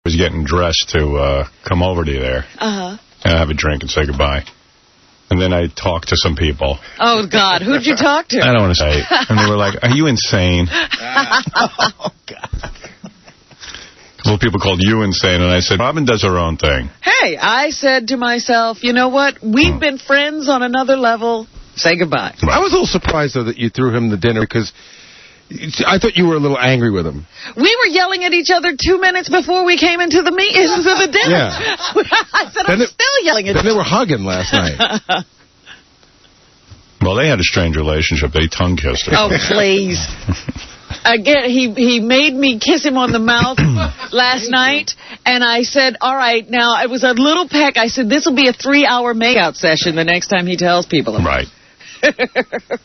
was getting dressed to come over to you there. And have a drink and say goodbye. And then I talked to some people. Oh, God. Who'd you talk to? I don't want to say. And they were like, are you insane? Oh, God. A couple of people called you insane, and I said, Robin does her own thing. Hey, I said to myself, you know what? We've been friends on another level. Say goodbye. Right. I was a little surprised, though, that you threw him the dinner, because I thought you were a little angry with him. We were yelling at each other 2 minutes before we came into the dinner. Yeah. I said, I'm still yelling at Then they were hugging last night. Well, they had a strange relationship. They tongue-kissed. Oh, please. Again, he made me kiss him on the mouth last night, and I said, all right, now, it was a little peck. I said, this will be a 3-hour makeout session the next time he tells people about it. Right.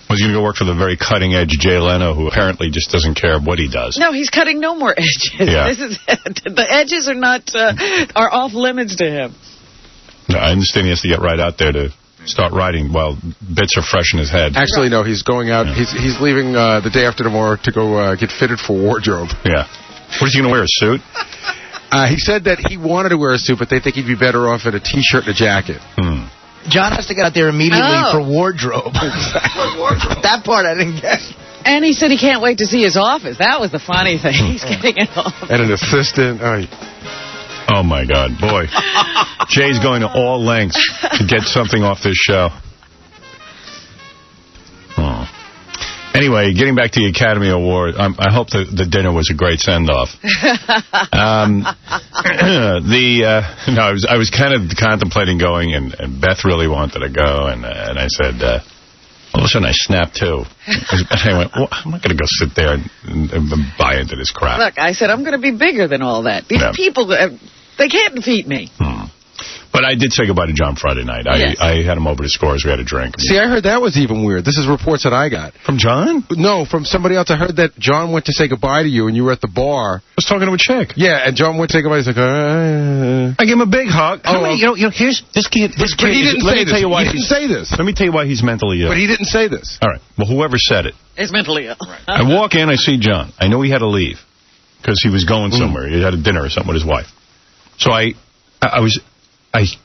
Was he going to go work for the very cutting-edge Jay Leno, who apparently just doesn't care what he does? No, he's cutting no more edges. Yeah. This is it. The edges are not are off limits to him. No, I understand he has to get right out there to start writing while bits are fresh in his head. Actually, no, he's going out. Yeah. He's leaving the day after tomorrow to go get fitted for wardrobe. Yeah. What is he going to wear, a suit? He said that he wanted to wear a suit, but they think he'd be better off in a T-shirt and a jacket. John has to get out there immediately for wardrobe. That part I didn't get. And he said he can't wait to see his office. That was the funny thing. He's getting it off. And an assistant. Oh, my God. Boy. Jay's going to all lengths to get something off this show. Oh. Anyway, getting back to the Academy Award, I hope the dinner was a great send-off. No, I was kind of contemplating going, and Beth really wanted to go, and I said, all of a sudden I snapped too. I went, well, I'm not going to go sit there and buy into this crap. Look, I said, I'm going to be bigger than all that. These people, they can't defeat me. But I did say goodbye to John Friday night. Yes. I had him over to Scores. We had a drink. See, I heard that was even weird. This is reports that I got. From John? No, from somebody else. I heard that John went to say goodbye to you, and you were at the bar. I was talking to a chick. Yeah, and John went to say goodbye. He's like, I gave him a big hug. Here's this kid. This kid. But he didn't say this. He didn't say this. Let me tell you why he's mentally ill. But he didn't say this. All right. Well, whoever said it. He's mentally ill. Right. I walk in, I see John. I know he had to leave because he was going somewhere. He had a dinner or something with his wife. So I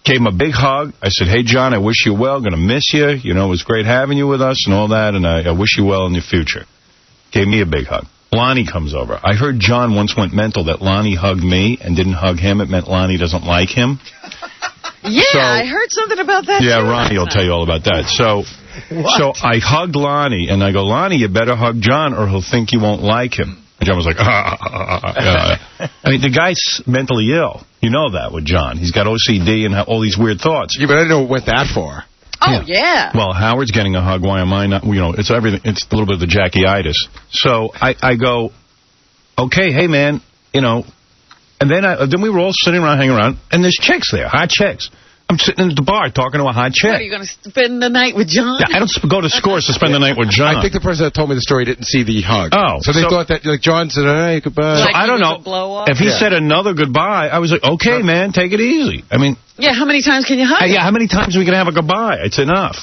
gave him a big hug. I said, hey, John, I wish you well. Going to miss you. You know, it was great having you with us and all that, and I wish you well in your future. Gave me a big hug. Lonnie comes over. I heard John once went mental that Lonnie hugged me and didn't hug him. It meant Lonnie doesn't like him. Yeah, so, I heard something about that. Yeah, Ronnie will tell you all about that. So I hugged Lonnie, and I go, Lonnie, you better hug John or he'll think you won't like him. And John was like, I mean, the guy's mentally ill. You know that with John. He's got OCD and all these weird thoughts. Yeah, but I didn't know it went that far. Oh, yeah. Well, Howard's getting a hug. Why am I not? You know, it's everything. It's a little bit of the Jackie-itis. So I go, okay, hey, man, you know. And then we were all sitting around, hanging around, and there's chicks there, hot chicks. I'm sitting at the bar talking to a hot chick. What, are you going to spend the night with John? Yeah, I don't go to Scores to spend the night with John. I think the person that told me the story didn't see the hug. Oh. So they thought that, like, John said, hey, goodbye. So I don't know. If he said another goodbye, I was like, okay, man, take it easy. I mean. Yeah, how many times can you hug? Yeah, how many times are we going to have a goodbye? It's enough.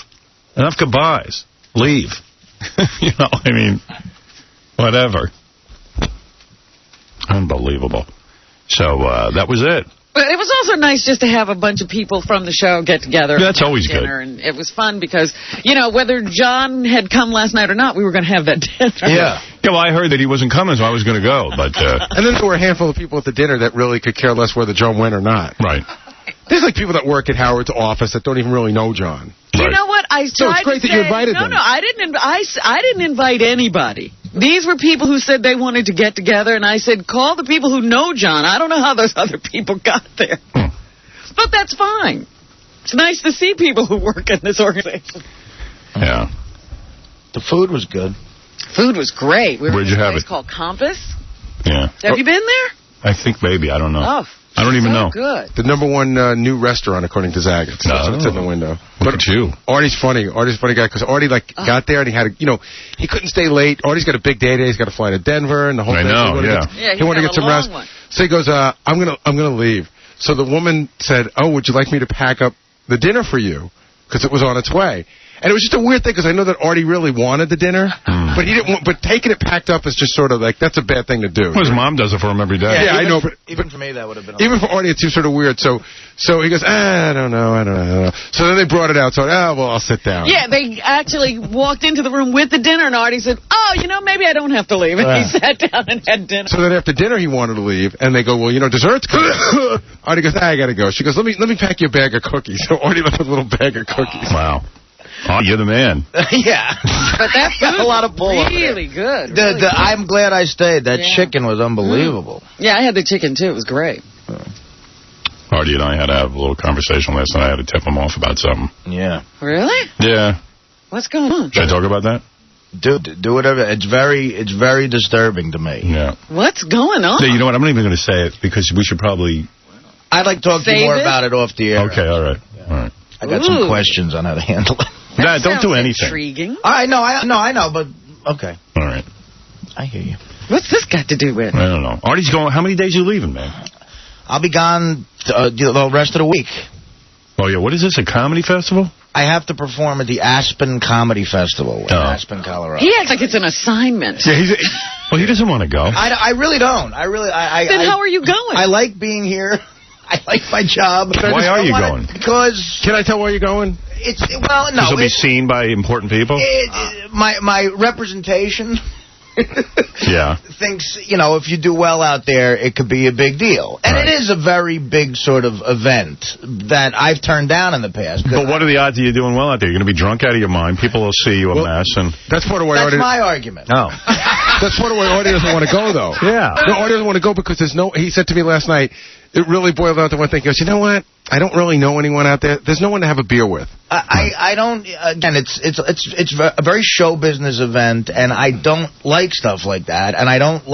Enough goodbyes. Leave. You know, I mean, whatever. Unbelievable. So that was it. But it was also nice just to have a bunch of people from the show get together. Yeah, that's always good. And it was fun because, you know, whether John had come last night or not, we were going to have that dinner. Yeah. Yeah, well, I heard that he wasn't coming, so I was going to go. But and then there were a handful of people at the dinner that really could care less whether John went or not. Right. There's like people that work at Howard's office that don't even really know John. Right. You know what? So it's great that you invited them. No, I didn't invite anybody. These were people who said they wanted to get together, and I said, call the people who know John. I don't know how those other people got there. But that's fine. It's nice to see people who work in this organization. Yeah. The food was good. Food was great. Where'd you have it? It's called Compass. Yeah. Have you been there? I think maybe. I don't know. Oh, I don't even know. Good. The #1 new restaurant, according to Zagat's. That's what's in the window. Look at you. Artie's funny. Artie's a funny guy because Artie got there and he had he couldn't stay late. Artie's got a big day today. He's got to fly to Denver and the whole thing. I know. He wanted to get some rest. So he goes, I'm gonna leave. So the woman said, oh, would you like me to pack up the dinner for you? Because it was on its way. And it was just a weird thing because I know that Artie really wanted the dinner, but he didn't want, but taking it packed up is just sort of like, that's a bad thing to do. Well, his mom does it for him every day. Yeah, I know. But even for me, that would have been... Even for Artie, it seems sort of weird. So he goes, I don't know. So then they brought it out. So, well, I'll sit down. Yeah, they actually walked into the room with the dinner, and Artie said, maybe I don't have to leave. And he sat down and had dinner. So then after dinner, he wanted to leave, and they go, well, dessert's coming. Artie goes, I got to go. She goes, let me pack you a bag of cookies. So Artie left with a little bag of cookies. Wow. Oh, you're the man. Yeah. But that food a lot of pull really good. I'm glad I stayed. That chicken was unbelievable. Yeah, I had the chicken, too. It was great. Artie and I had to have a little conversation last night. I had to tip him off about something. Yeah. Really? Yeah. What's going on? Should I talk about that? Do whatever. It's very disturbing to me. Yeah. What's going on? Yeah, you know what? I'm not even going to say it because we should probably... I'd like to talk to you more about it off the air. Okay, all right. All right. I got some questions on how to handle it. Nah, don't do anything. Intriguing. I know, but okay. All right. I hear you. What's this got to do with? I don't know. Artie's going. How many days are you leaving, man? I'll be gone the rest of the week. Oh yeah. What is this? A comedy festival? I have to perform at the Aspen Comedy Festival in Aspen, Colorado. He acts like it's an assignment. Yeah, he doesn't want to go. I really don't. Then how are you going? I like being here. I like my job. Why are you going? Because... Can I tell where you're going? No. This will be seen by important people? My representation... thinks, if you do well out there, it could be a big deal. And it is a very big sort of event that I've turned down in the past. But what are the odds of you doing well out there? You're going to be drunk out of your mind. People will see you a mess. And that's part of why That's my argument. No. That's part of why Artie doesn't want to go, though. Yeah. No, Artie doesn't want to go because he said to me last night, it really boiled down to one thing. He goes, you know what? I don't really know anyone out there. There's no one to have a beer with. I don't. Again, it's a very show business event, and I don't like stuff like that. And I don't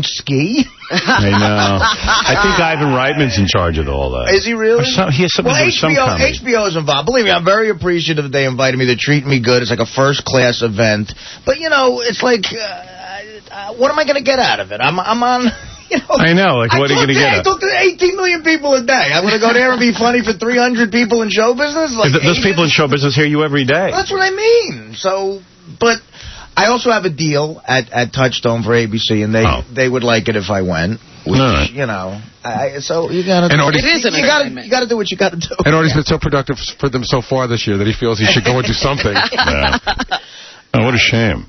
ski. I know. I think Ivan Reitman's in charge of all that. Is he really? He has something to do with some comedy. HBO is involved. Believe me, I'm very appreciative they invited me. They're treating me good. It's like a first-class event. But, it's like, what am I going to get out of it? I'm on... I know, what are you going to get? I talk to 18 million people a day. I'm going to go there and be funny for 300 people in show business? Those people in show business hear you every day. Well, that's what I mean. So, but I also have a deal at Touchstone for ABC, and they would like it if I went. Which, so you got to... It is an assignment. You got to do what you got to do. And Artie's been so productive for them so far this year that he feels he should go and do something. Yeah. Oh, what a shame.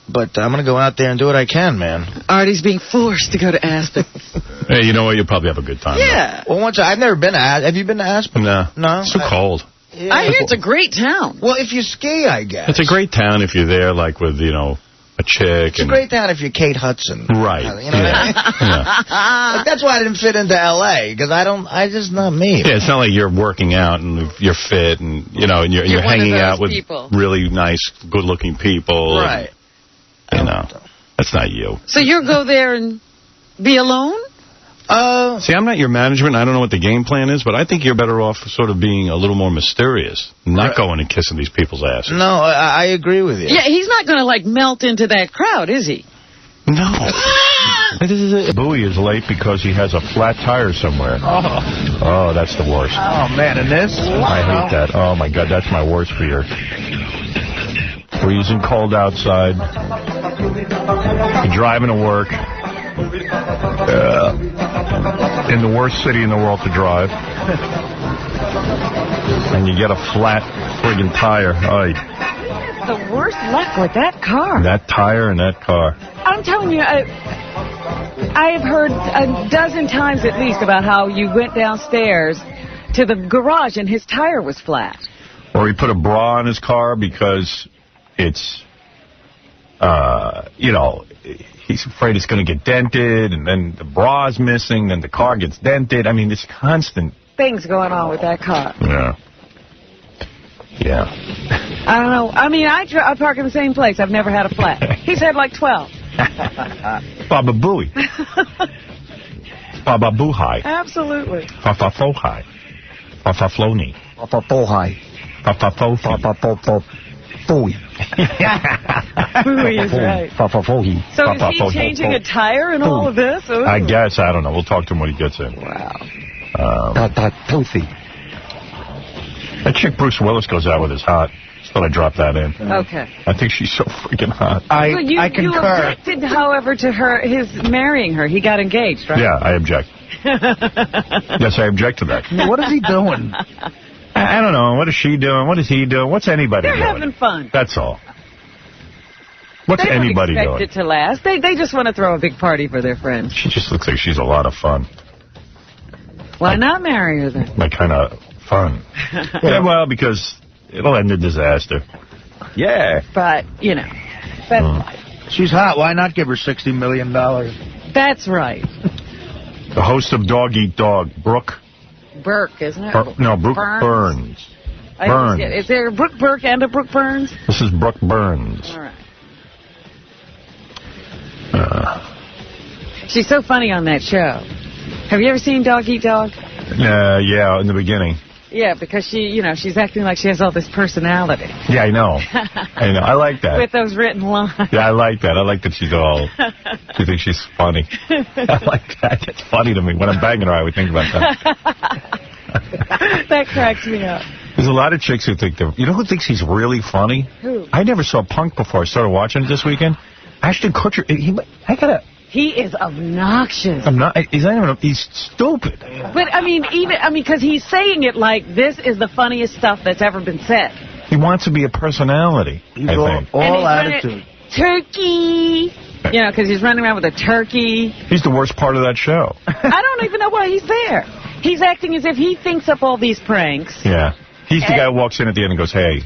But I'm going to go out there and do what I can, man. Artie's being forced to go to Aspen. Hey, you know what? You'll probably have a good time. Yeah. Though. Well, I've never been to Aspen. Have you been to Aspen? No. No? It's too cold. Yeah. I hear it's a great town. Well, if you ski, I guess. It's a great town if you're there, with, a chick. It's a great town if you're Kate Hudson. Right. You know what I mean? That's why I didn't fit into L.A., because I just not me. Yeah, it's not like you're working out and you're fit and, and you're hanging out with really nice, good-looking people. Right. That's not you. So you'll go there and be alone? See, I'm not your management. I don't know what the game plan is, but I think you're better off sort of being a little more mysterious, not going and kissing these people's asses. No, I agree with you. Yeah, he's not going to, melt into that crowd, is he? No. Bowie is late because he has a flat tire somewhere. Oh, that's the worst. Oh, man, and this? I hate that. Oh, my God, that's my worst fear. Freezing cold outside. You're driving to work. In the worst city in the world to drive. And you get a flat friggin' tire. The worst luck with that car. That tire and that car. I'm telling you, I have heard a dozen times at least about how you went downstairs to the garage and his tire was flat. Or he put a bra in his car because it's, he's afraid it's going to get dented, and then the bra's missing, then the car gets dented. I mean, it's constant things going on with that car. Yeah. Yeah. I don't know. I mean, I park in the same place. I've never had a flat. He's had like 12. Baba Booey. Baba Boohai. Absolutely. Fafa Fohai. Fafa Floni. Fafa Fohai. Fafa Fofi. Fafa Fohi. Booey is right. Fafa Fohi. So is he changing a tire and all of this? Ooh. I guess. I don't know. We'll talk to him when he gets in. Wow. That chick Bruce Willis goes out with is hot. Just thought I'd drop that in. Okay. I think she's so freaking hot. I concur. You objected, however, to his marrying her. He got engaged, right? Yeah, I object. Yes, I object to that. What is he doing? I don't know. What is she doing? What is he doing? What's anybody doing? They're having fun. That's all. What's anybody doing? They don't expect it to last. They just want to throw a big party for their friends. She just looks like she's a lot of fun. Why not marry her then? Like kind of fun. Yeah, well, because it'll end in disaster. Yeah. But, you know, that's life. She's hot. Why not give her $60 million? That's right. The host of Dog Eat Dog, Brooke. Burke, isn't it? Brooke Burns. Burns. Is there a Brooke Burke and a Brooke Burns? This is Brooke Burns. All right. She's so funny on that show. Have you ever seen Dog Eat Dog? Yeah, in the beginning. Yeah, because she's acting like she has all this personality. Yeah, I know. I like that. With those written lines. Yeah, I like that. I like that she thinks she's funny. I like that. It's funny to me. When I'm banging her, I would think about that. That cracks me up. There's a lot of chicks who think you know who thinks he's really funny? Who? I never saw Punk before I started watching it this weekend. Ashton Kutcher. He is obnoxious. He's stupid. But, because he's saying it like this is the funniest stuff that's ever been said. He wants to be a personality, I think. All attitude. Turkey. Because he's running around with a turkey. He's the worst part of that show. I don't even know why he's there. He's acting as if he thinks up all these pranks. Yeah. He's the guy who walks in at the end and goes, hey.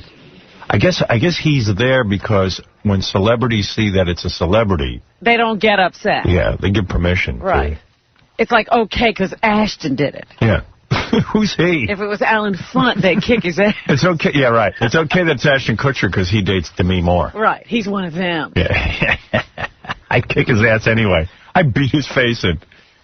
I guess he's there because when celebrities see that it's a celebrity, they don't get upset. Yeah, they give permission. Right. It's like, okay, because Ashton did it. Yeah. Who's he? If it was Alan Funt, they'd kick his ass. It's okay. Yeah, right. It's okay that it's Ashton Kutcher because he dates Demi Moore. Right. He's one of them. Yeah. I'd kick his ass anyway. I'd beat his face in.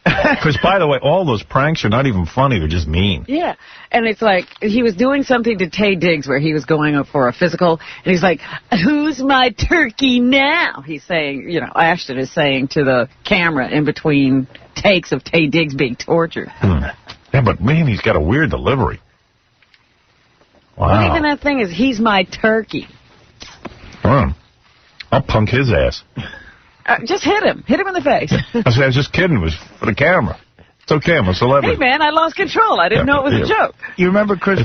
Because, by the way, all those pranks are not even funny. They're just mean. Yeah. And it's like he was doing something to Taye Diggs where he was going up for a physical. And he's like, who's my turkey now? He's saying, Ashton is saying to the camera in between takes of Taye Diggs being tortured. Yeah, but, man, he's got a weird delivery. Wow. Well, even that thing is, he's my turkey. I'll punk his ass. Just hit him. Hit him in the face. I was just kidding. It was for the camera. It's okay. I'm a celebrity. Hey, man, I lost control. I didn't know it was a joke. You remember Chris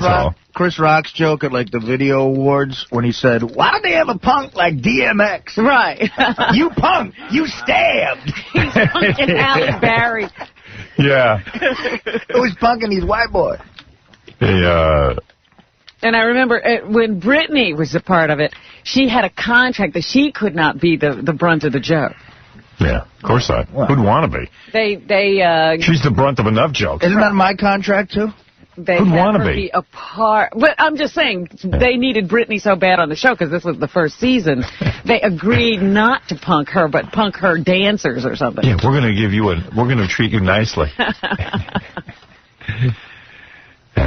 Rock's joke at, the Video Awards when he said, why don't they have a punk like DMX? Right. You punk. You stabbed. He's punking Halle Berry. Yeah. Who's punking these white boys? And I remember when Britney was a part of it, she had a contract that she could not be the brunt of the joke. Yeah, of course not. Who'd want to be? She's the brunt of enough jokes. Isn't that my contract, too? Who'd want to be a part? But I'm just saying, they needed Britney so bad on the show because this was the first season. They agreed not to punk her, but punk her dancers or something. Yeah, we're going to treat you nicely. All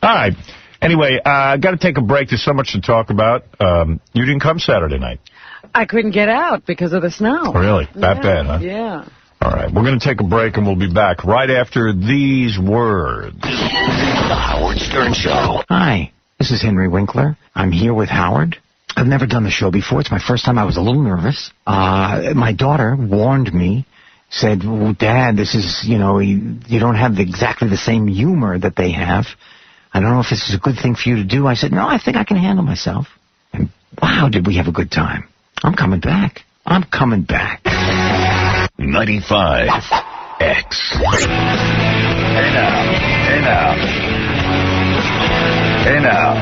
right. Anyway, I got to take a break. There's so much to talk about. You didn't come Saturday night. I couldn't get out because of the snow. Really? That bad, huh? Yeah. All right. We're going to take a break, and we'll be back right after these words. The Howard Stern Show. Hi, this is Henry Winkler. I'm here with Howard. I've never done the show before. It's my first time. I was a little nervous. My daughter warned me, said, well, Dad, this is, you don't have exactly the same humor that they have. I don't know if this is a good thing for you to do. I said, no, I think I can handle myself. And wow, did we have a good time. I'm coming back. 95X. Hey now.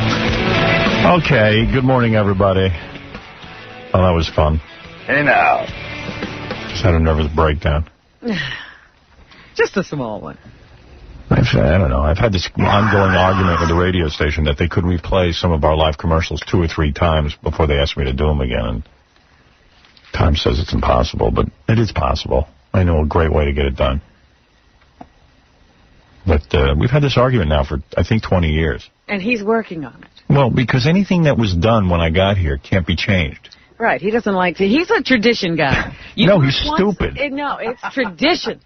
Okay, good morning, everybody. Oh, that was fun. Hey now. Just had a nervous breakdown. Just a small one. I don't know. I've had this ongoing argument with the radio station that they could replay some of our live commercials 2 or 3 times before they ask me to do them again. And Tom says it's impossible, but it is possible. I know a great way to get it done. But we've had this argument now for, I think, 20 years. And he's working on it. Well, because anything that was done when I got here can't be changed. Right. He doesn't like to. He's a tradition guy. No, he's stupid. No, it's tradition.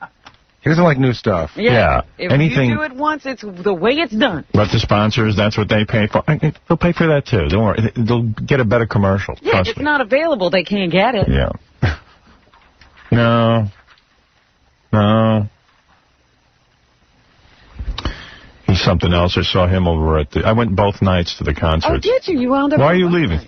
He doesn't like new stuff. Yeah. If Anything. you do it once, it's the way it's done. But the sponsors, that's what they pay for. They'll pay for that, too. Don't worry. They'll get a better commercial. Yeah, if it's not available, they can't get it. Yeah. No. He's something else. I saw him over at the... I went both nights to the concert. Oh, did you? You wound up... Why are you leaving?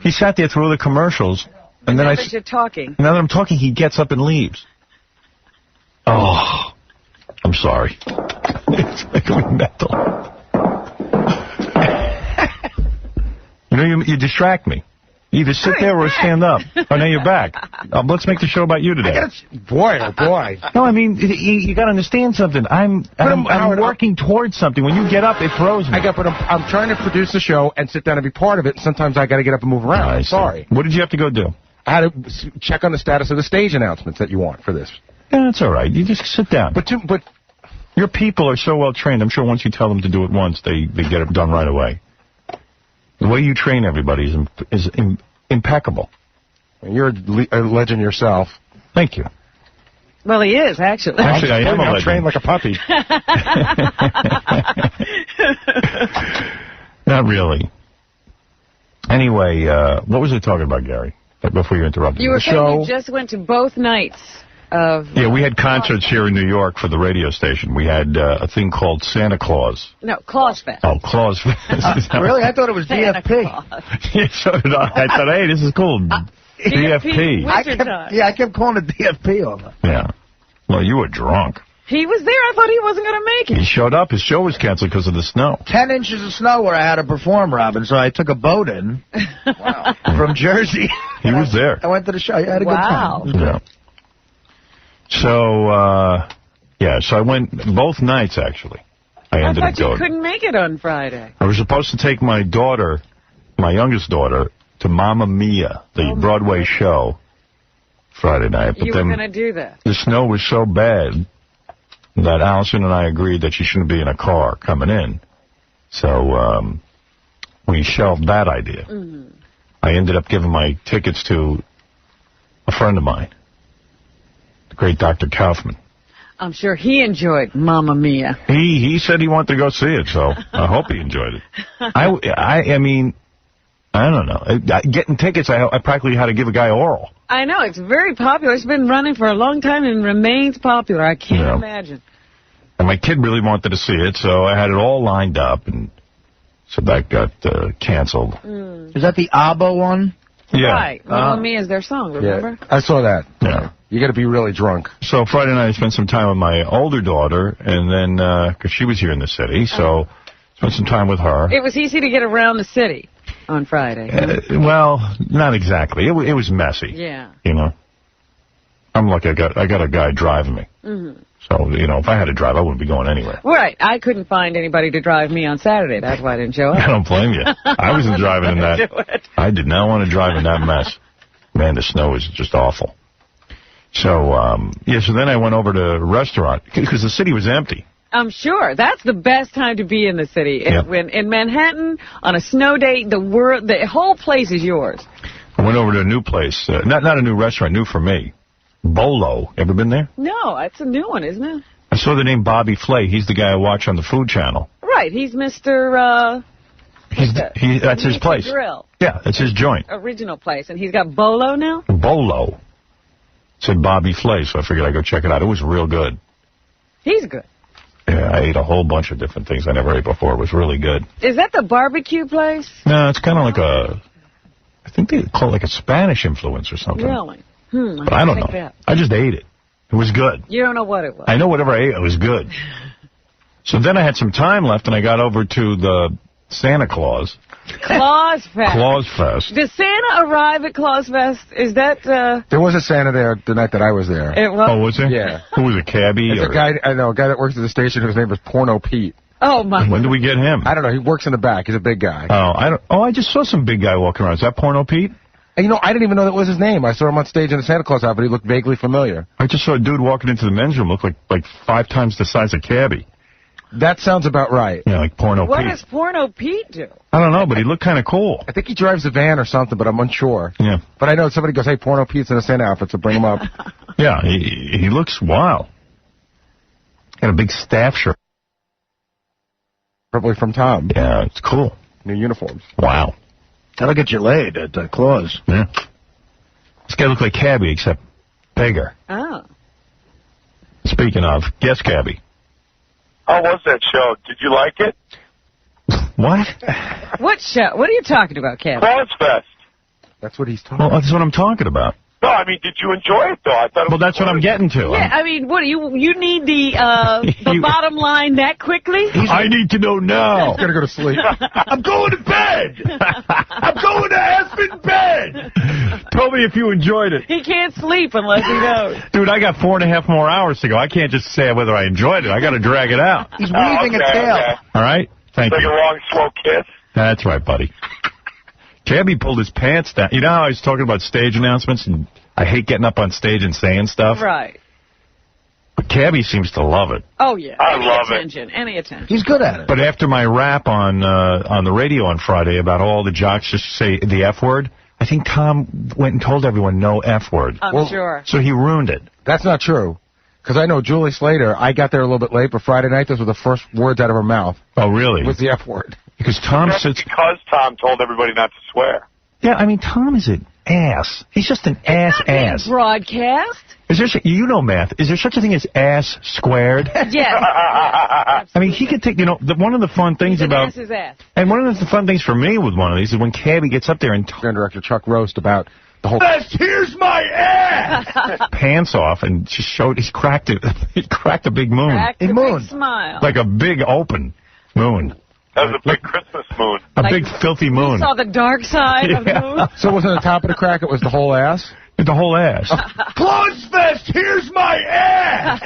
He sat there through the commercials, and then you're talking. Now that I'm talking, he gets up and leaves. Oh, I'm sorry. It's making me mental. You distract me. You either sit there or stand up. Oh, now you're back. Let's make the show about you today. Boy, oh boy. No, I mean, you got to understand something. I'm working towards something. When you get up, it throws me. But I'm trying to produce the show and sit down and be part of it. Sometimes I got to get up and move around. I'm sorry. What did you have to go do? I had to check on the status of the stage announcements that you want for this. Yeah, that's all right. You just sit down. But your people are so well trained. I'm sure once you tell them to do it once, they get it done right away. The way you train everybody is impeccable. You're a legend yourself. Thank you. Well, he is, actually. Actually, I am a legend. I'm trained like a puppy. Not really. Anyway, what was I talking about, Gary? Before you interrupted me. You were saying you just went to both nights of... Yeah, we had concerts here in New York for the radio station. We had a thing called Santa Claus. No, Claus Fest. Oh, Claus Fest. Really? I thought it was DFP. Yeah, so did I. I thought, hey, this is cool. DFP. I kept calling it DFP all the time. Yeah. Well, you were drunk. He was there. I thought he wasn't going to make it. He showed up. His show was canceled because of the snow. 10 inches of snow where I had to perform, Robin, so I took a boat in from Jersey. He was there. I went to the show. I had a good time. Yeah. So I went both nights, actually. I ended up going. You couldn't make it on Friday. I was supposed to take my daughter, my youngest daughter, to Mamma Mia, the Broadway show, Friday night. But you were going to do that. The snow was so bad that Allison and I agreed that she shouldn't be in a car coming in. So we shelved that idea. Mm-hmm. I ended up giving my tickets to a friend of mine, the great Dr. Kaufman. I'm sure he enjoyed Mamma Mia. He said he wanted to go see it, so I hope he enjoyed it. I mean, I don't know. Getting tickets, I practically had to give a guy oral. I know. It's very popular. It's been running for a long time and remains popular. I can't imagine. And my kid really wanted to see it, so I had it all lined up, and so that got canceled. Mm. Is that the ABBA one? Yeah. Right. Mamma Mia is their song, remember? Yeah, I saw that. Yeah. You got to be really drunk. So Friday night I spent some time with my older daughter, and then, because she was here in the city, so spent some time with her. It was easy to get around the city on Friday. Well, not exactly. It was messy. Yeah. You know? I'm lucky I got a guy driving me. Mm-hmm. So, if I had to drive, I wouldn't be going anywhere. Right. I couldn't find anybody to drive me on Saturday. That's why I didn't show up. I don't blame you. I wasn't driving in that. I did not want to drive in that mess. Man, the snow is just awful. So, so then I went over to a restaurant, because the city was empty. I'm sure. That's the best time to be in the city. Yep. When in Manhattan, on a snow day, the whole place is yours. I went over to a new place. Not a new restaurant, new for me. Bolo. Ever been there? No, it's a new one, isn't it? I saw the name Bobby Flay. He's the guy I watch on the Food Channel. Right. He's Mr. That's his place. Grill. Yeah, that's his joint. Original place. And he's got Bolo now? Bolo. It said Bobby Flay, so I figured I'd go check it out. It was real good. He's good. Yeah, I ate a whole bunch of different things I never ate before. It was really good. Is that the barbecue place? No, it's kind of like I think they call it like a Spanish influence or something. Really? But I don't know. That. I just ate it. It was good. You don't know what it was. I know whatever I ate, it was good. So then I had some time left, and I got over to the Santa Claus. Claus Fest. Claus Fest. Did Santa arrive at Claus Fest? Is that... There was a Santa there the night that I was there. It was? Oh, was there? Yeah. Who was it, Cabby? It's a guy that works at the station whose name was Porno Pete. Oh, my... When do we get him? I don't know. He works in the back. He's a big guy. I just saw some big guy walking around. Is that Porno Pete? And, I didn't even know that was his name. I saw him on stage in the Santa Claus outfit. He looked vaguely familiar. I just saw a dude walking into the men's room, looked like 5 times the size of Cabby. That sounds about right. Yeah, like Porno Pete. What does Porno Pete do? I don't know, but he looked kind of cool. I think he drives a van or something, but I'm unsure. Yeah. But I know somebody goes, hey, Porno Pete's in a Santa outfit, so bring him up. Yeah, he looks wild. Got a big staff shirt. Probably from Tom. Yeah, it's cool. New uniforms. Wow. That'll get you laid at Claus. Yeah. This guy looked like Cabby, except bigger. Oh. Speaking of, guess Cabby. How was that show? Did you like it? What? What show? What are you talking about, Cabby? Claus Fest. That's what he's talking Well, about. that's what I'm talking about. No, I mean, did you enjoy it, though? I thought it Well, was that's what I'm getting to. Yeah, I mean, what, you need the bottom line that quickly? I need to know now. He's going to go to sleep. I'm going to bed. I'm going to effing bed. Tell me if you enjoyed it. He can't sleep unless he knows. Dude, I got 4.5 more hours to go. I can't just say whether I enjoyed it. I got to drag it out. He's weaving a tail. Okay. All right? Thank Like you. a long, slow kiss? That's right, buddy. Cabby pulled his pants down. You know how I was talking about stage announcements, and I hate getting up on stage and saying stuff? Right. But Cabby seems to love it. Oh, yeah. I Any love it. attention. Any attention. He's good at it. But after my rap on the radio on Friday about all the jocks just say the F word, I think Tom went and told everyone no F word. I'm sure. So he ruined it. That's not true. Because I know Julie Slater, I got there a little bit late, but Friday night, those were the first words out of her mouth. Oh, really? Was the F word. Because Tom That's sits... because Tom told everybody not to swear. Yeah, I mean, Tom is an ass. He's just an ass. Broadcast? Is there, you know math. Is there such a thing as ass squared? Yes. I mean, he could take, one of the fun things about... Ass is ass. And one of the fun things for me with one of these is when Cabby gets up there and... Director Chuck Roast about the whole... Here's my ass! Pants off and just showed... He cracked it. He cracked a big moon. Cracked a big smile. Like a big open moon. That was a big Christmas moon. A big filthy moon. You saw the dark side of the moon? So it wasn't the top of the crack, it was the whole ass? The whole ass. Claus Fest, here's my ass!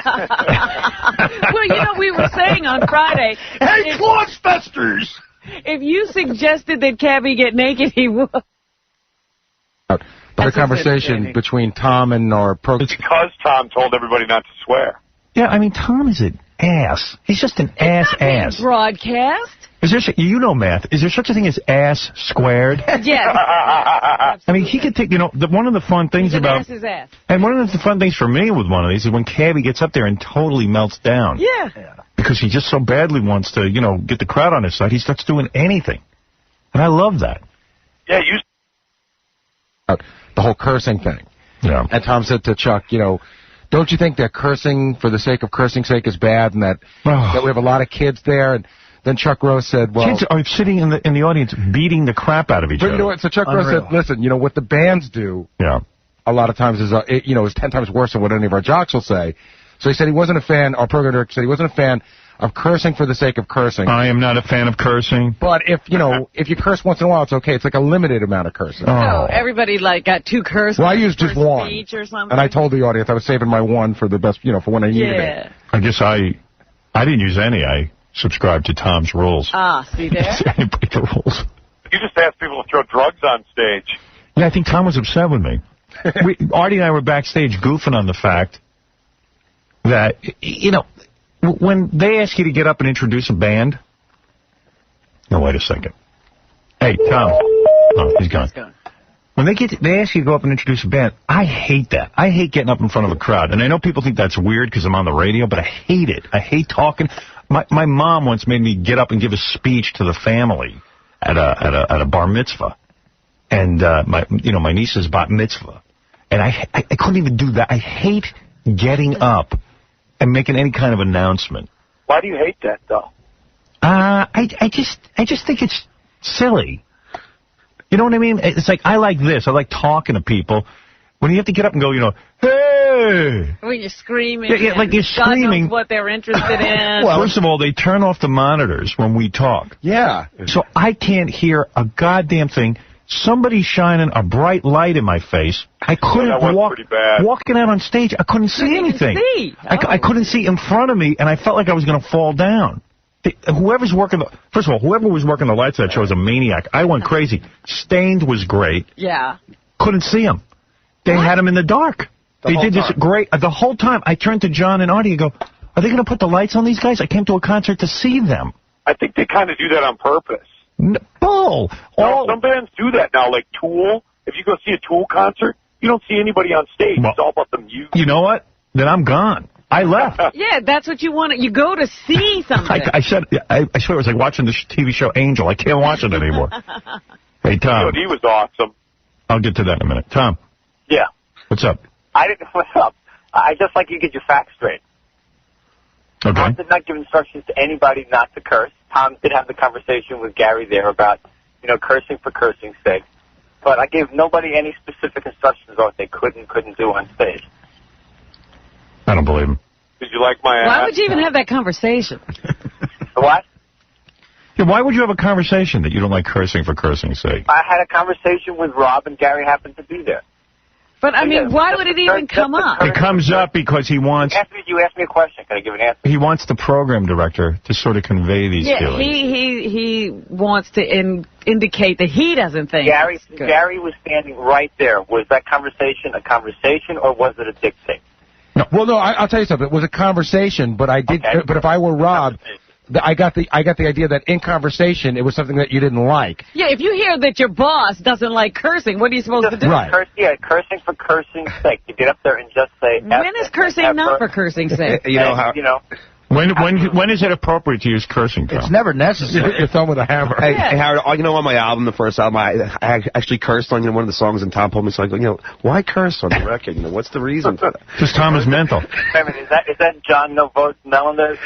Well, we were saying on Friday... Hey, Claus Festers! If you suggested that Cabby get naked, he would. But a conversation between Tom and our program... It's because Tom told everybody not to swear. Yeah, I mean, Tom is an ass. He's just an ass. Broadcast? Is there, math. Is there such a thing as ass squared? Yes. I mean, he could take, one of the fun things about... Ass is ass. And one of the fun things for me with one of these is when Cabby gets up there and totally melts down. Yeah. Because he just so badly wants to, get the crowd on his side. He starts doing anything. And I love that. Yeah, you... The whole cursing thing. Yeah. And Tom said to Chuck, don't you think that cursing for the sake of cursing's sake is bad, and that we have a lot of kids there? And then Chuck Rose said, well... Kids are sitting in the audience beating the crap out of each other. You know what? So Chuck Rose said, listen, what the bands do a lot of times is, is 10 times worse than what any of our jocks will say. So he said he wasn't a fan, our program director said he wasn't a fan of cursing for the sake of cursing. I am not a fan of cursing. But if you curse once in a while, it's okay. It's like a limited amount of cursing. Oh, everybody got 2 curse Well, I used just one. or something. And I told the audience I was saving my one for the best, for when I needed it. I guess I didn't use any. I subscribed to Tom's rules. See there? I didn't break the rules. You just asked people to throw drugs on stage. Yeah, I think Tom was upset with me. Artie and I were backstage goofing on the fact that, when they ask you to get up and introduce a band... No, wait a second. Hey, Tom. Oh, he's gone. When they ask you to go up and introduce a band, I hate that. I hate getting up in front of a crowd. And I know people think that's weird because I'm on the radio, but I hate it. I hate talking. My mom once made me get up and give a speech to the family at a bar mitzvah. And my niece's bat mitzvah. And I couldn't even do that. I hate getting up and making any kind of announcement. Why do you hate that, though? I just think it's silly. You know what I mean? It's like, I like this. I like talking to people. When you have to get up and go, hey! When you're screaming. Yeah, like you're screaming. God knows what they're interested in. Well, first of all, they turn off the monitors when we talk. Yeah. So I can't hear a goddamn thing. Somebody's shining a bright light in my face. I couldn't walking out on stage. I couldn't see anything. I couldn't see in front of me, and I felt like I was going to fall down. Whoever was working the lights of that show was a maniac. I went crazy. Stained was great. Yeah. Couldn't see him. They had him in the dark. They did this great. The whole time, I turned to John and Artie and go, are they going to put the lights on these guys? I came to a concert to see them. I think they kind of do that on purpose. Bull. No, some bands do that now, like Tool. If you go see a Tool concert, You don't see anybody on stage. Well, it's all about the music. You know what? Then I'm gone. I left. Yeah, that's what you want. You go to see something. I said, I swear it was like watching the TV show Angel. I can't watch it anymore. Hey, Tom. He was awesome. I'll get to that in a minute. Tom. Yeah. What's up? What's up? I just like you get your facts straight. Okay. Tom did not give instructions to anybody not to curse. Tom did have the conversation with Gary there about, cursing for cursing's sake. But I gave nobody any specific instructions on what they could and couldn't do on stage. I don't believe him. Did you like my Why would you even have that conversation? What? Yeah, why would you have a conversation that you don't like cursing for cursing's sake? I had a conversation with Rob, and Gary happened to be there. But, I mean, why would it even come up? It comes up because he wants... You asked me a question. Can I give an answer? He wants the program director to sort of convey these feelings. He wants to indicate that he doesn't think Gary was standing right there. Was that conversation a conversation, or was it a dictate? No. Well, no, I'll tell you something. It was a conversation, but I did. Okay. But if I were Rob, I got the idea that in conversation it was something that you didn't like. Yeah, if you hear that your boss doesn't like cursing, what are you supposed to do? Right. Cursing for cursing's sake. You get up there and just say. When is cursing not for cursing's sake? When is it appropriate to use cursing, Tom? It's never necessary. You're thumb with a hammer. Hey, Howard, on my album, the first album, I actually cursed on one of the songs, and Tom told me, so I go, why curse on the record? What's the reason for that? Because Tom is mental. Wait a minute, is that John Novo's Melendez?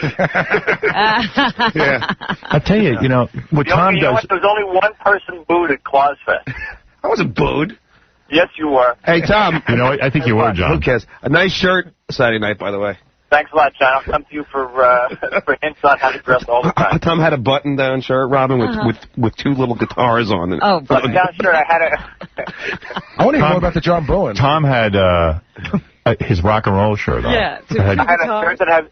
Yeah. I tell you, what Tom does... There's only one person booed at Claus Fest. I wasn't booed. Yes, you were. Hey, Tom. I think you were, John. Who cares? A nice shirt Saturday night, by the way. Thanks a lot, John. I'll come to you for hints on how to dress all the time. Tom had a button-down shirt, Robin, with two little guitars on it. Oh, button-down shirt. I want to hear more about the John Bowen. Tom had his rock and roll shirt on. Yeah. I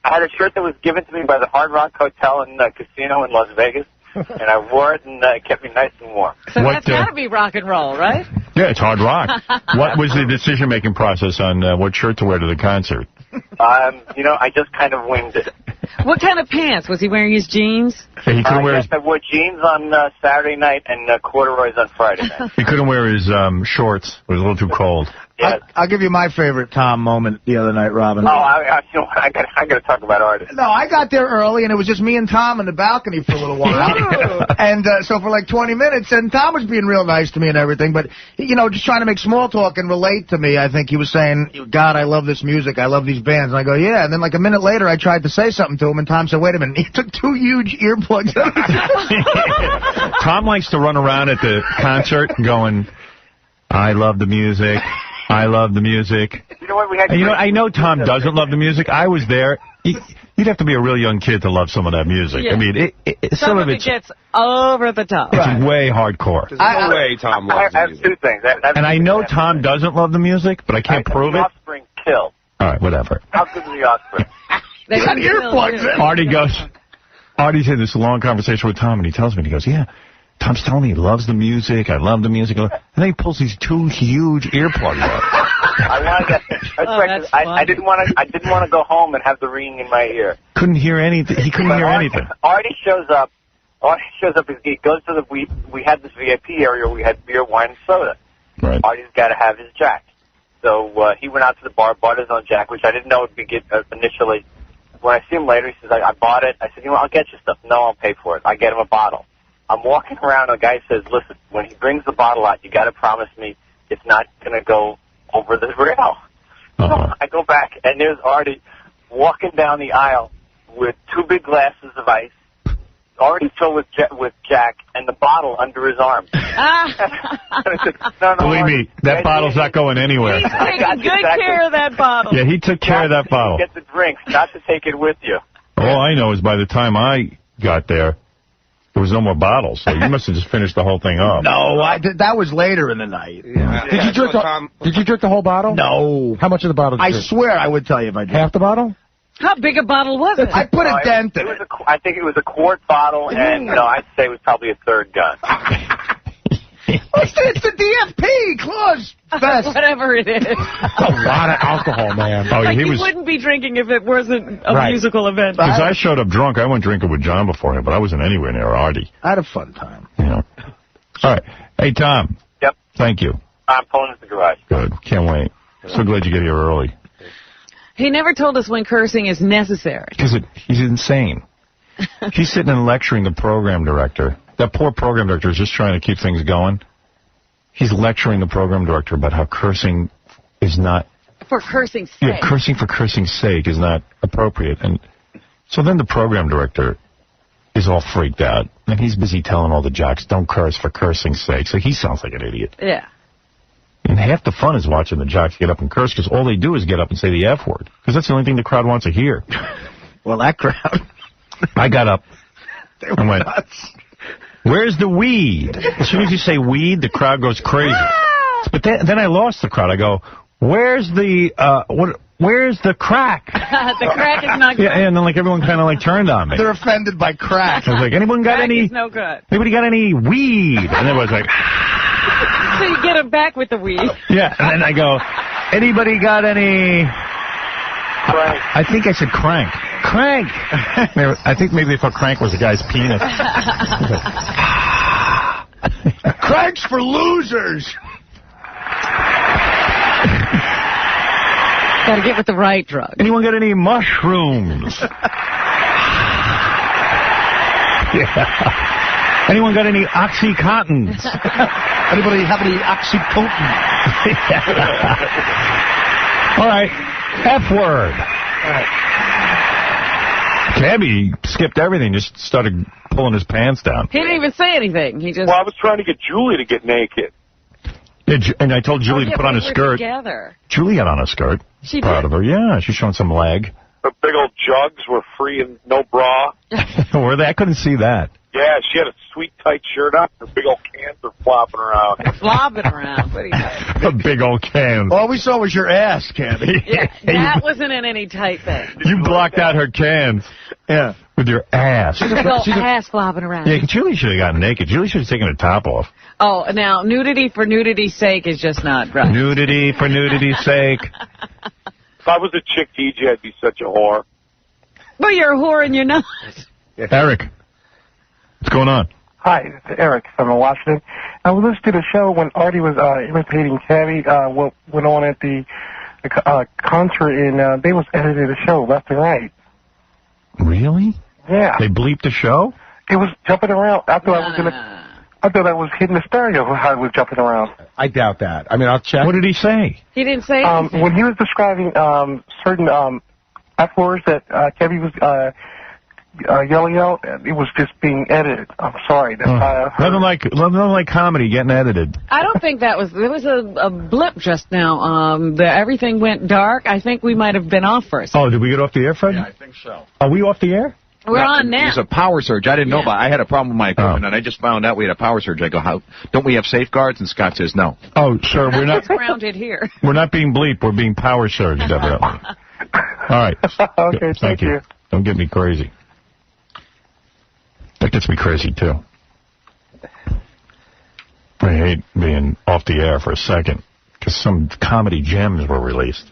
had a shirt that was given to me by the Hard Rock Hotel and Casino in Las Vegas, and I wore it, and it kept me nice and warm. So that's got to be rock and roll, right? Yeah, it's hard rock. What was the decision-making process on what shirt to wear to the concert? I just kind of winged it. What kind of pants? Was he wearing his jeans? He couldn't wear I wore jeans on Saturday night and corduroys on Friday night. He couldn't wear his shorts. It was a little too cold. Yeah. I'll give you my favorite Tom moment the other night, Robin. Oh, I got to talk about artists. No, I got there early, and it was just me and Tom in the balcony for a little while. And so for like 20 minutes, and Tom was being real nice to me and everything, but, just trying to make small talk and relate to me. I think he was saying, God, I love this music. I love these bands. And I go, yeah. And then like a minute later, I tried to say something to him, and Tom said, wait a minute. He took 2 huge earplugs out. Tom likes to run around at the concert going, I love the music. I love the music. You know what? I know Tom doesn't love the music. I was there. You'd have to be a real young kid to love some of that music. Yeah. I mean, some of it gets over the top. It's way hardcore. There's no way Tom loves the music. I have two things. And I know Tom doesn't love the music, but I can't prove it. The Offspring kill. All right, whatever. How good are the Offspring? They got earplugs in. Artie's had this long conversation with Tom, and he tells me, he goes, yeah, Tom's telling me he loves the music. I love the music. And then he pulls these 2 huge earplugs out. I didn't want to go home and have the ringing in my ear. Couldn't hear anything. He couldn't hear anything. Artie shows up. He goes to we had this VIP area where we had beer, wine, and soda. Right. Artie's got to have his Jack. So he went out to the bar, bought his own Jack, which I didn't know would be good initially. When I see him later, he says, I bought it. I said, I'll get you stuff. No, I'll pay for it. I get him a bottle. I'm walking around, and the guy says, listen, when he brings the bottle out, you got to promise me it's not going to go over the rail. So I go back, and there's Artie walking down the aisle with 2 big glasses of ice, already filled with Jack, and the bottle under his arm. No, believe me, that bottle's not going anywhere. He's taking good care of that bottle. Yeah, he took care of that bottle. Get the drinks, not to take it with you. All I know is by the time I got there was no more bottles, so you must have just finished the whole thing up. No, that was later in the night. Yeah. Did you drink the whole bottle? No. How much of the bottle did you drink? I swear I would tell you if I did. Half the bottle? How big a bottle was it? I put a dent in it. I think it was a quart bottle, and I'd say it was probably a third gun. It's the DFP, Claus Fest. Whatever it is. That's a lot of alcohol, man. Oh, like he wouldn't be drinking if it wasn't a musical event. Because I showed up drunk. I went drinking with John beforehand, but I wasn't anywhere near Artie. I had a fun time. Yeah. All right. Hey, Tom. Yep. Thank you. I'm pulling into the garage. Good. Can't wait. So glad you get here early. He never told us when cursing is necessary. Because he's insane. He's sitting and lecturing the program director. That poor program director is just trying to keep things going. He's lecturing the program director about how cursing is not... For cursing's sake. Yeah, cursing for cursing's sake is not appropriate. And so then the program director is all freaked out. And he's busy telling all the jocks, don't curse for cursing's sake. So he sounds like an idiot. Yeah. And half the fun is watching the jocks get up and curse, because all they do is get up and say the F word. Because that's the only thing the crowd wants to hear. Well, that crowd. I got up and went, nuts. Where's the weed? As soon as you say weed, the crowd goes crazy. But then I lost the crowd. I go, where's the crack? The crack is not good. Yeah, and then everyone kind of turned on me. They're offended by crack. I was like, anyone got Crack any? is no good. Anybody got any weed? And everyone's like, So you get him back with the weed. yeah. And then I go, anybody got any? Crank. I think I said crank. Crank. I think maybe they thought crank was a guy's penis. Crank's for losers. Got to get with the right drug. Anyone got any mushrooms? Yeah. Anyone got any Oxycontins? Anybody have any Oxycontin? All right. F word. All right. Cabby skipped everything, just started pulling his pants down. He didn't even say anything. He just... Well, I was trying to get Julie to get naked. Yeah, and I told Julie to put on a skirt. Together. Julie had on a skirt. She Proud did? of her. Yeah, she's showing some leg. The big old jugs were free and no bra. Were they? I couldn't see that. Yeah, she had a sweet, tight shirt on. Her big old cans were flopping around. Flopping around. What do you think? A big old can. All we saw was your ass, Cabby. Yeah, that wasn't in any tight thing. You blocked out her cans. Yeah. With your ass. Big old ass flopping around. Yeah, Julie should have gotten naked. Julie should have taken her top off. Oh, now, nudity for nudity's sake is just not right. Nudity for nudity's sake. If I was a chick DJ, I'd be such a whore. Well, you're a whore and you're not. Eric, what's going on? Hi, it's Eric from Washington. I was listening to the show when Artie was imitating Cabby, what went on at the concert, and they was editing the show left and right. Really? Yeah. They bleeped the show? It was jumping around. I thought I was hitting the stereo how it was jumping around. I doubt that. I mean, I'll check. What did he say? He didn't say anything. When he was describing certain F words that Cabby was yelling out, it was just being edited. I'm sorry. Nothing like comedy getting edited. I don't think there was a blip just now. Everything went dark. I think we might have been off for a second. Oh, did we get off the air, Fred? Yeah, I think so. Are we off the air? We're on now. There's a power surge. I didn't know about it. I had a problem with my equipment, and I just found out we had a power surge. I go, how don't we have safeguards? And Scott says, no. Oh, sir, we're not. It's grounded here. We're not being bleeped. We're being power surged, evidently. All right. Okay, thank you. Don't get me crazy. That gets me crazy, too. I hate being off the air for a second, because some comedy gems were released.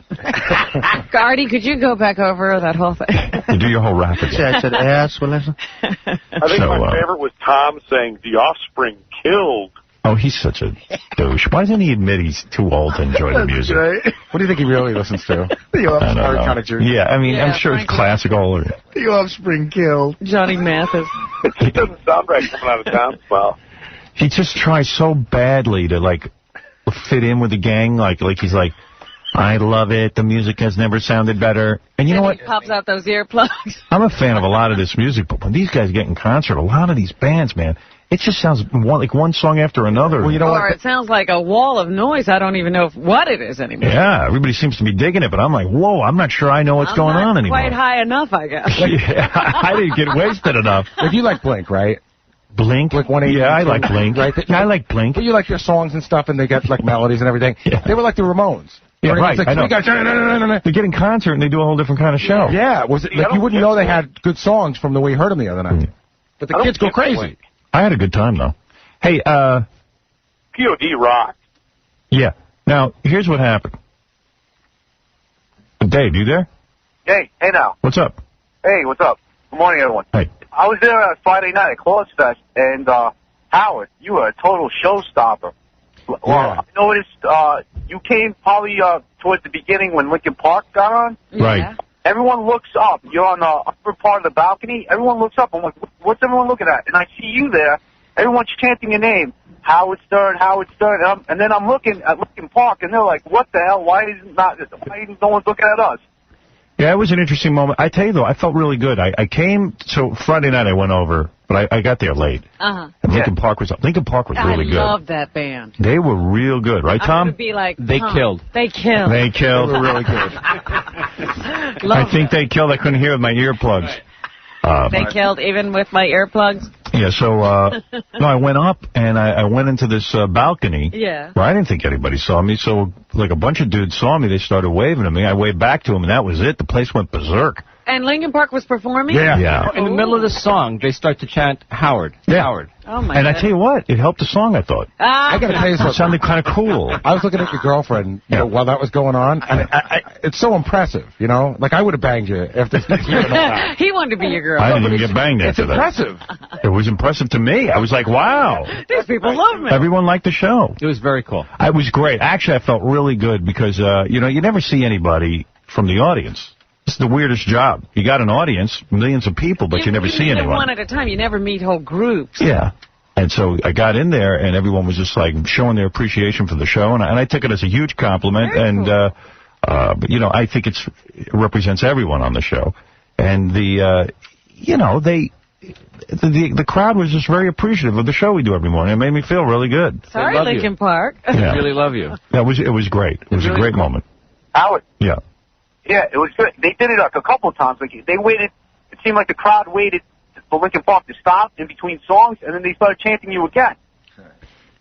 Artie, could you go back over that whole thing? You do your whole rap again. I said ass. What is it? I think my favorite was Tom saying, "The Offspring killed." Oh, he's such a douche. Why doesn't he admit he's too old to enjoy the music? Right. What do you think he really listens to? The Offspring kind of juice. Yeah, I mean, I'm sure it's classical. Or... The Offspring killed. Johnny Mathis. It doesn't sound right coming out of town. Well, he just tries so badly to fit in with the gang. Like he's like, I love it. The music has never sounded better. And you know what? He pops out those earplugs. I'm a fan of a lot of this music, but when these guys get in concert, a lot of these bands, man, it just sounds like one song after another. Well, you know or it sounds like a wall of noise. I don't even know what it is anymore. Yeah, everybody seems to be digging it, but I'm like, whoa, I'm not sure I know what's going on anymore. Quite high enough, I guess. Yeah, I didn't get wasted enough. If you like Blink, right? Blink? Like 180. Yeah, I like Blink. Right? I like Blink. But you like their songs and stuff, and they get melodies and everything. Yeah. They were like the Ramones. Yeah, right. Like, I know. They get in concert and they do a whole different kind of show. Yeah, was it you wouldn't know they had good songs from the way you heard them the other night. But the kids go crazy. I had a good time though. Hey, POD rock. Yeah. Now here's what happened. Dave, you there? Hey now. What's up? Hey, what's up? Good morning, everyone. Hey. I was there Friday night at Claus Fest, and Howard, you were a total showstopper. Well, I noticed you came probably towards the beginning when Linkin Park got on. Right. Everyone looks up. You're on the upper part of the balcony. Everyone looks up. I'm like, what's everyone looking at? And I see you there. Everyone's chanting your name. Howard Stern, Howard Stern. And then I'm looking at Linkin Park, and they're like, what the hell? Why no one's looking at us? Yeah, it was an interesting moment. I tell you, though, I felt really good. I came, so Friday night I went over, but I got there late. And Linkin Park was really good. I love that band. They were real good, right, Tom? I would be like, They killed. They killed. They killed. They were really good. I think they killed. I couldn't hear with my earplugs. They killed even with my earplugs? Yeah, so no, I went up and I went into this balcony. Yeah. Where I didn't think anybody saw me, so like a bunch of dudes saw me. They started waving at me. I waved back to them, and that was it. The place went berserk. And Linkin Park was performing? Yeah. In the middle of the song, they start to chant Howard. Yeah. Howard. Oh, my And God. I tell you what, it helped the song, I thought. I got to tell you something. It sounded kind of cool. I was looking at your girlfriend while that was going on, and it's so impressive, you know? Like, I would have banged you after hearing all that. He wanted to be your girl. I didn't even get banged after that. It's impressive. It was impressive to me. I was like, wow. These people love me. Everyone liked the show. It was very cool. It was great. Actually, I felt really good because, you know, you never see anybody from the audience. It's the weirdest job. You got an audience, millions of people, but you never see meet them anyone. one at a time. You never meet whole groups. Yeah. And so I got in there, and everyone was just, like, showing their appreciation for the show, and I took it as a huge compliment. Very cool. But, you know, I think it represents everyone on the show. And you know, the crowd was just very appreciative of the show we do every morning. It made me feel really good. Sorry, Linkin Park. They really love you. It was great. It was a great moment. Howard. Yeah. Yeah, it was good. They did it like a couple of times. Like they waited. It seemed like the crowd waited for Linkin Park to stop in between songs, and then they started chanting you again.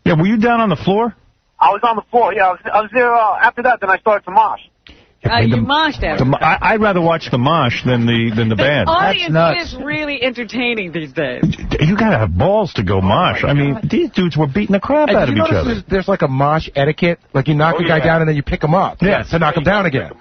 Yeah, were you down on the floor? I was on the floor. Yeah, I was there after that. Then I started to mosh. You moshed after that. I'd rather watch the mosh than the band. The audience is really entertaining these days. You gotta have balls to go mosh. I mean, these dudes were beating the crap out of each other. There's like a mosh etiquette. Like you knock a guy down and then you pick him up. Yeah, to knock him down again.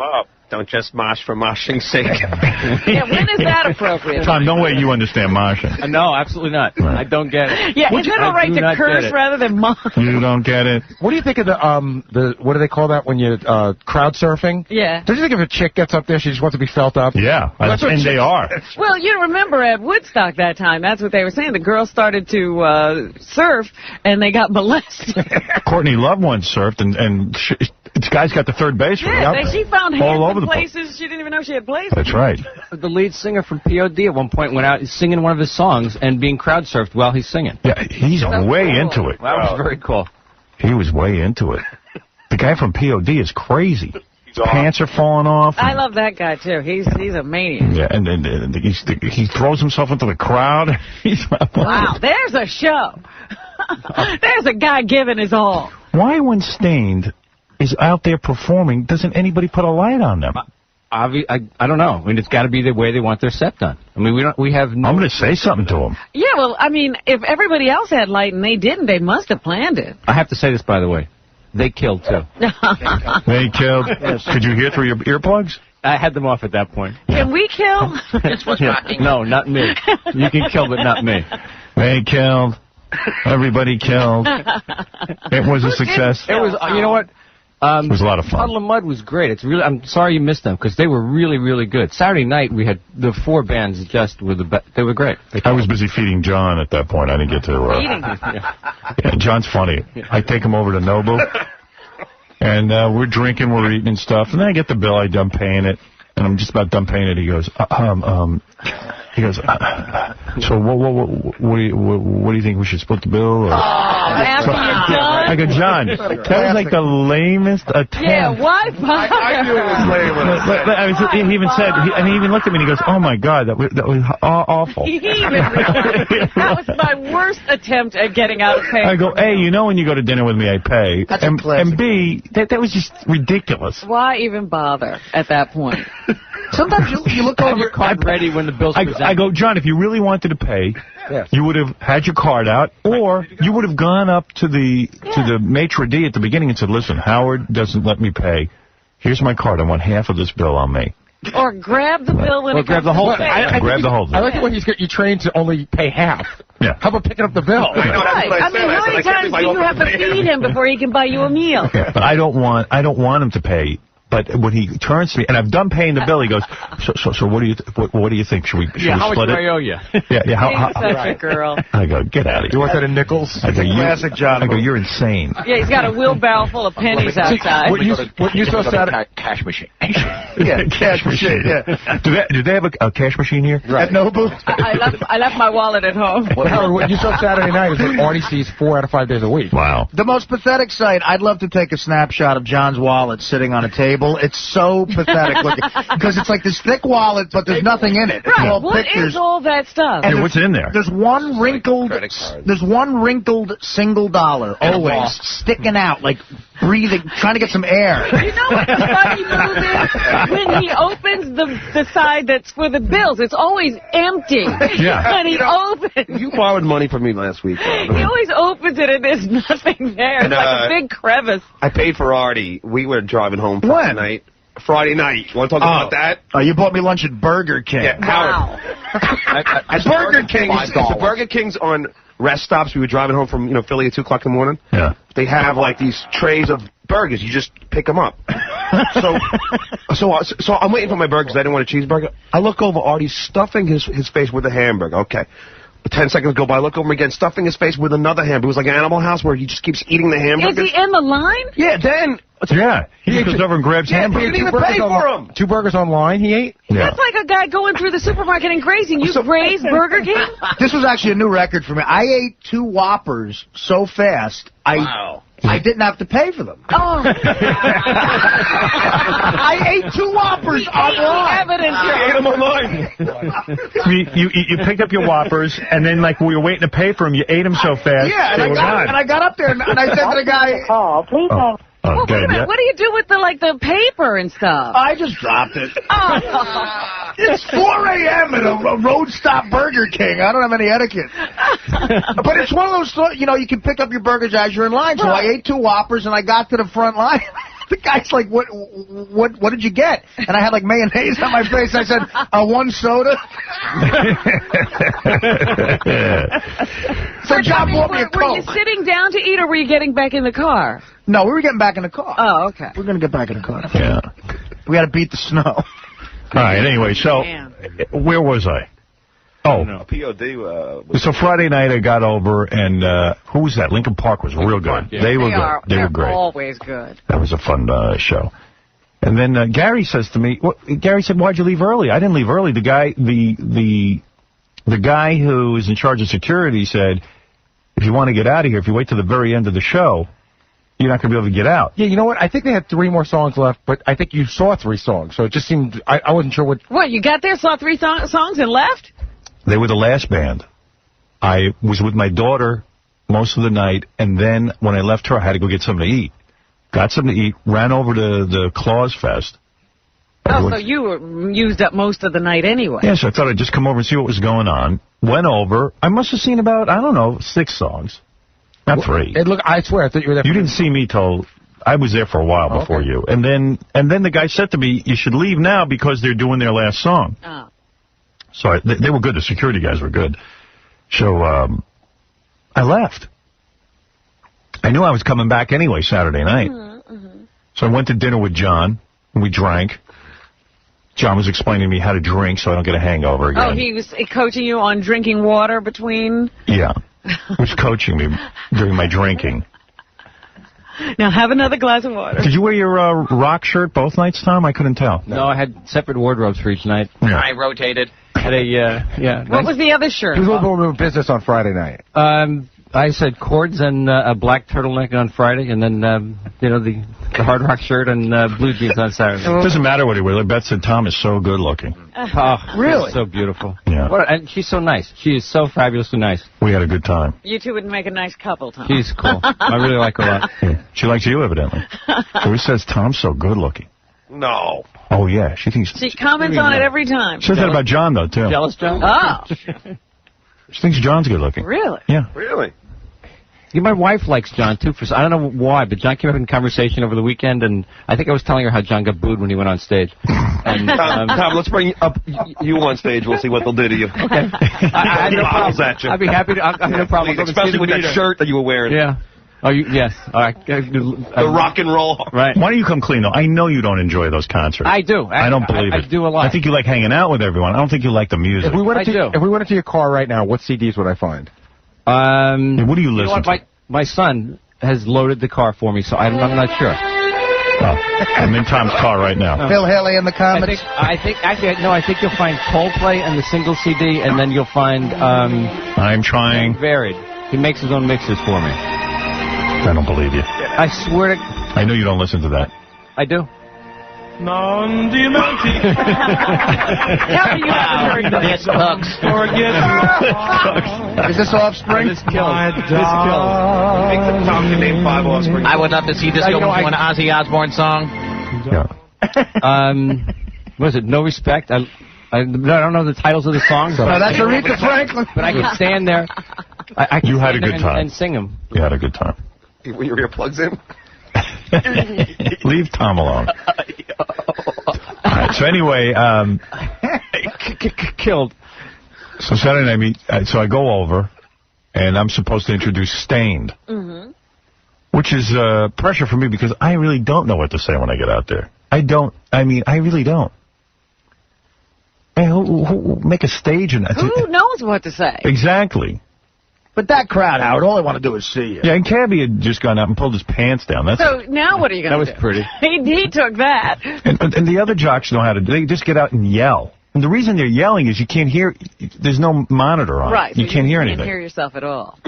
Don't just mosh for moshing's sake. Yeah, when is that appropriate? Tom, don't wait. You understand moshing. No, absolutely not. I don't get it. Yeah, is it all right to curse rather than mosh? You don't get it. What do you think of the what do they call that when you crowd surfing? Yeah. Don't you think if a chick gets up there, she just wants to be felt up? Yeah, and they are. Well, you remember at Woodstock that time, that's what they were saying. The girls started to surf, and they got molested. Courtney Love once surfed, and this guy's got the third base for she found hands all over in the places she didn't even know she had places. That's right. The lead singer from POD at one point went out singing one of his songs and being crowd surfed while he's singing. Yeah, he's way into it. That was very cool. He was way into it. The guy from POD is crazy. His pants are falling off. I love that guy, too. He's a maniac. Yeah, and he throws himself into the crowd. Wow, there's a show. There's a guy giving his all. Why, when Stained is out there performing, doesn't anybody put a light on them? I don't know. I mean, it's got to be the way they want their set done. I mean, we have no... I'm going to say something to them. Yeah, well, I mean, if everybody else had light and they didn't, they must have planned it. I have to say this, by the way. They killed, too. They killed? Could you hear through your earplugs? I had them off at that point. Can we kill? No, not me. You can kill, but not me. They killed. Everybody killed. It was a success. It was, you know what? It was a lot of fun. Puddle of Mud was great. It's really. I'm sorry you missed them because they were really, really good. Saturday night we had the 4 bands they were great. I was busy feeding John at that point. I didn't get to. Yeah, John's funny. I take him over to Nobu, and we're drinking, we're eating and stuff, and then I get the bill. I'm paying it, and I'm just about done paying it. He goes, so what do you think we should split the bill? Or? After you're done? I go, John, that was like the lamest attempt. Yeah, why bother? I knew it was lame. He even said, and he even looked at me and he goes, oh my God, that was awful. That was my worst attempt at getting out of pay. I go, A, you know when you go to dinner with me, I pay. And B, that was just ridiculous. Why even bother at that point? Sometimes you look over your card ready when the bill's presented. I go, John, if you really wanted to pay, you would have had your card out, or you would have gone up to the maitre d' at the beginning and said, listen, Howard doesn't let me pay. Here's my card. I want half of this bill on me. Or grab the bill when it grab comes the whole to thing. Grab the whole thing. I like it when you trained to only pay half. Yeah. How about picking up the bill? Right. I mean, how many times do you have to feed him before he can buy you a meal? Yeah, but I don't want him to pay. But when he turns to me, and I've done paying the bill, he goes, so what do you think? Should we split it? How much do I owe you? He's such a girl. I go, get out of here. You want that in nickels? I go, Classic John. I go, you're insane. Yeah, he's got a wheelbarrow full of pennies outside. What you saw Saturday? Cash machine. Yeah, cash machine. Yeah. Do they have a cash machine here? Right. At Nobu? I left my wallet at home. Well, Howard, what you saw Saturday night is what Artie sees 4 out of 5 days a week. Wow. The most pathetic sight, I'd love to take a snapshot of John's wallet sitting on a table. It's so pathetic looking. Because it's like this thick wallet, but there's nothing in it. It's Right. all What pictures. is all that stuff? And what's in there? There's one wrinkled single dollar always sticking out, like breathing, trying to get some air. You know what the funny move is? When he opens the side that's for the bills, it's always empty. Yeah. When he opens. You borrowed money from me last week. He always opens it and there's nothing there. It's like a big crevice. I paid for Artie. We were driving home Friday night. Friday night. You want to talk about that? Oh, you bought me lunch at Burger King. Yeah, Howard. At Burger King. The Burger King's on rest stops. We were driving home from Philly at 2 o'clock in the morning. Yeah. They have like these trays of burgers. You just pick them up. So I'm waiting for my burgers. I didn't want a cheeseburger. I look over. Artie's stuffing his face with a hamburger. Okay. 10 seconds go by. I look over him again, stuffing his face with another hamburger. It was like Animal House where he just keeps eating the hamburgers. Is he in the line? Yeah, then... Yeah, he goes over and grabs hamburgers. He didn't even pay for them. 2 burgers online he ate? Yeah. That's like a guy going through the supermarket and grazing. You grazed Burger King? This was actually a new record for me. I ate 2 Whoppers so fast, I didn't have to pay for them. Oh. I ate 2 Whoppers online. I ate them online. You picked up your Whoppers, and then like we were waiting to pay for them, you ate them so fast. Yeah, and I got up there, and I said to the guy, "Oh, please don't." Well, wait a minute. What do you do with the paper and stuff? I just dropped it. Oh. It's 4 a.m. at a road stop Burger King. I don't have any etiquette. But it's one of those, you can pick up your burgers as you're in line. So I ate 2 Whoppers, and I got to the front line. The guy's like, what did you get? And I had like mayonnaise on my face. I said, 1 soda. So John bought me a Coke. Were you sitting down to eat, or were you getting back in the car? No, we were getting back in the car. Oh, okay. We're going to get back in the car. Yeah. We got to beat the snow. All right, anyway, so where was I? Oh. POD. So Friday night I got over, and who was that? Lincoln Park was real good. Yeah. They were good. They were great. Always good. That was a fun show. And then Gary says to me, Gary said, "Why'd you leave early?" I didn't leave early. The guy who is in charge of security said, "If you want to get out of here, if you wait till the very end of the show, you're not going to be able to get out." Yeah, you know what? I think they had 3 more songs left, but I think you saw 3 songs, so it just seemed I wasn't sure what. What, you got there, saw 3 songs, and left? They were the last band. I was with my daughter most of the night, and then when I left her, I had to go get something to eat. Got something to eat, ran over to the Claus Fest. Oh, so you were used up most of the night anyway. Yeah, so I thought I'd just come over and see what was going on. Went over. I must have seen about, 6 songs. Not 3. I swear, I thought you were there. You didn't see me till I was there for a while before you. And then the guy said to me, "You should leave now because they're doing their last song." Oh. So they were good. The security guys were good. So I left. I knew I was coming back anyway Saturday night. So I went to dinner with John, and we drank. John was explaining to me how to drink so I don't get a hangover again. Oh, he was coaching you on drinking water between? Yeah. He was coaching me during my drinking. Now have another glass of water. Did you wear your rock shirt both nights, Tom? I couldn't tell. No, I had separate wardrobes for each night. Yeah. I rotated. Had a, What was the other shirt? He was a little bit of business on Friday night. I said cords and a black turtleneck on Friday, and then, the Hard Rock shirt and blue jeans on Saturday. It doesn't matter what he wears. Beth said Tom is so good looking. Oh, really? So beautiful. Yeah. And she's so nice. She is so fabulously nice. We had a good time. You two would make a nice couple, Tom. She's cool. I really like her a lot. Yeah. She likes you, evidently. So he says Tom's so good looking. No. Oh, yeah. She thinks... She comments on it every time. She says that about John, though, too. Jealous, John? Oh. She thinks John's good looking. Really? Yeah. Really? My wife likes John, too. I don't know why, but John came up in conversation over the weekend, and I think I was telling her how John got booed when he went on stage. And, Tom, let's bring up you on stage. We'll see what they'll do to you. Okay. I have no problem. I'd be happy to. I have no problem. Especially with that shirt that you were wearing. Yeah. Oh, yes. All right. The rock and roll. Right. Why don't you come clean, though? I know you don't enjoy those concerts. I do. I don't believe it. I do a lot. I think you like hanging out with everyone. I don't think you like the music. If we went into your car right now, what CDs would I find? What do you listen to? My son has loaded the car for me, so I'm not sure. Oh, I'm in Tom's car right now. Phil Haley in the comments. I think you'll find Coldplay and the single CD, and then you'll find I'm Trying. Varied. He makes his own mixes for me. I don't believe you. I swear to... I know you don't listen to that. I do. This sucks. Is this Offspring? This kills. Tom can name 5 Offspring. I would love to see this go into an Ozzy Osbourne song. Yeah. What is it? No Respect? I don't know the titles of the songs. No, that's Aretha Franklin. But I could stand there. You had a good time. And sing them. You had a good time. Were your earplugs in? Leave Tom alone. All right, so anyway, killed. So Saturday night, so I go over, and I'm supposed to introduce Stained, which is pressure for me because I really don't know what to say when I get out there. I really don't. Hey, who make a stage and who knows what to say? Exactly. But that crowd, Howard, all they want to do is see you. Yeah, and Cabby had just gone out and pulled his pants down. So now what are you going to do? That was pretty. He took that. And the other jocks know how to do it. They just get out and yell. And the reason they're yelling is you can't hear, there's no monitor on. Right. You can't hear anything. You can't hear yourself at all.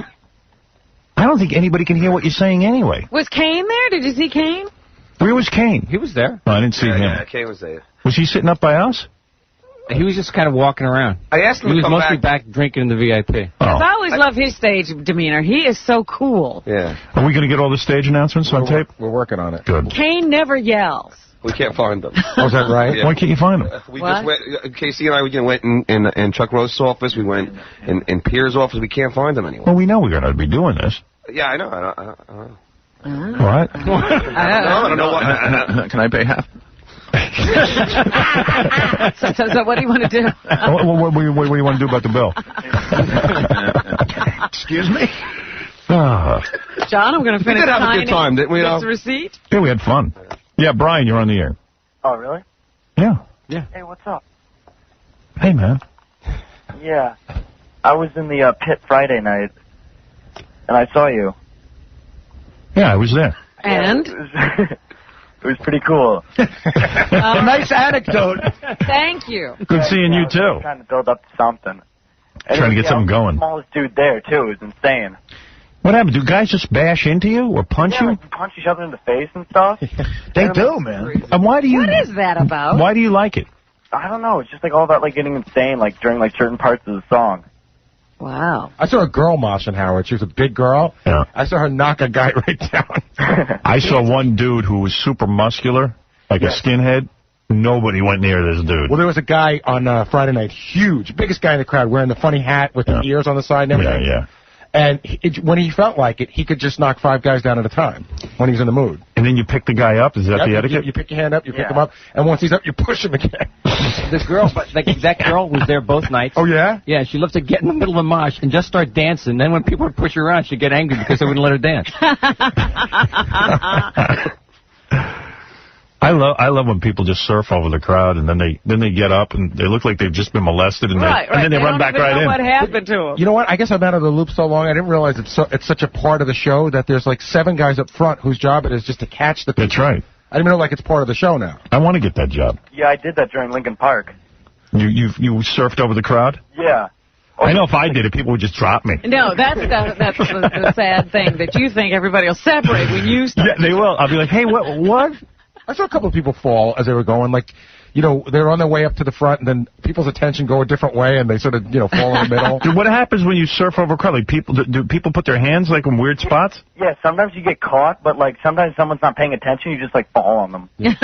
I don't think anybody can hear what you're saying anyway. Was Kane there? Did you see Kane? Where was Kane? He was there. No, I didn't see him. Yeah, Kane was there. Was he sitting up by us? He was just kind of walking around. I asked him He to was come mostly back. drinking in the VIP. I always love his stage demeanor. He is so cool. Yeah. Are we going to get all the stage announcements on tape? We're working on it. Good. Kane never yells. We can't find them. Oh, is that right? Yeah. Why can't you find them? We just went. Casey and I went in Chuck Rose's office. We went in Pierre's office. We can't find them anywhere. Well, we know we're going to be doing this. Yeah, I know. I don't. What? I don't know what. Can I pay half? So what do you want to do? What do you want to do about the bill? Excuse me? John, I'm going to finish We did have a good time, didn't we? This receipt. Yeah, we had fun. Yeah, Brian, you're on the air. Oh, really? Yeah. Hey, what's up? Hey, man. Yeah. I was in the pit Friday night, and I saw you. Yeah, I was there. And? It was pretty cool. Nice anecdote. Thank you. Good seeing you, too. Trying to build up to something. Trying to get something going. The smallest dude there, too. It was insane. What happened? Do guys just bash into you or punch you? Like, punch each other in the face and stuff. They do, man. And why do you? What is that about? Why do you like it? I don't know. It's just like all about like getting insane, like during like certain parts of the song. Wow. I saw a girl moshing Howard. She was a big girl. Yeah. I saw her knock a guy right down. I saw one dude who was super muscular, like a skinhead. Nobody went near this dude. Well, there was a guy on Friday night, huge, biggest guy in the crowd, wearing the funny hat with the ears on the side and everything. Yeah. And when he felt like it, he could just knock 5 guys down at a time when he was in the mood. And then you pick the guy up? Is that the etiquette? You pick your hand up, you pick him up, and once he's up, you push him again. This girl, that girl was there both nights. Oh, yeah? Yeah, she loved to get in the middle of the mosh and just start dancing. Then when people would push her around, she'd get angry because they wouldn't let her dance. I love when people just surf over the crowd and then they get up and they look like they've just been molested and then they run back right in. What happened to them? You know what? I guess I'm out of the loop so long. I didn't realize it's such a part of the show that there's like 7 guys up front whose job it is just to catch the people. That's right. I didn't know like it's part of the show now. I want to get that job. Yeah, I did that during Lincoln Park. You surfed over the crowd? Yeah. I know if I did it, people would just drop me. No, that's the sad thing, that you think everybody will separate when you start. Yeah, they will. I'll be like, hey, what? I saw a couple of people fall as they were going. Like, they're on their way up to the front, and then people's attention go a different way, and they sort of, fall in the middle. Dude, what happens when you surf over a crowd? Like, do people put their hands, like, in weird spots? Yeah, sometimes you get caught, but, like, sometimes someone's not paying attention, you just, like, fall on them. That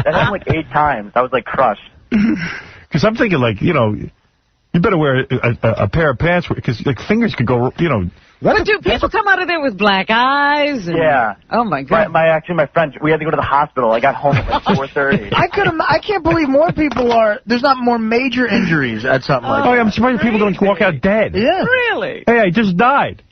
happened, like, 8 times. I was, like, crushed. Because I'm thinking, like, you better wear a pair of pants, because, like, fingers could go, But do people come out of there with black eyes? And... Yeah. Oh, my God. My friend, we had to go to the hospital. I got home at like 4:30. I can't believe more people there's not more major injuries at something like that. Oh, yeah, I'm surprised people don't walk out dead. Yeah. Really? Hey, I just died.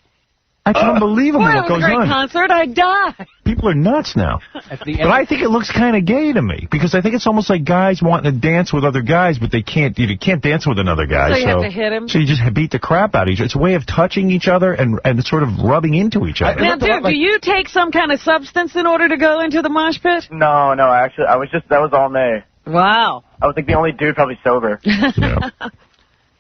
That's unbelievable what goes on. It was a great concert. I died. People are nuts now. But I think it looks kind of gay to me, because I think it's almost like guys wanting to dance with other guys, but they can't. You can't dance with another guy. So you have to hit him? So you just beat the crap out of each other. It's a way of touching each other and sort of rubbing into each other. Now, dude, do you take some kind of substance in order to go into the mosh pit? No, actually, that was all me. Wow. I was like the only dude probably sober. Yeah.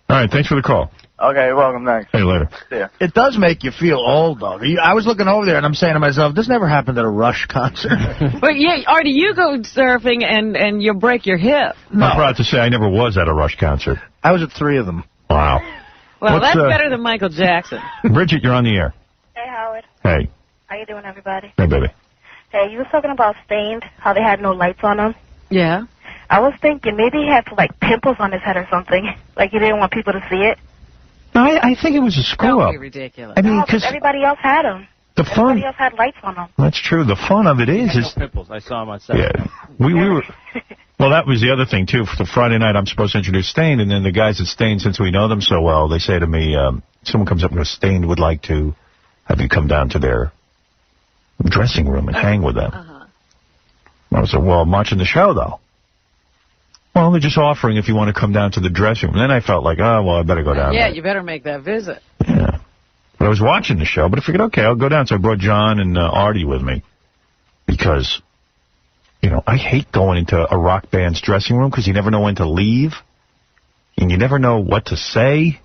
All right, thanks for the call. Okay, you're welcome. Thanks. Hey, later. See ya. It does make you feel old, though. I was looking over there, and I'm saying to myself, this never happened at a Rush concert. But, yeah, Artie, you go surfing, and you'll break your hip. No. I'm proud to say I never was at a Rush concert. I was at 3 of them. Wow. Well, that's better than Michael Jackson. Bridget, you're on the air. Hey, Howard. Hey. How you doing, everybody? Hey, baby. Hey, you were talking about Stained, how they had no lights on them. Yeah. I was thinking maybe he had, like, pimples on his head or something. Like he didn't want people to see it. No, I think it was a screw-up. That would be ridiculous. I mean, because everybody else had them. Everybody else had lights on them. That's true. The fun of it is no pimples. I saw him on Saturday. Yeah. We were... Well, that was the other thing, too. For the Friday night, I'm supposed to introduce Stained, and then the guys at Stained, since we know them so well, they say to me, someone comes up and goes, Stained would like to have you come down to their dressing room and hang with them. I was like, well, I'm watching the show, though. Well, they're just offering if you want to come down to the dressing room. And then I felt like, oh, well, I better go down there. Yeah, you better make that visit. Yeah. But I was watching the show, but I figured, okay, I'll go down. So I brought John and Artie with me because, I hate going into a rock band's dressing room because you never know when to leave and you never know what to say.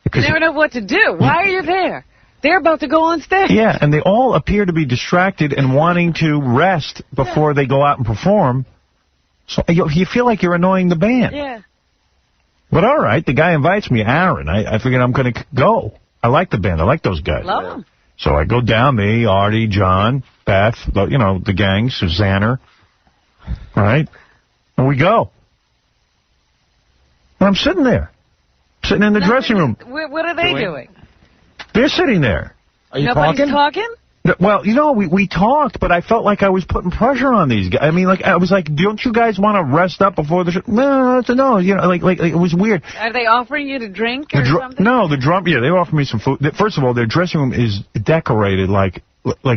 You never know what to do. Why are you there? They're about to go on stage. Yeah, and they all appear to be distracted and wanting to rest before they go out and perform. So you feel like you're annoying the band. Yeah. But all right, the guy invites me, Aaron. I figured I'm going to go. I like the band. I like those guys. Love them. So I go down, me, Artie, John, Beth, the gang, Susanna. All right? And we go. And I'm sitting there. Sitting in the dressing room. What are they doing? They're sitting there. Are you Nobody's talking? Well, we talked, but I felt like I was putting pressure on these guys. I mean, I was like, don't you guys want to rest up before the show? No, it was weird. Are they offering you to drink or something? No, they offered me some food. First of all, their dressing room is decorated like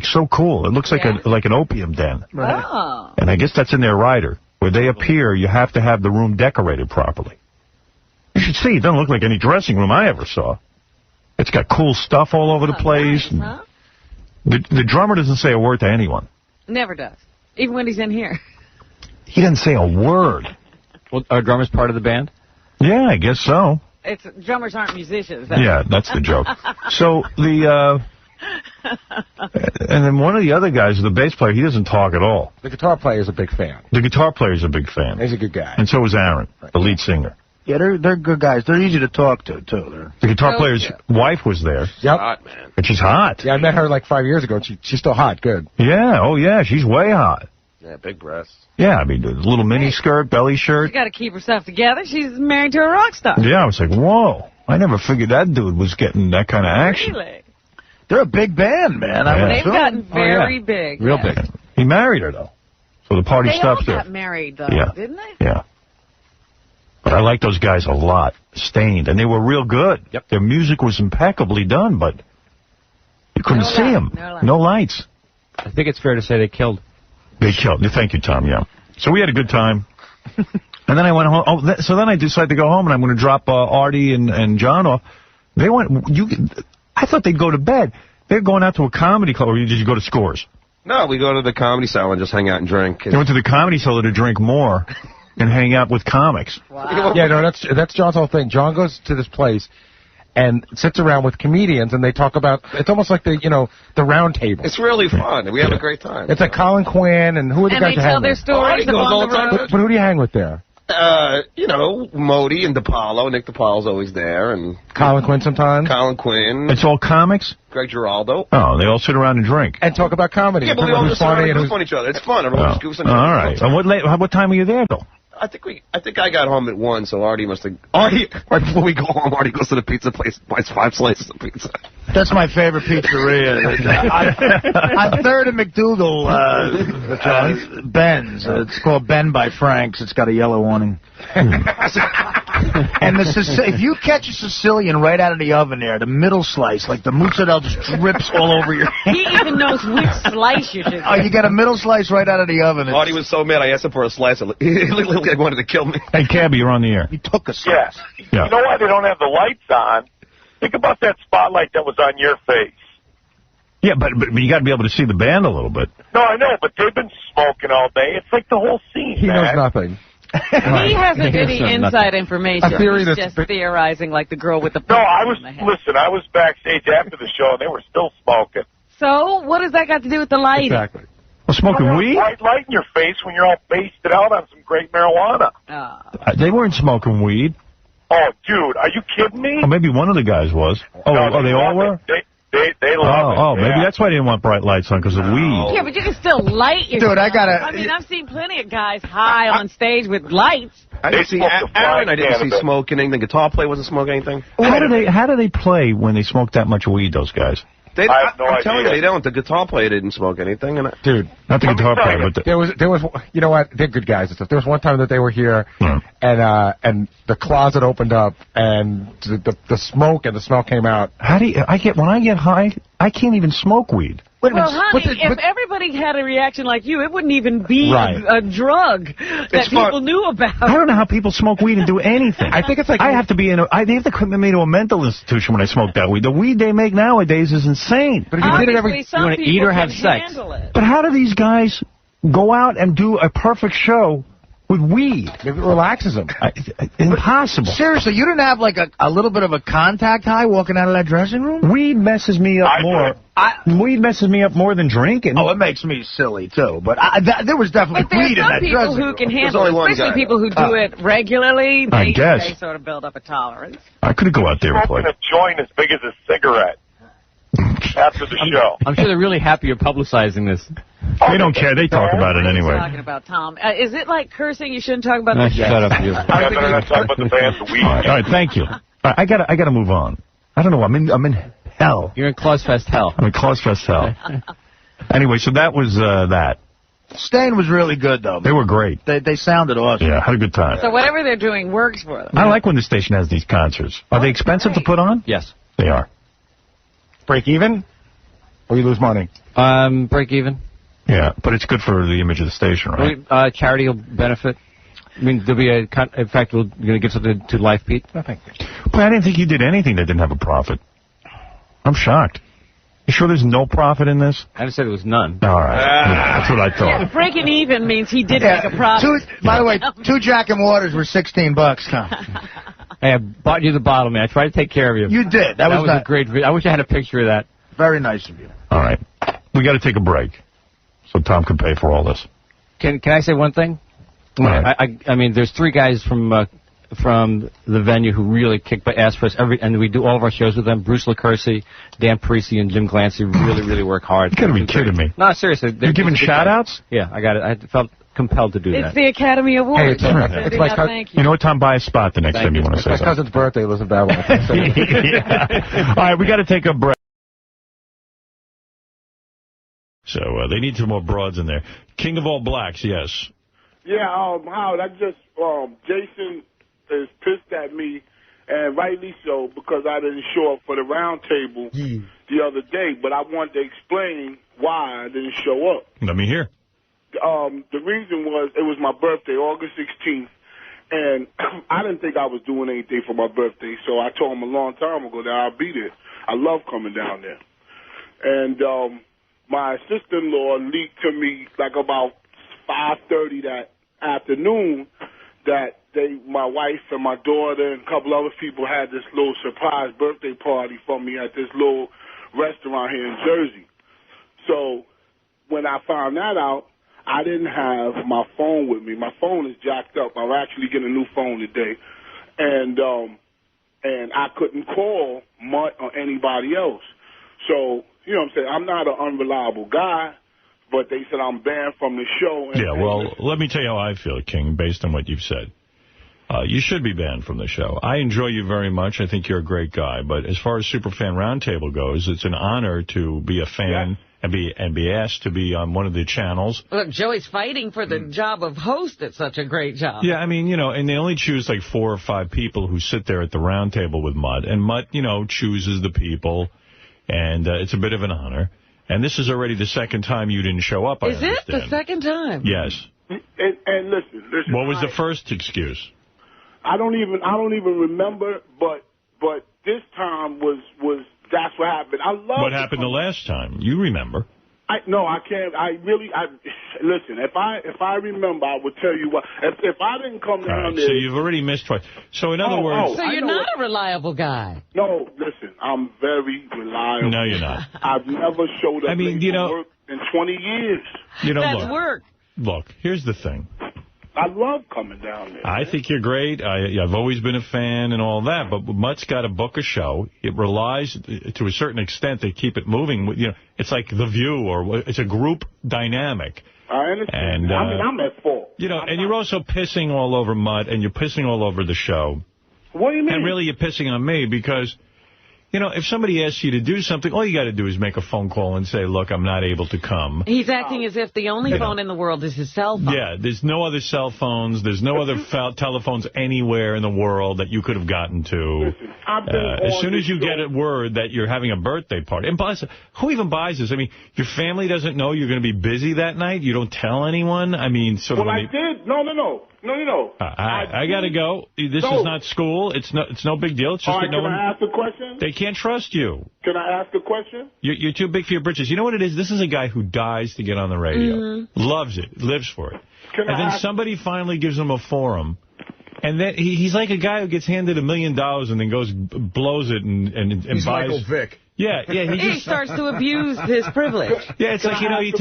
so cool. It looks like an opium den. Right. Oh. And I guess that's in their rider. Where they appear, you have to have the room decorated properly. You should see. It doesn't look like any dressing room I ever saw. It's got cool stuff all over the place. Nice, huh? The drummer doesn't say a word to anyone. Never does. Even when he's in here. He doesn't say a word. Well, are drummers part of the band? Yeah, I guess so. Drummers aren't musicians. Yeah, that's the joke. So and then one of the other guys, the bass player, he doesn't talk at all. The guitar player is a big fan. The guitar player is a big fan. He's a good guy. And so is Aaron, the lead singer. Yeah, they're good guys. They're easy to talk to, too. The guitar player's wife was there. Yep. Hot, man. And she's hot. Yeah, I met her like 5 years ago, and she's still hot. Good. Yeah, oh yeah, she's way hot. Yeah, big breasts. Yeah, I mean, the little mini skirt, belly shirt. She's got to keep herself together. She's married to a rock star. Yeah, I was like, whoa. I never figured that dude was getting that kind of action. Really? They're a big band, man. Yeah. They've gotten very big. Real big. He married her, though. So the party stops there. They all got married, though, didn't they? Yeah. But I like those guys a lot. Stained. And they were real good. Yep. Their music was impeccably done, but you couldn't see them. No lights. I think it's fair to say they killed. They killed. Thank you, Tom. Yeah. So we had a good time. And then I went home. So then I decided to go home, and I'm going to drop Artie and John off. They went. I thought they'd go to bed. They're going out to a comedy club. Or did you go to Scores? No, we go to the Comedy Cellar and just hang out and drink. They went to the Comedy Cellar to drink more and hang out with comics. Wow. Yeah, no, that's John's whole thing. John goes to this place and sits around with comedians, and they talk about, it's almost like the round table. It's really fun. We have a great time. It's like Colin Quinn, and who are the guys you hang with? And they tell their stories on the road. But who do you hang with there? Modi and DiPaolo. Nick DiPaolo's always there. And Colin Quinn sometimes? Colin Quinn. It's all comics? Greg Giraldo. Oh, they all sit around and drink. And talk about comedy. Yeah, but we all just goof on each other. It's fun. Everyone just goofs on each other. All right. And what time are you there, though? I think I got home at 1, so Artie must have... Artie, right before we go home, Artie goes to the pizza place, buys 5 slices of pizza. That's my favorite pizzeria. On 3rd and McDougal, Ben's. It's called Ben by Frank's. It's got a yellow awning. And if you catch a Sicilian right out of the oven there, the middle slice, like the mozzarella just drips all over your hand. He even knows which slice you should. Oh, you get a middle slice right out of the oven. Artie was so mad, I asked him for a slice. He looked like he wanted to kill me. Hey, Cabby, you're on the air. He took a slice. Yeah. You know why they don't have the lights on? Think about that spotlight that was on your face. Yeah, but you got to be able to see the band a little bit. No, I know, but they've been smoking all day. It's like the whole scene, He man. knows nothing. He hasn't any inside information. A theory He's that's just theorizing like the girl with the... No, I was backstage after the show, and they were still smoking. So, what does that got to do with the lighting? Exactly. Well, smoking weed? Bright light in your face when you're all basted out on some great marijuana. They weren't smoking weed. Oh, dude, are you kidding me? Oh, maybe one of the guys was. Oh, No, they all were? They love it. Oh, maybe that's why they didn't want bright lights on, because of weed. Yeah, but you can still light yourself. Dude, I mean, I've seen plenty of guys high on stage with lights. I didn't see Aaron. I didn't see smoking anything. The guitar player wasn't smoking anything. How do they play when they smoke that much weed, those guys? I have no idea. I'm telling you, they don't. The guitar player didn't smoke anything. Dude. Not the guitar player, but... There was, you know what, they're good guys and stuff. There was one time that they were here, and the closet opened up, and the smoke and the smell came out. When I get high, I can't even smoke weed. Well, honey, if everybody had a reaction like you, it wouldn't even be a drug that people knew about. I don't know how people smoke weed and do anything. I think it's like... they have to commit me to a mental institution when I smoke that weed. The weed they make nowadays is insane. But if you did it you want to eat or have sex? But how do these guys go out and do a perfect show with weed? It relaxes them. Impossible. Seriously, you didn't have like a little bit of a contact high walking out of that dressing room? Weed messes me up more. Weed messes me up more than drinking. Oh, it makes me silly, too. But there was definitely weed in that dressing room. But there's some people who can handle it, especially people who do it regularly. They sort of build up a tolerance. I could go out there and play. Smoking a joint as big as a cigarette after the show. I'm sure they're really happy you're publicizing this. They don't care. They talk about it anyway. Talking about Tom. Is it like cursing? You shouldn't talk about that. Shut up, you. I'm talking about the band, the weed. All right, thank you. I gotta move on. I don't know. I'm in hell. You're in Clausfest hell. I'm in Clausfest hell. Anyway, so that was that. Stain was really good, though. They were great. They sounded awesome. Yeah, had a good time. So whatever they're doing works for them. I like when the station has these concerts. Are they expensive to put on? Yes. They are. Break even? Or you lose money? Break even. Yeah, but it's good for the image of the station, right? Charity will benefit. I mean, there'll be in fact, we're going to give something to Life Pete. No, thank you. But I didn't think you did anything that didn't have a profit. I'm shocked. You sure there's no profit in this? I said it was none. All right. Yeah, that's what I thought. Yeah, breaking even means he did make a profit. By the way, 2 Jack and Waters were $16, Tom. Hey, I bought you the bottle, man. I tried to take care of you. You did. That was a great video. I wish I had a picture of that. Very nice of you. All right. We got to take a break so Tom can pay for all this. Can I say one thing? Right. I mean, there's 3 guys from the venue who really kick ass for us and we do all of our shows with them. Bruce LaCursi, Dan Parisi, and Jim Glancy really work hard. You got to be kidding me. No, seriously. You're giving shout-outs? Yeah, I got it. I felt compelled to do that. It's the Academy Awards. Hey, it's my thank you. You know what, Tom? Buy a spot the next time you want to say my something. cousin's birthday. Listen to that one. Yeah. All right, we got to take a break. So they need some more broads in there. King of all blacks, yes. Yeah, Howard, Jason is pissed at me, and rightly so, because I didn't show up for the round table the other day, but I wanted to explain why I didn't show up. Let me hear. The reason was, it was my birthday, August 16th, and I didn't think I was doing anything for my birthday, so I told him a long time ago that I'll be there. I love coming down there. And my sister-in-law leaked to me like about 5:30 that afternoon that my wife and my daughter and a couple other people had this little surprise birthday party for me at this little restaurant here in Jersey. So when I found that out, I didn't have my phone with me. My phone is jacked up. I'm actually getting a new phone today. And I couldn't call Mutt or anybody else. So, you know what I'm saying, I'm not an unreliable guy. but they said I'm banned from the show. And, yeah, well, let me tell you how I feel, King, based on what you've said. You should be banned from the show. I enjoy you very much. I think you're a great guy. But as far as Superfan Roundtable goes, it's an honor to be a fan and be asked to be on one of the channels. Look, Joey's fighting for the job of host at such a great job. Yeah, I mean, you know, and they only choose like 4 or 5 people who sit there at the round table with Mutt. And Mutt, you know, chooses the people. And it's a bit of an honor. And this is already the second time you didn't show up, I understand. Is it the second time? Yes. And listen. What was the first excuse? I don't even remember, but this time was that's what happened. I love what happened the last time. You remember? No, I can't. Listen. If I remember, I would tell you what. If I didn't come down there, so you've already missed twice. So in other words, so you're not a reliable guy. No, listen. I'm very reliable. No, you're not. I've never showed up. I mean, you know, work in 20 years. You know, that's work. Look, here's the thing. I love coming down there. I think you're great. I've always been a fan and all that, but Mutt's got to book a show. It relies, to a certain extent, to keep it moving. You know, it's like The View, or it's a group dynamic. I understand. And, I mean, I'm at fault. You know, and you're also pissing all over Mutt, and you're pissing all over the show. What do you mean? And really, you're pissing on me because, you know, if somebody asks you to do something, all you got to do is make a phone call and say, look, I'm not able to come. He's acting as if the only phone in the world is his cell phone. Yeah, there's no other cell phones. There's no other telephones anywhere in the world that you could have gotten to. As soon as you get a word that you're having a birthday party. And plus, who even buys this? I mean, your family doesn't know you're going to be busy that night? You don't tell anyone? I mean, sort of... Well, I did. No. I got to go. This is not school. It's no big deal. It's just that no one... Can I ask a question? They can't trust you. Can I ask a question? You're too big for your britches. You know what it is? This is a guy who dies to get on the radio. Mm-hmm. Loves it. Lives for it. And then somebody finally gives him a forum. And then he's like a guy who gets handed $1 million and then goes, blows it and he's buys... Michael Vick. Yeah. He starts to abuse his privilege. Yeah, it's like, you know, he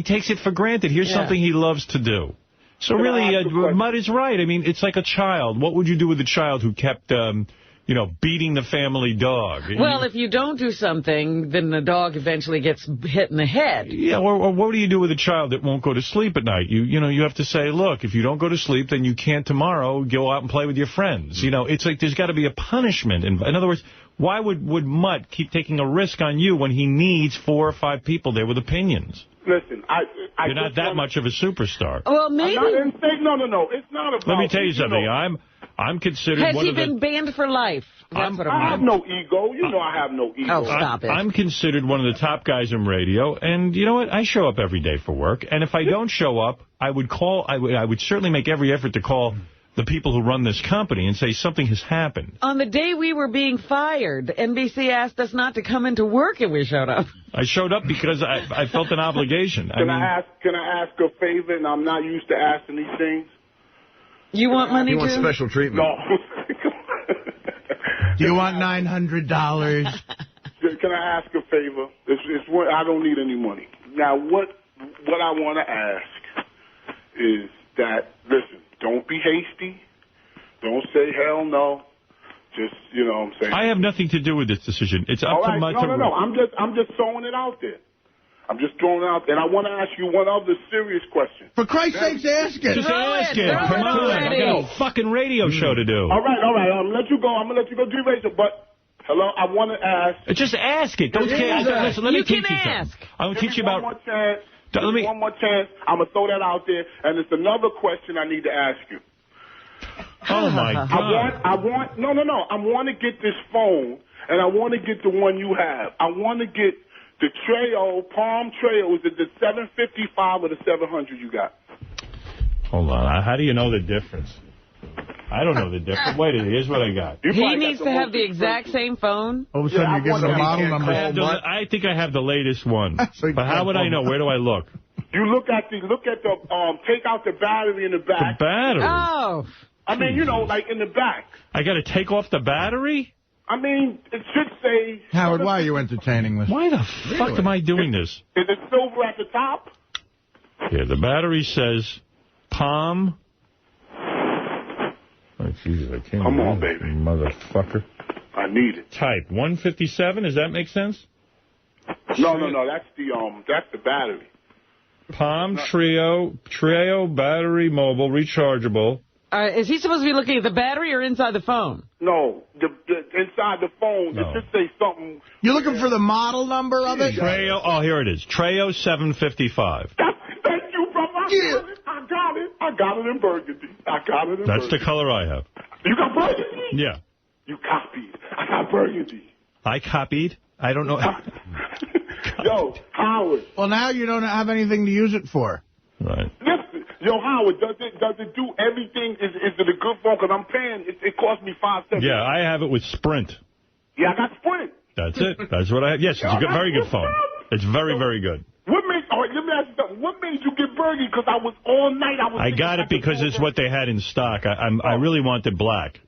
takes it for granted. Here's something he loves to do. So really, Mutt is right. I mean, it's like a child. What would you do with a child who kept, you know, beating the family dog? Well, if you don't do something, then the dog eventually gets hit in the head. Yeah, or what do you do with a child that won't go to sleep at night? You know, you have to say, look, if you don't go to sleep, then you can't tomorrow go out and play with your friends. You know, it's like there's got to be a punishment. In other words, why would Mutt keep taking a risk on you when he needs 4 or 5 people there with opinions? Listen, you're not that much of a superstar. Well, maybe. No. It's not about... Let me tell you something. I'm considered Has one he of the... been banned for life? That's what I have no ego. You know I have no ego. Oh, stop it. I'm considered one of the top guys in radio, and you know what? I show up every day for work, and if I don't show up, I would certainly make every effort to call the people who run this company and say something has happened. On the day we were being fired, NBC asked us not to come into work, and we showed up. I showed up because I felt an obligation. Can I ask a favor, and I'm not used to asking these things? You want money, too? You want special treatment. No. Do you want $900? Can I ask a favor? I don't need any money. Now, what I want to ask is that, listen, don't be hasty. Don't say hell no. Just, you know what I'm saying? I have nothing to do with this decision. It's up to Mutt. No. I'm just throwing it out there. I'm just throwing it out there. And I want to ask you one other serious question. For Christ's sakes, ask it. Just ask it. Come on. I got a fucking radio show to do. All right. I'm going to let you go. I'm going to let you go do radio. But, hello, I want to ask. Just ask it. Don't care. Listen, let me teach you something. I'm going to teach you about... One more chance. One more chance. I'm going to throw that out there. And it's another question I need to ask you. Oh, my God. I want to get this phone, and I want to get the one you have. I want to get the Palm Treo. Is it the 755 or the 700 you got? Hold on. How do you know the difference? I don't know the difference. Wait a minute. Here's what I got. He needs to have the exact same phone? All of a sudden, you're giving a model number. I think I have the latest one. But how would I know? Where do I look? You take out the battery in the back. The battery? Oh. I mean, you know, like in the back. I got to take off the battery? I mean, it should say... Howard, why are you entertaining this? Why the fuck am I doing this? Is it silver at the top? Yeah, the battery says Palm. Oh, Jesus, I can't. Come on, baby. Motherfucker. I need it. Type 157. Does that make sense? No. That's the battery. Palm Trio battery mobile rechargeable. Is he supposed to be looking at the battery or inside the phone? No, the inside the phone. No. It should say something. You're looking for the model number of it? Treo, oh, here it is. Treo 755. Thank you, brother. I got it in burgundy. That's the color I have. You got burgundy? Yeah. You copied. I got burgundy. I copied? I don't know. Yo, Howard. Well, now you don't have anything to use it for. Right. Listen, yo, Howard, does it do everything? Is it a good phone? Because I'm paying. It cost me $5. Yeah, I have it with Sprint. Yeah, I got Sprint. That's it. That's what I have. Yes, it's a very good phone. It's very, very good. All right, let me ask you something. What made you get burgundy? Because I was all night. I got it because it's what they had in stock. I really wanted black.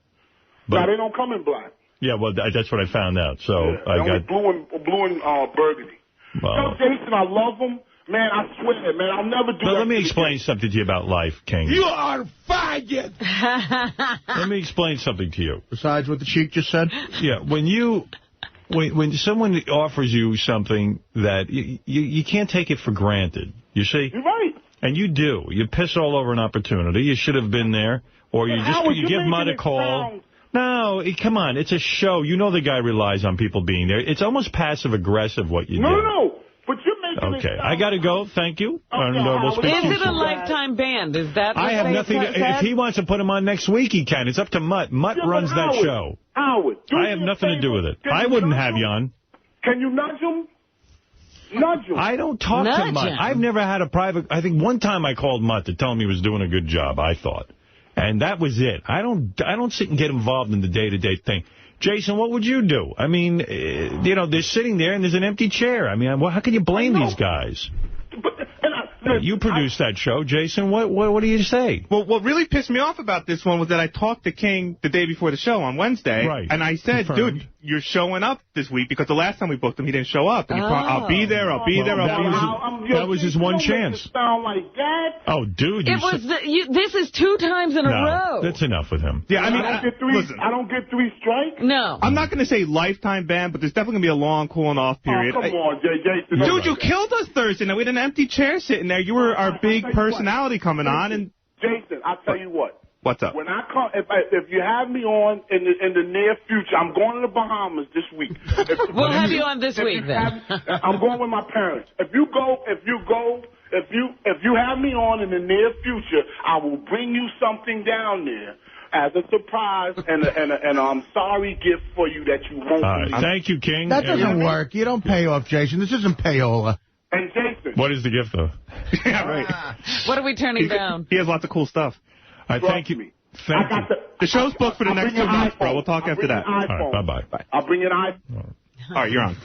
But they don't come in black. Yeah, well, that's what I found out. So I got blue and burgundy. Well, Jason, I love them. Man, I swear, man, I'll never do that. Let me explain something to you about life, King. You are faggot! Let me explain something to you. Besides what the Sheik just said? Yeah, when someone offers you something that you can't take it for granted, you see? You're right. And you do. You piss all over an opportunity. You should have been there. Or you give Mutt a call. No, come on. It's a show. You know the guy relies on people being there. It's almost passive-aggressive what you do. No. But you're making Okay, I got to go. Thank you. Is it a lifetime ban? Is that I have nothing. If he wants to put him on next week, he can. It's up to Mutt. Mutt runs that show. Howard, I have nothing to do with it. I wouldn't have you on. Can you nudge him? Nudge him. I don't talk to Mutt. I've never had a private... I think one time I called Mutt to tell him he was doing a good job, I thought. And that was it. I don't sit and get involved in the day-to-day thing. Jason, what would you do? I mean, they're sitting there and there's an empty chair. I mean, how can you blame these guys? You produced that show, Jason. What do you say? Well, what really pissed me off about this one was that I talked to King the day before the show on Wednesday. Right. And I said, dude, you're showing up this week because the last time we booked him, he didn't show up. And he I'll be there. That was his one chance. Sound like that? Oh, dude. This is 2 times in a row. That's enough with him. Yeah, I mean, I don't get 3 strikes? No. I'm not going to say lifetime ban, but there's definitely going to be a long cooling off period. Oh, come on, Jason. Dude, you killed us Thursday night. We had an empty chair sitting there. You were our big personality coming on. And Jason, I'll tell you what. What's up? When I come, if you have me on in the near future, I'm going to the Bahamas this week. We'll have you on this week then. I'm going with my parents. If you have me on in the near future, I will bring you something down there as a surprise and a sorry gift for you that you won't. All right, thank you, King. That doesn't work. You don't pay off, Jason. This isn't payola. And Jason. What is the gift, though? Yeah, right. What are we turning down? He has lots of cool stuff. Thank you. Thank you. The show's booked for the next 2 weeks, bro. We'll talk after that. All right, bye-bye. I'll bring an iPhone. All right, you're on.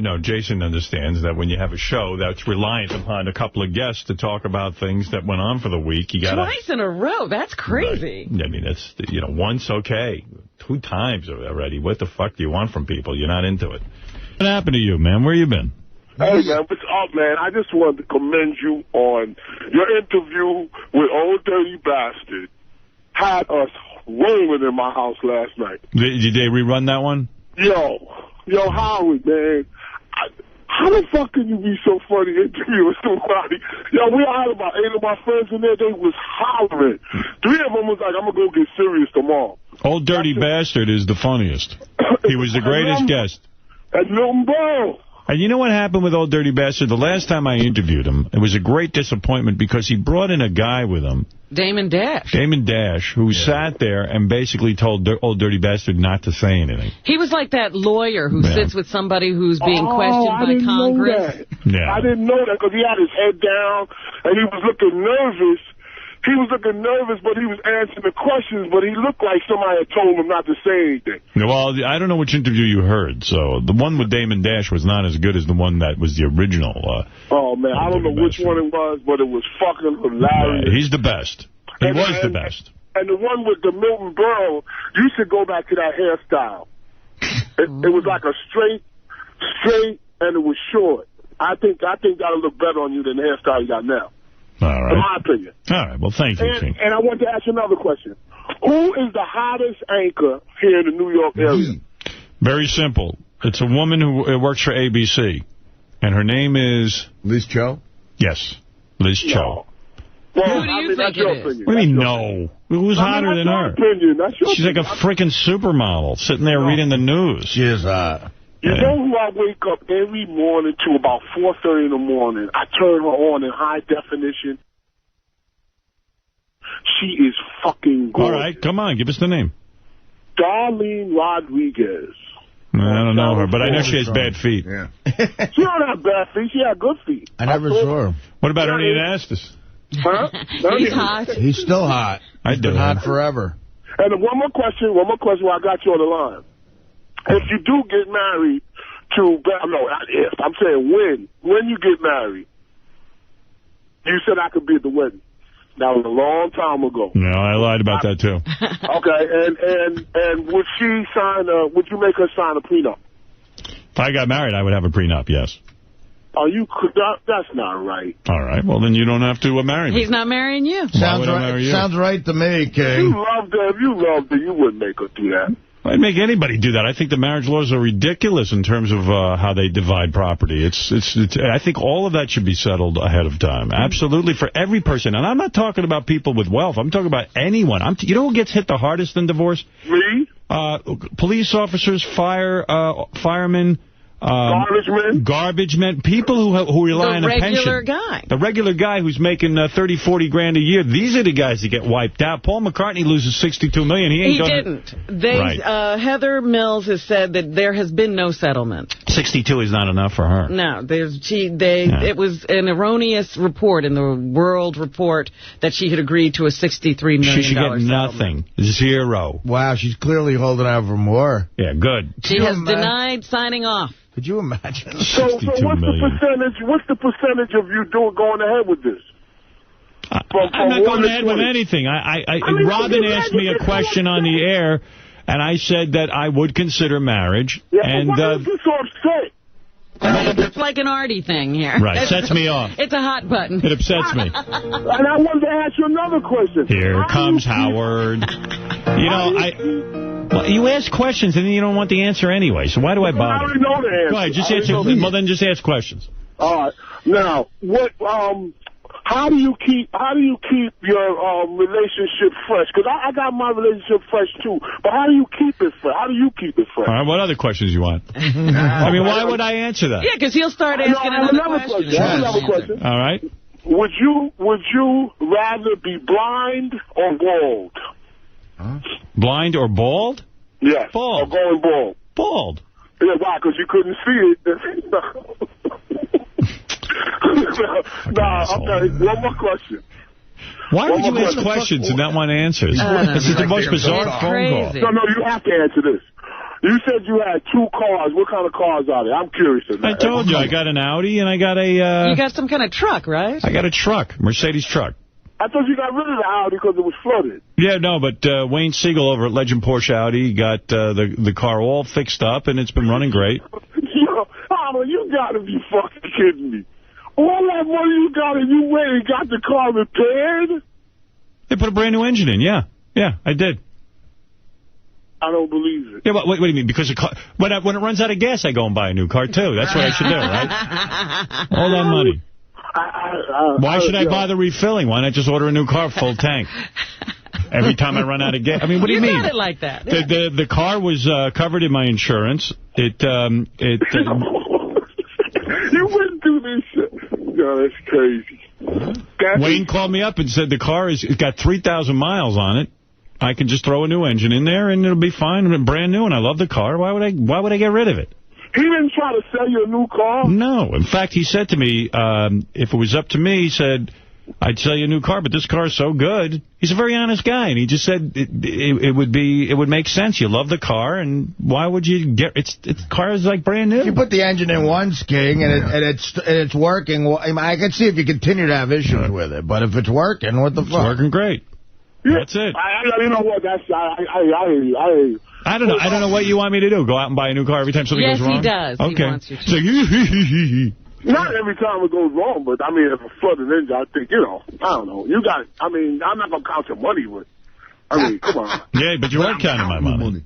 No, Jason understands that when you have a show that's reliant upon a couple of guests to talk about things that went on for the week, you got to... Twice in a row. That's crazy. Right. I mean, that's, once, okay. 2 times already. What the fuck do you want from people? You're not into it. What happened to you, man? Where you been? Hey, man, what's up, man? I just wanted to commend you on your interview with Old Dirty Bastard. Had us rolling in my house last night. Did they rerun that one? Yo, Howard, man. How the fuck can you be so funny interviewing somebody? Yo, we had about 8 of my friends in there. They was hollering. 3 of them was like, I'm going to go get serious tomorrow. Old Dirty Bastard is the funniest. He was the greatest guest. And little bro. And you know what happened with Old Dirty Bastard? The last time I interviewed him, it was a great disappointment because he brought in a guy with him. Damon Dash, who sat there and basically told Old Dirty Bastard not to say anything. He was like that lawyer who sits with somebody who's being questioned by Congress. I didn't know that because he had his head down and he was looking nervous. He was looking nervous, but he was answering the questions, but he looked like somebody had told him not to say anything. Well, I don't know which interview you heard, so the one with Damon Dash was not as good as the one that was the original. Oh, man, I don't know which one it was, but it was fucking hilarious. He's the best. He was the best. And the one with the Milton Berle, you should go back to that hairstyle. It was like a straight, and it was short. I think that'll look better on you than the hairstyle you got now. All right. In my opinion. All right. Well, thank you, King. And I want to ask you another question. Who is the hottest anchor here in the New York area? Very simple. It's a woman who works for ABC. And her name is... Liz Cho? Yes, Liz Cho. Well, Who do you think it is? What do you mean, no? Who's hotter than her? She's like a freaking supermodel sitting there reading the news. She is hot. You know who I wake up every morning to about 4:30 in the morning? I turn her on in high definition. She is fucking gorgeous. All right, come on, give us the name. Darlene Rodriguez. I don't know her, but I know she has bad feet. Yeah. She don't have bad feet. She had good feet. I never saw her. What about Ernie Anastas? Huh? He's hot. He's still hot. He's been hot forever. And one more question while I got you on the line. If you do get married to, not if, I'm saying when you get married, you said I could be at the wedding. That was a long time ago. No, I lied about that too. Okay, and would she sign? Would you make her sign a prenup? If I got married, I would have a prenup. Yes. Oh, you could. That's not right. All right. Well, then you don't have to marry me. He's not marrying you. Sounds right. Sounds right to me, King. You loved her. If you loved her, you wouldn't make her do that. I'd make anybody do that. I think the marriage laws are ridiculous in terms of how they divide property. I think all of that should be settled ahead of time. Absolutely, for every person. And I'm not talking about people with wealth. I'm talking about anyone. You know who gets hit the hardest in divorce? Me? Police officers, firemen. Garbage men, people who rely on a pension. The regular guy. The regular guy who's making 30, 40 grand a year. These are the guys that get wiped out. Paul McCartney loses $62 million. He didn't. Heather Mills has said that there has been no settlement. 62 is not enough for her. No, it was an erroneous report in the World Report that she had agreed to a $63 million She should get settlement. nothing. Zero. Wow, she's clearly holding out for more. Yeah, good. She has denied signing off. Could you imagine? So what's the percentage? What's the percentage of you going ahead with this? I'm not going ahead with anything. Robin asked me a question on the air, and I said that I would consider marriage. Yeah, and why are you so upset? It's like an Artie thing here. Right, sets me off. It's a hot button. It upsets me. And I wanted to ask you another question. Here comes Howard. You know, you ask questions and then you don't want the answer anyway, so why do I bother? I already know the answer. Go ahead, just answer. Well, then just ask questions. All right. Now, how do you keep your relationship fresh? Because I got my relationship fresh too. But how do you keep it fresh? How do you keep it fresh? All right. What other questions you want? I mean, why would I answer that? Yeah, because he'll start asking another question. All right. Would you rather be blind or bald? Huh? Blind or bald? Yes. Bald. Or going bald. Bald. Yeah, why? Because you couldn't see it. Okay, one more question. Why would you ask questions and not want answers? This is the most bizarre phone call. No, you have to answer this. You said you had 2 cars. What kind of cars are they? I'm curious. I told you, I got an Audi and I got a... You got some kind of truck, right? I got a truck, Mercedes truck. I thought you got rid of the Audi because it was flooded. Yeah, no, but Wayne Siegel over at Legend Porsche Audi got the car all fixed up, and it's been running great. Yo, Howard, you got to be fucking kidding me. All that money you got and you went and got the car repaired? They put a brand new engine in, yeah. Yeah, I did. I don't believe it. Yeah, what do you mean? Because when it runs out of gas, I go and buy a new car, too. That's what I should do, right? All that money. Why should I bother refilling? Why not just order a new car full tank? Every time I run out of gas. I mean, what do you mean? You got it like that. The car was covered in my insurance. You wouldn't do this shit. No, that's crazy. Wayne called me up and said the car it's got 3,000 miles on it. I can just throw a new engine in there and it'll be fine. It's brand new and I love the car. Why would I get rid of it? He didn't try to sell you a new car? No. In fact, he said to me, if it was up to me, he said, I'd sell you a new car, but this car is so good. He's a very honest guy, and he just said it would make sense. You love the car, and why would you get the car is like brand new. If you put the engine in once, King, and it's working, well, I can see if you continue to have issues with it, but if it's working, what the fuck? It's working great. Yeah. That's it. You know what? I hear you. I don't know. I don't know what you want me to do. Go out and buy a new car every time something goes wrong? Yes, he does. Okay. He wants you to. Not every time it goes wrong, but, I mean, if a flooded engine, I think, I don't know. You got it. I mean, I'm not going to count your money, but, I mean, come on. Yeah, but you are counting my money.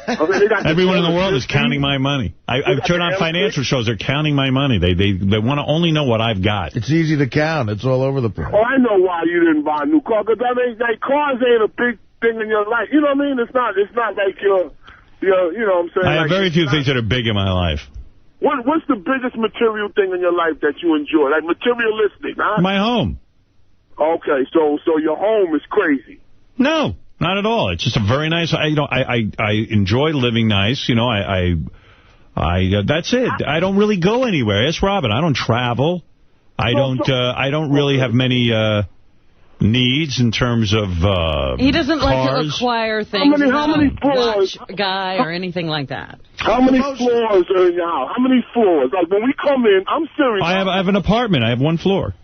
Everyone in the world is counting my money. I've turned on financial shows. They're counting my money. They want to only know what I've got. It's easy to count. It's all over the place. Oh, I know why you didn't buy a new car. Because cars ain't a big thing in your life. You know what I mean? It's not like you know what I'm saying? I have very few things that are big in my life. What's the biggest material thing in your life that you enjoy? Like materialistic, huh? My home. Okay, so your home is crazy. No, not at all. It's just a very nice. I enjoy living nice. You know, that's it. I don't really go anywhere. Ask Robin. I don't travel. I don't really have many needs in terms of he doesn't cars. like to acquire things. How many floors? Watch guy or anything like that. How many floors are in your house? How many floors? Like when we come in, I'm serious. I have an apartment. I have one floor.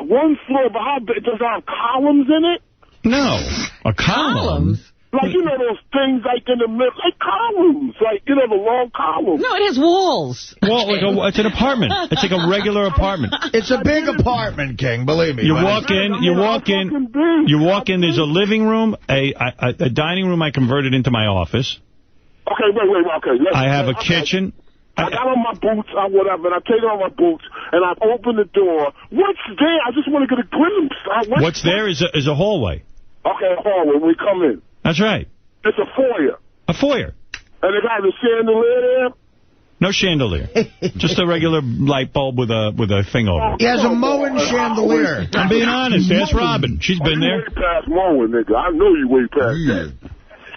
One floor, but how big? Does it have columns in it? No. A column? Like, you know those things like in the middle, like columns, like, you know, the long columns. No, it has walls. Well, it's an apartment. It's like a regular apartment. It's a big apartment, King, believe me. You walk in, there's a living room, a dining room I converted into my office. Okay, wait, okay. I have a kitchen. I got on my boots or whatever, and I take on my boots, and I open the door. What's there? I just want to get a glimpse. What's there is a hallway. Okay, a hallway. We come in. That's right. It's a foyer. A foyer. And it has a chandelier there? No chandelier. Just a regular light bulb with a thing over it. He has a Moen chandelier. I'm being honest. Ask Robin. She's been there. You way past Moen, nigga. I know you way past that.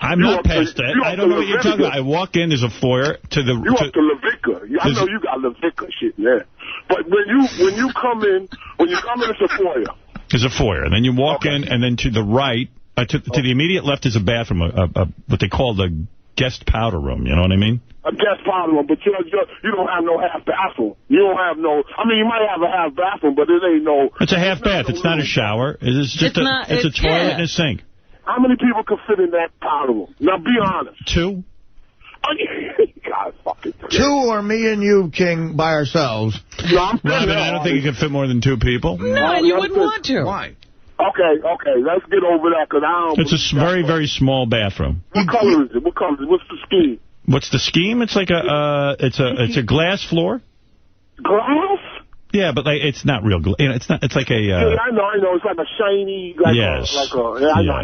I'm not past that. I don't know what you're talking about. I walk in, there's a foyer to the... You up to Levica. I know you got Levica shit there. But when you come in, it's a foyer. There's a foyer. And then you walk in, and then to the right, to the immediate left is a bathroom, what they call the guest powder room. You know what I mean? A guest powder room, but you don't have no half bathroom. You don't have no... I mean, you might have a half bathroom, but it ain't no... It's a half bath. It's not a shower. It's just it's a toilet and a sink. How many people can fit in that powder room? Now, be honest. 2? God, fucking 2 or me and you, King, by ourselves. No, I'm Robin, I don't think you can fit more than 2 people. No, you wouldn't want to. Why? Okay, let's get over that, because I don't... It's a very, very small bathroom. What color is it? What's the scheme? What's the scheme? It's like it's a glass floor. Glass? Yeah, but like it's not real. It's not. It's like a. Yeah, I know. It's like a shiny. Yes. I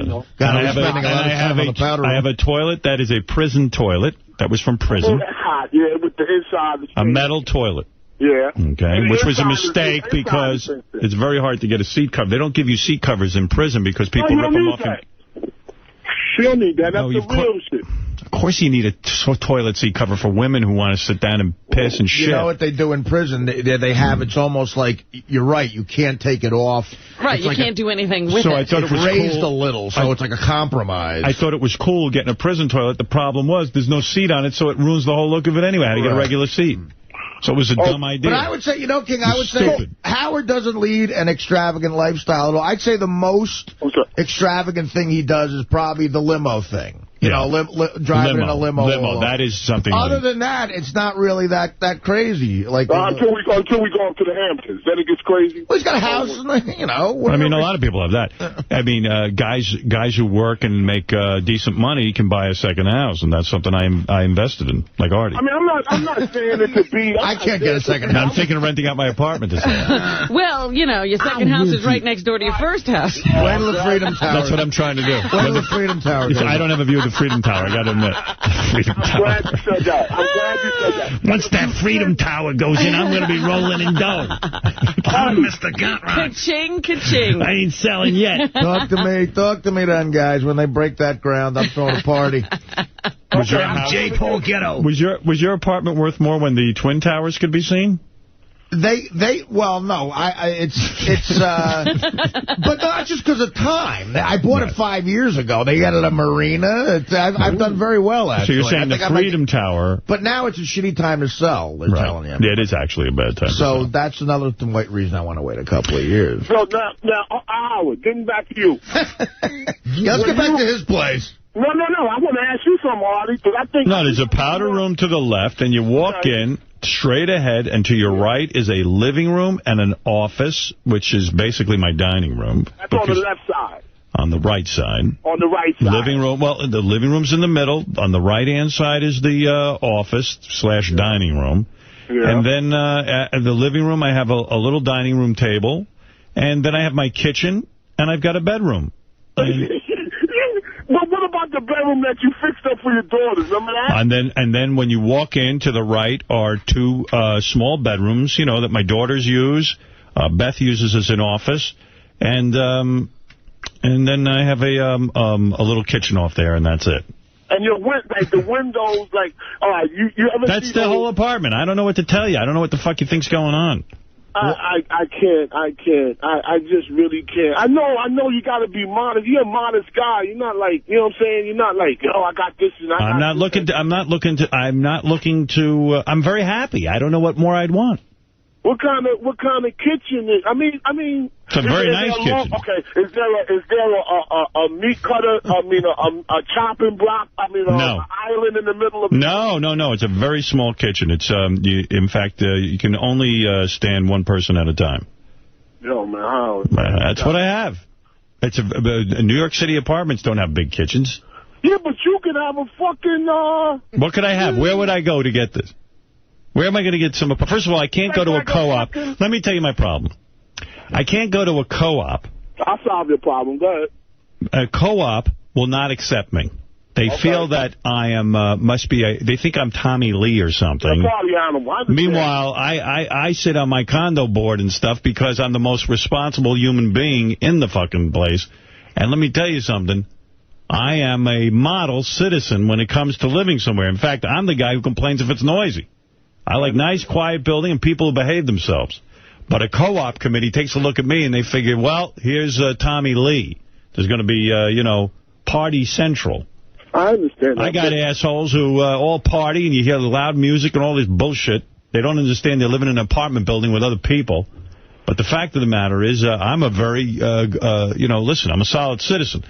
know. I have a toilet that is a prison toilet that was from prison. Oh, that's hot. Yeah, with the inside. A metal toilet. Yeah. Okay, which was a mistake because it's very hard to get a seat cover. They don't give you seat covers in prison because people rip them off. You don't need that. That's the real shit. Of course you need a toilet seat cover for women who want to sit down and piss and shit. You know what they do in prison? They have, it's almost like, you're right, you can't take it off. Right, you can't do anything with it. So I thought it was raised cool. a little, so it's like a compromise. I thought it was cool getting a prison toilet. The problem was there's no seat on it, so it ruins the whole look of it anyway. I had to get a regular seat. So it was a dumb idea. But I would say, King, I would say Howard doesn't lead an extravagant lifestyle at all. I'd say the most extravagant thing he does is probably the limo thing. You know, driving in a limo. That is something. Other than that, it's not really that crazy. Like until we go up to the Hamptons, then it gets crazy. Well, he's got a house, you know. I mean, a lot of people have that. I mean, guys who work and make decent money can buy a second house, and that's something I invested in, like Artie. I mean, I'm not saying it to be. I can't get a second house. I'm thinking of renting out my apartment this year. Well, you know, your second house is right next door to your first house. Where to the Freedom Tower? That's what I'm trying to do. Where to the Freedom Tower? I don't have a view of the Freedom Tower, I got to admit. Freedom Tower. I'm glad you said that. Once that Freedom Tower goes in, I'm going to be rolling in dough. Come on, Mr. Gutrock. Ka-ching, ka-ching. I ain't selling yet. Talk to me then, guys. When they break that ground, I'm throwing a party. I'm J. Paul Ghetto. Was your apartment worth more when the Twin Towers could be seen? Well, no, it's but not just because of time. I bought it 5 years ago. They got it at a marina. I've done very well, actually. So you're saying the Freedom Tower. But now it's a shitty time to sell, they're telling you. Yeah, it is actually a bad time. So that's another reason I want to wait a couple of years. So now, Howard, getting back to you. Let's get back to his place. No. I want to ask you something, Artie, because I think... No, there's a powder room to the left, and you walk in straight ahead, and to your right is a living room and an office, which is basically my dining room. That's on the left side. On the right side. On the right side. Living room. Well, the living room's in the middle. On the right-hand side is the office/dining room. Yeah. And then in the living room, I have a little dining room table. And then I have my kitchen, and I've got a bedroom. But what about the bedroom that you fixed up for your daughters? Remember that? And then when you walk in, to the right are 2 small bedrooms, you know, that my daughters use. Beth uses as an office. And then I have a little kitchen off there, and that's it. And your the windows, like, all right, you ever That's the whole apartment. I don't know what to tell you. I don't know what the fuck you think's going on. I can't. I just really can't. I know you got to be modest. You're a modest guy. You're not like, you know what I'm saying? You're not like, I got this and I'm not looking to, I'm very happy. I don't know what more I'd want. What kind of kitchen is? I mean, it's a very nice kitchen. Okay, is there a meat cutter? I mean, a chopping block? I mean, an island in the middle of? No. It's a very small kitchen. It's in fact, you can only stand one person at a time. Yo, man, that's what I have. It's New York City apartments don't have big kitchens. Yeah, but you can have a fucking. What could I have? Where would I go to get this? Where am I going to get some... First of all, I can't go to a co-op. Let me tell you my problem. I can't go to a co-op. I'll solve your problem. Go ahead. A co-op will not accept me. They feel that I am, they think I'm Tommy Lee or something. Meanwhile, I sit on my condo board and stuff because I'm the most responsible human being in the fucking place. And let me tell you something. I am a model citizen when it comes to living somewhere. In fact, I'm the guy who complains if it's noisy. I like nice, quiet building and people who behave themselves. But a co-op committee takes a look at me and they figure, well, here's Tommy Lee. There's going to be, party central. I understand. I got assholes who all party and you hear the loud music and all this bullshit. They don't understand they're living in an apartment building with other people. But the fact of the matter is I'm a very, listen, I'm a solid citizen.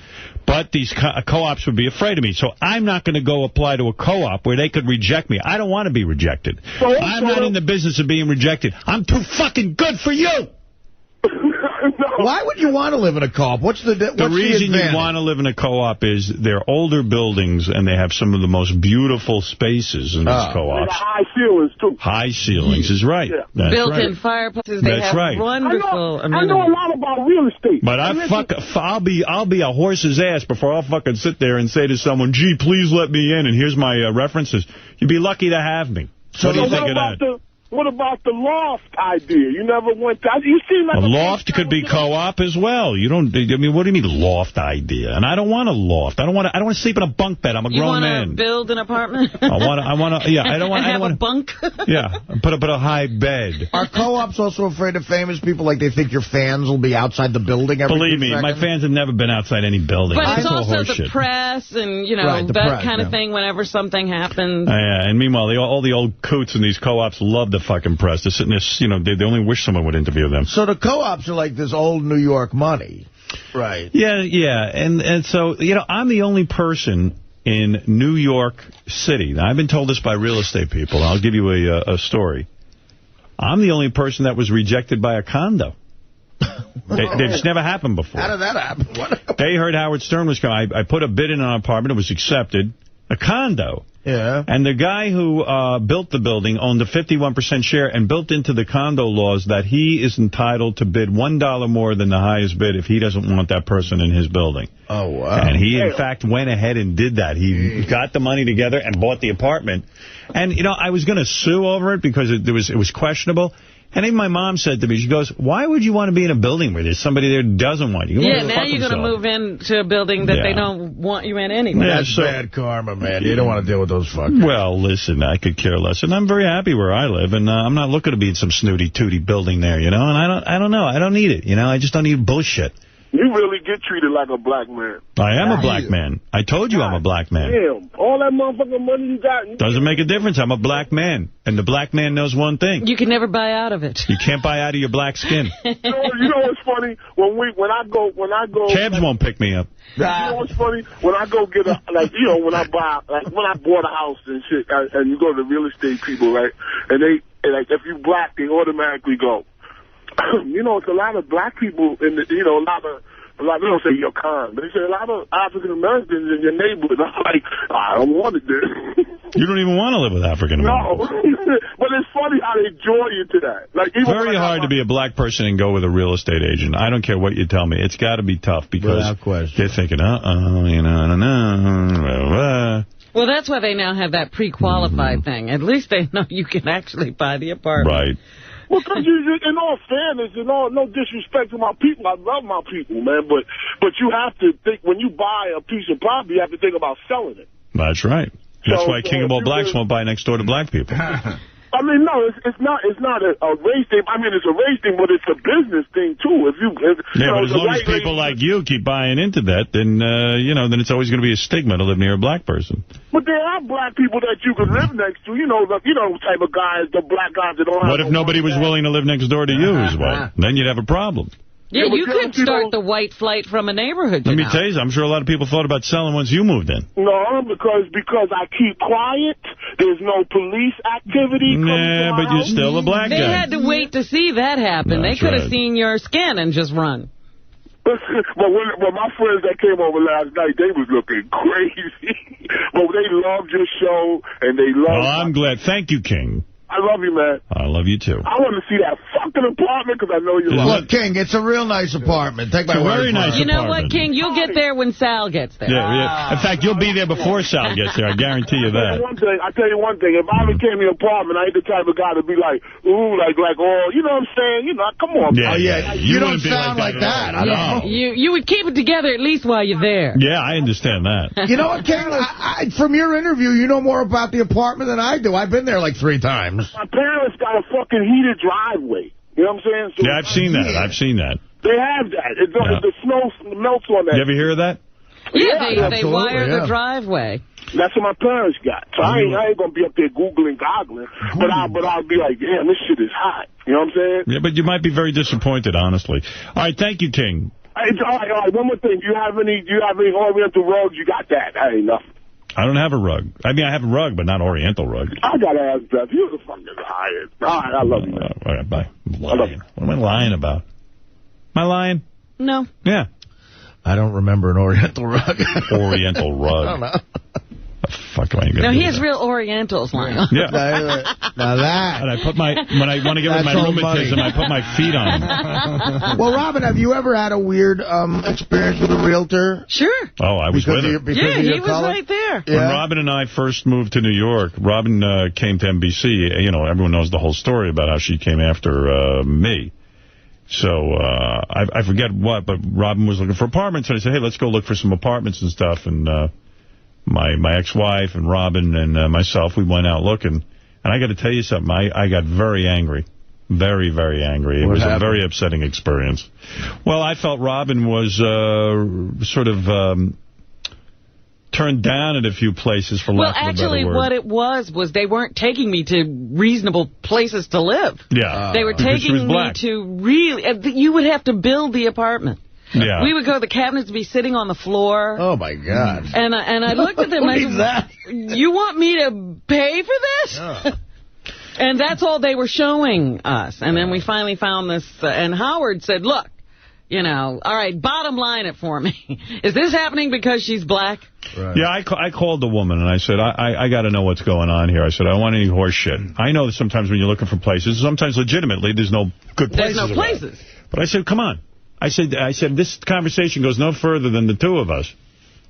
But these co-ops would be afraid of me. So I'm not going to go apply to a co-op where they could reject me. I don't want to be rejected. I'm not in the business of being rejected. I'm too fucking good for you. Why would you want to live in a co-op? What's the reason you want to live in a co-op is they're older buildings and they have some of the most beautiful spaces in these co-ops. High ceilings, too. High ceilings is right. Yeah. Built-in fireplaces. They have wonderful I know a lot about real estate. But I'll be a horse's ass before I'll fucking sit there and say to someone, gee, please let me in, and here's my references. You'd be lucky to have me. So what do you think of that? What about the loft idea? You never went to... You seem like a loft could be co-op as well. You don't... I mean, what do you mean loft idea? And I don't want a loft. I don't want to sleep in a bunk bed. I'm a grown man. You want to build an apartment? I want to... Yeah, I don't want... have a bunk? Yeah, put a high bed. Are co-ops also afraid of famous people? Like they think your fans will be outside the building every Believe me, my fans have never been outside any building. But it's also the press and, that kind of thing whenever something happens. Yeah, and meanwhile, all the old coots in these co-ops love the fucking press. They're sitting there, they only wish someone would interview them. So the co-ops are like this old New York money. Right. Yeah. And so, I'm the only person in New York City. Now, I've been told this by real estate people. I'll give you a story. I'm the only person that was rejected by a condo. It's never happened before. How did that happen? They heard Howard Stern was coming. I put a bid in on an apartment. It was accepted. A condo. Yeah. And the guy who built the building owned a 51% share and built into the condo laws that he is entitled to bid $1 more than the highest bid if he doesn't want that person in his building. Oh, wow. And he, in fact, went ahead and did that. He got the money together and bought the apartment. And, I was going to sue over it because it was questionable. And even my mom said to me, she goes, why would you want to be in a building where there's somebody there who doesn't want you? Now you're going to move into a building that they don't want you in anyway. That's bad karma, man. You don't want to deal with those fuckers. Well, listen, I could care less. And I'm very happy where I live. And I'm not looking to be in some snooty-tooty building there, And I don't know. I don't need it, I just don't need bullshit. You really get treated like a black man. I am a black man. I told you I'm a black man. Damn. All that motherfucking money you got. Doesn't make a difference. I'm a black man. And the black man knows one thing. You can never buy out of it. You can't buy out of your black skin. You know what's funny? When I go. Cabs won't pick me up. You know what's funny? When I go get when I bought a house and shit, and you go to the real estate people, right? And if you black, they automatically go. It's a lot of black people in the, a lot of they don't say you're kind, but they say a lot of African Americans in your neighborhood. I'm like, I don't want it there. You don't even want to live with African Americans. No, but it's funny how they draw you to that. Like, even very hard to be a black person and go with a real estate agent. I don't care what you tell me. It's got to be tough because they're thinking, you know, I don't know. Well, that's why they now have that pre-qualified thing. At least they know you can actually buy the apartment. Right. Well, because in all fairness, no disrespect to my people, I love my people, man. But you have to think, when you buy a piece of property, you have to think about selling it. That's right. That's why King of All Blacks won't buy next door to black people. I mean, no, it's not a race thing. I mean, it's a race thing, but it's a business thing too. But as long as people like you keep buying into that, then then it's always going to be a stigma to live near a black person. But there are black people that you can live next to. You know, the type of guys, the black guys that don't have. What if nobody was willing to live next door to you as well? Then you'd have a problem. Yeah, you could start the white flight from a neighborhood. Let me tell you, I'm sure a lot of people thought about selling once you moved in. No, because I keep quiet. There's no police activity. Yeah, but you're still a black guy. They had to wait to see that happen. They could have seen your skin and just run. But when my friends that came over last night, they was looking crazy. But they loved your show, and they loved... Well, I'm glad. Thank you, King. I love you, man. I love you, too. I want to see that fucking apartment because I know you love it. Look, King, it's a real nice apartment. Take my word for it. Very nice apartment. You know what, King? You'll get there when Sal gets there. Yeah. In fact, you'll be there before Sal gets there. I guarantee you that. I tell you one thing. If I became the apartment, I ain't the type of guy to be like, ooh, like, oh, you know what I'm saying? You know, come on. Yeah. You don't sound like that. I don't know. You would keep it together at least while you're there. Yeah, I understand that. You know what, King? From your interview, you know more about the apartment than I do. I've been there like 3 times. My parents got a fucking heated driveway. You know what I'm saying? So yeah, I've seen that. They have that. The snow melts on that. You ever hear of that? Yeah, they wire the driveway. That's what my parents got. So I ain't going to be up there googling, goggling, but I'll be like, damn, this shit is hot. You know what I'm saying? Yeah, but you might be very disappointed, honestly. All right, thank you, King. All right, one more thing. Do you have any Oriental rugs? You got that? That ain't nothing. I don't have a rug. I mean, I have a rug, but not Oriental rug. I got to ask Beth. You're the fucking highest. All right, I love you, man. All right, bye. What am I lying about? Am I lying? No. Yeah. I don't remember an Oriental rug. Oriental rug. I don't know. The fuck am I going to do? No, he has real Orientals lying on. Yeah. Now that. And I put when I want to get rid of my rheumatism, I put my feet on them. Well, Robin, have you ever had a weird experience with a realtor? Sure. Oh, I was with her. Yeah, he was right there. When Robin and I first moved to New York, Robin came to NBC. You know, everyone knows the whole story about how she came after me. So I forget what, but Robin was looking for apartments, and I said, hey, let's go look for some apartments and stuff. And my ex-wife and Robin and myself, we went out looking. And I got to tell you something, I got very angry. Very, very angry. It was a very upsetting experience. Well, I felt Robin was sort of turned down at a few places, for lack of a better word. Well, actually, what it was they weren't taking me to reasonable places to live. Yeah. They were taking me to really... You would have to build the apartment. Yeah. We would go, the cabinets would be sitting on the floor. Oh, my God. And I looked at them and I said, you want me to pay for this? Yeah. And that's all they were showing us. And then we finally found this, and Howard said, look, you know, all right, bottom line it for me. Is this happening because she's black? Right. Yeah, I called the woman, and I said, I got to know what's going on here. I said, I don't want any horse shit. I know that sometimes when you're looking for places, sometimes legitimately there's no good places. There's no places. But I said, come on. I said, this conversation goes no further than the two of us.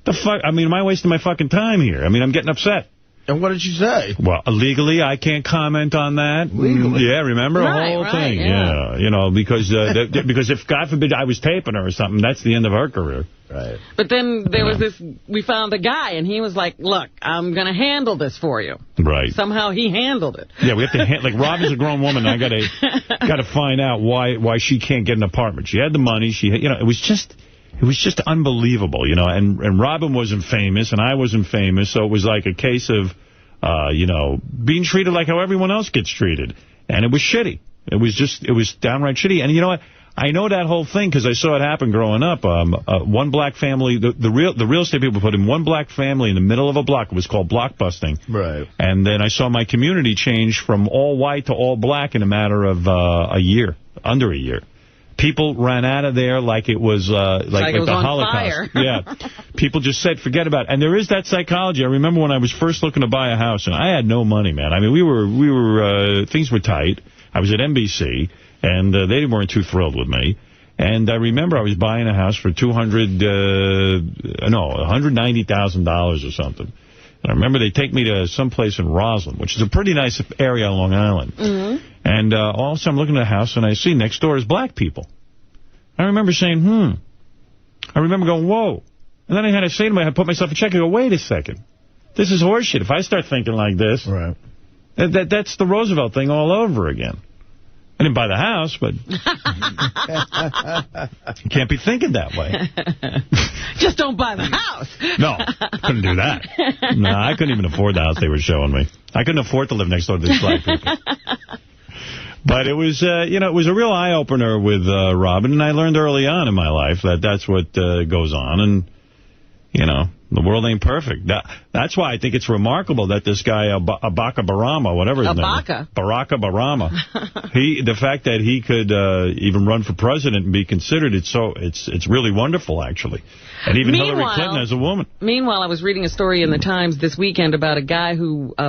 The fuck? I mean, am I wasting my fucking time here? I mean, I'm getting upset. And what did you say? Well, legally, I can't comment on that. Legally? Yeah, remember the whole thing. Yeah. You know, because if, God forbid, I was taping her or something, that's the end of her career. Right. But then there was this, we found a guy, and he was like, look, I'm going to handle this for you. Right. Somehow he handled it. Yeah, we have to, like, Robin's a grown woman, and I got to find out why she can't get an apartment. She had the money, it was just unbelievable, you know, and Robin wasn't famous, and I wasn't famous, so it was like a case of, you know, being treated like how everyone else gets treated. And it was shitty. It was downright shitty. And you know what? I know that whole thing because I saw it happen growing up. One black family, the real estate people put in one black family in the middle of a block. It was called blockbusting. Right. And then I saw my community change from all white to all black in a matter of a year, under a year. People ran out of there like it was like it was the on Holocaust. fire. Yeah. People just said, forget about it. And there is that psychology. I remember when I was first looking to buy a house, and I had no money, man. I mean, we were things were tight. I was at NBC, and they weren't too thrilled with me. And I remember I was buying a house for $190,000 or something. And I remember they take me to someplace in Roslyn, which is a pretty nice area on Long Island. Mm-hmm. And all of a sudden I'm looking at the house, and I see next door is black people. I remember saying, I remember going, whoa. And then I had to say to myself, I put myself in check. I go, wait a second. This is horseshit. If I start thinking like this, right. That's the Roosevelt thing all over again. I didn't buy the house, but you can't be thinking that way. Just don't buy the house. No, couldn't do that. No, I couldn't even afford the house they were showing me. I couldn't afford to live next door to these black people. But it was, it was a real eye-opener with Robin, and I learned early on in my life that that's what goes on, and, the world ain't perfect. That's why I think it's remarkable that this guy, Barack Obama, whatever his name is. Barack Obama. The fact that he could even run for president and be considered, it's really wonderful, actually. And even Hillary Clinton as a woman. Meanwhile, I was reading a story in the Times this weekend about a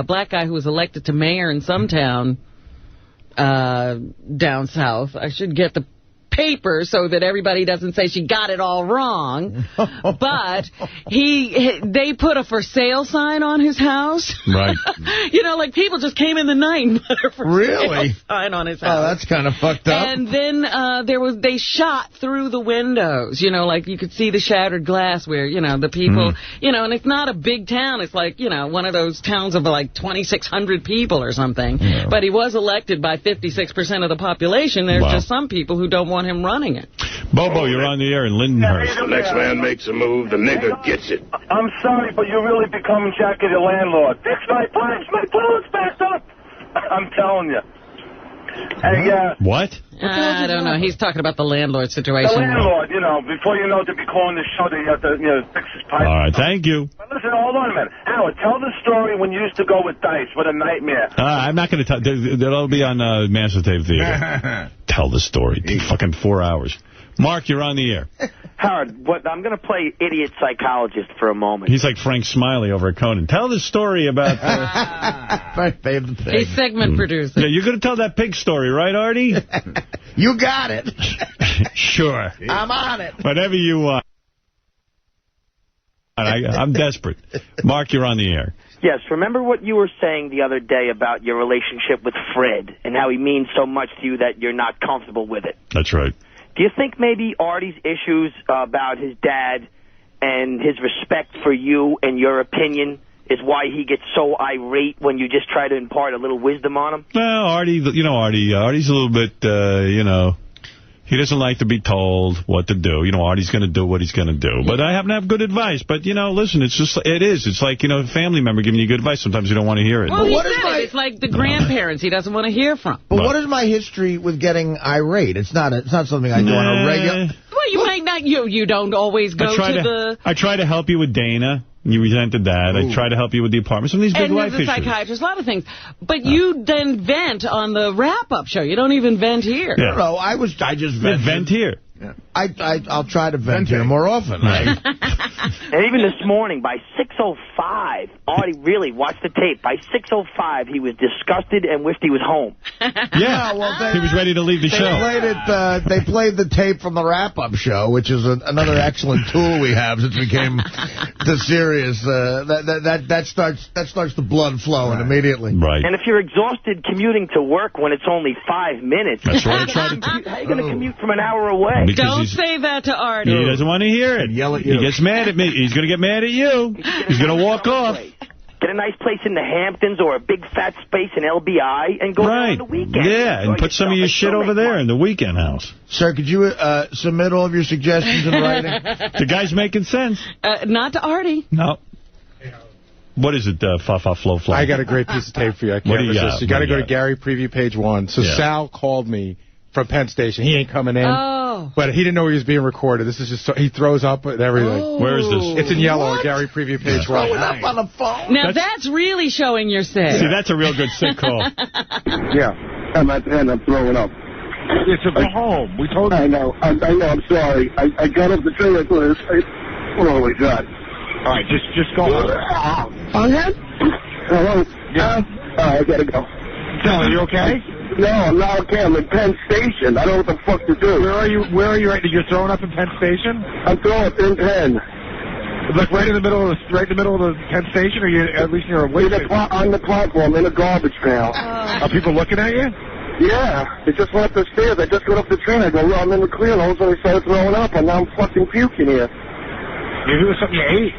black guy who was elected to mayor in some town down south. I should get the paper so that everybody doesn't say she got it all wrong. But they put a for sale sign on his house. Right. Like people just came in the night and put a for sale sign on his house. Oh, that's kind of fucked up. And then they shot through the windows. Like you could see the shattered glass where, the people, and it's not a big town. It's like, one of those towns of like 2,600 people or something. Yeah. But he was elected by 56% of the population. There's just some people who don't want him running it. Bobo, you're on the air in Lindenhurst. The next man makes a move, the nigger gets it. I'm sorry, but you really become Jackie the landlord. Fix my pipes, my toilet's backed up. I'm telling you. Hey, what? I don't know. He's talking about the landlord situation. The landlord, before you know to be calling the show, that you have to, fix his pipes. All right, thank you. But listen, hold on a minute. Howard, tell the story when you used to go with Dice. What a nightmare. I'm not going to tell. That'll be on Master Tape Theater. Tell the story. Fucking 4 hours. Mark, you're on the air. Howard, I'm going to play idiot psychologist for a moment. He's like Frank Smiley over at Conan. Tell the story about... He's segment producer. Yeah, you're going to tell that pig story, right, Artie? You got it. Sure. I'm on it. Whatever you want. I'm desperate. Mark, you're on the air. Yes, remember what you were saying the other day about your relationship with Fred and how he means so much to you that you're not comfortable with it? That's right. Do you think maybe Artie's issues about his dad and his respect for you and your opinion is why he gets so irate when you just try to impart a little wisdom on him? Well, Artie, Artie's a little bit, he doesn't like to be told what to do. Artie's going to do what he's going to do. But I happen to have good advice. But, listen, it's like, a family member giving you good advice. Sometimes you don't want to hear it. Well, it's like the grandparents he doesn't want to hear from. But what is my history with getting irate? It's not something I do on a regular... Well, you might not, you don't always go to the... I try to help you with Dana. You resented that. Ooh. I try to help you with the apartment. Some of these big life issues. And as a psychiatrist, a lot of things. But you then vent on the wrap-up show. You don't even vent here. Yeah. No, I just vented. Vent here. Yeah. I'll try to vent here more often. Right? And even this morning, by 6:05, Artie really watched the tape. By 6:05, he was disgusted and wished he was home. Yeah, well, he was ready to leave the show. They played the tape from the wrap-up show, which is another excellent tool we have since we came to Sirius. That starts the blood flowing immediately. Right. And if you're exhausted commuting to work when it's only 5 minutes, that's right. How are you going to commute from an hour away? Don't say that to Artie. He doesn't want to hear it. Yell at you. He gets mad at me. He's going to get mad at you. He's going to walk off. Get a nice place in the Hamptons or a big fat space in LBI and go there on the weekend. Yeah, and put some of your shit over there in the weekend house. Sir, could you submit all of your suggestions in writing? The guy's making sense. Not to Artie. No. What is it, Flo? I got a great piece of tape for you. I can't resist. You got to go to Gary Preview page 1. So Sal called me from Penn Station. He ain't coming in. Oh. But he didn't know he was being recorded. This is just he throws up and everything. Oh. Where is this? It's in yellow at Gary Preview page 1. Throwing up on the phone. Now that's really showing your sick. See, that's a real good sick call. Yeah, and I'm throwing up. Yeah, so go home. We told you. I know. I know. I'm sorry. I got off the train. I thought oh, my God. All right, just go home. Unhinged? Hello? Yeah. I got to go. Tell are you okay? No, I'm not okay. I'm in Penn Station. I don't know what the fuck to do. Where are you right now? You're throwing up in Penn Station? I'm throwing up in Penn. Like right in the middle of the Penn Station, or you at least near a way on the platform in a garbage pail. Are people looking at you? Yeah, they just went up the stairs. I just got off the train. I go, well, I'm in the clear. All of a sudden, I started throwing up, and now I'm fucking puking here. Maybe it was something you ate.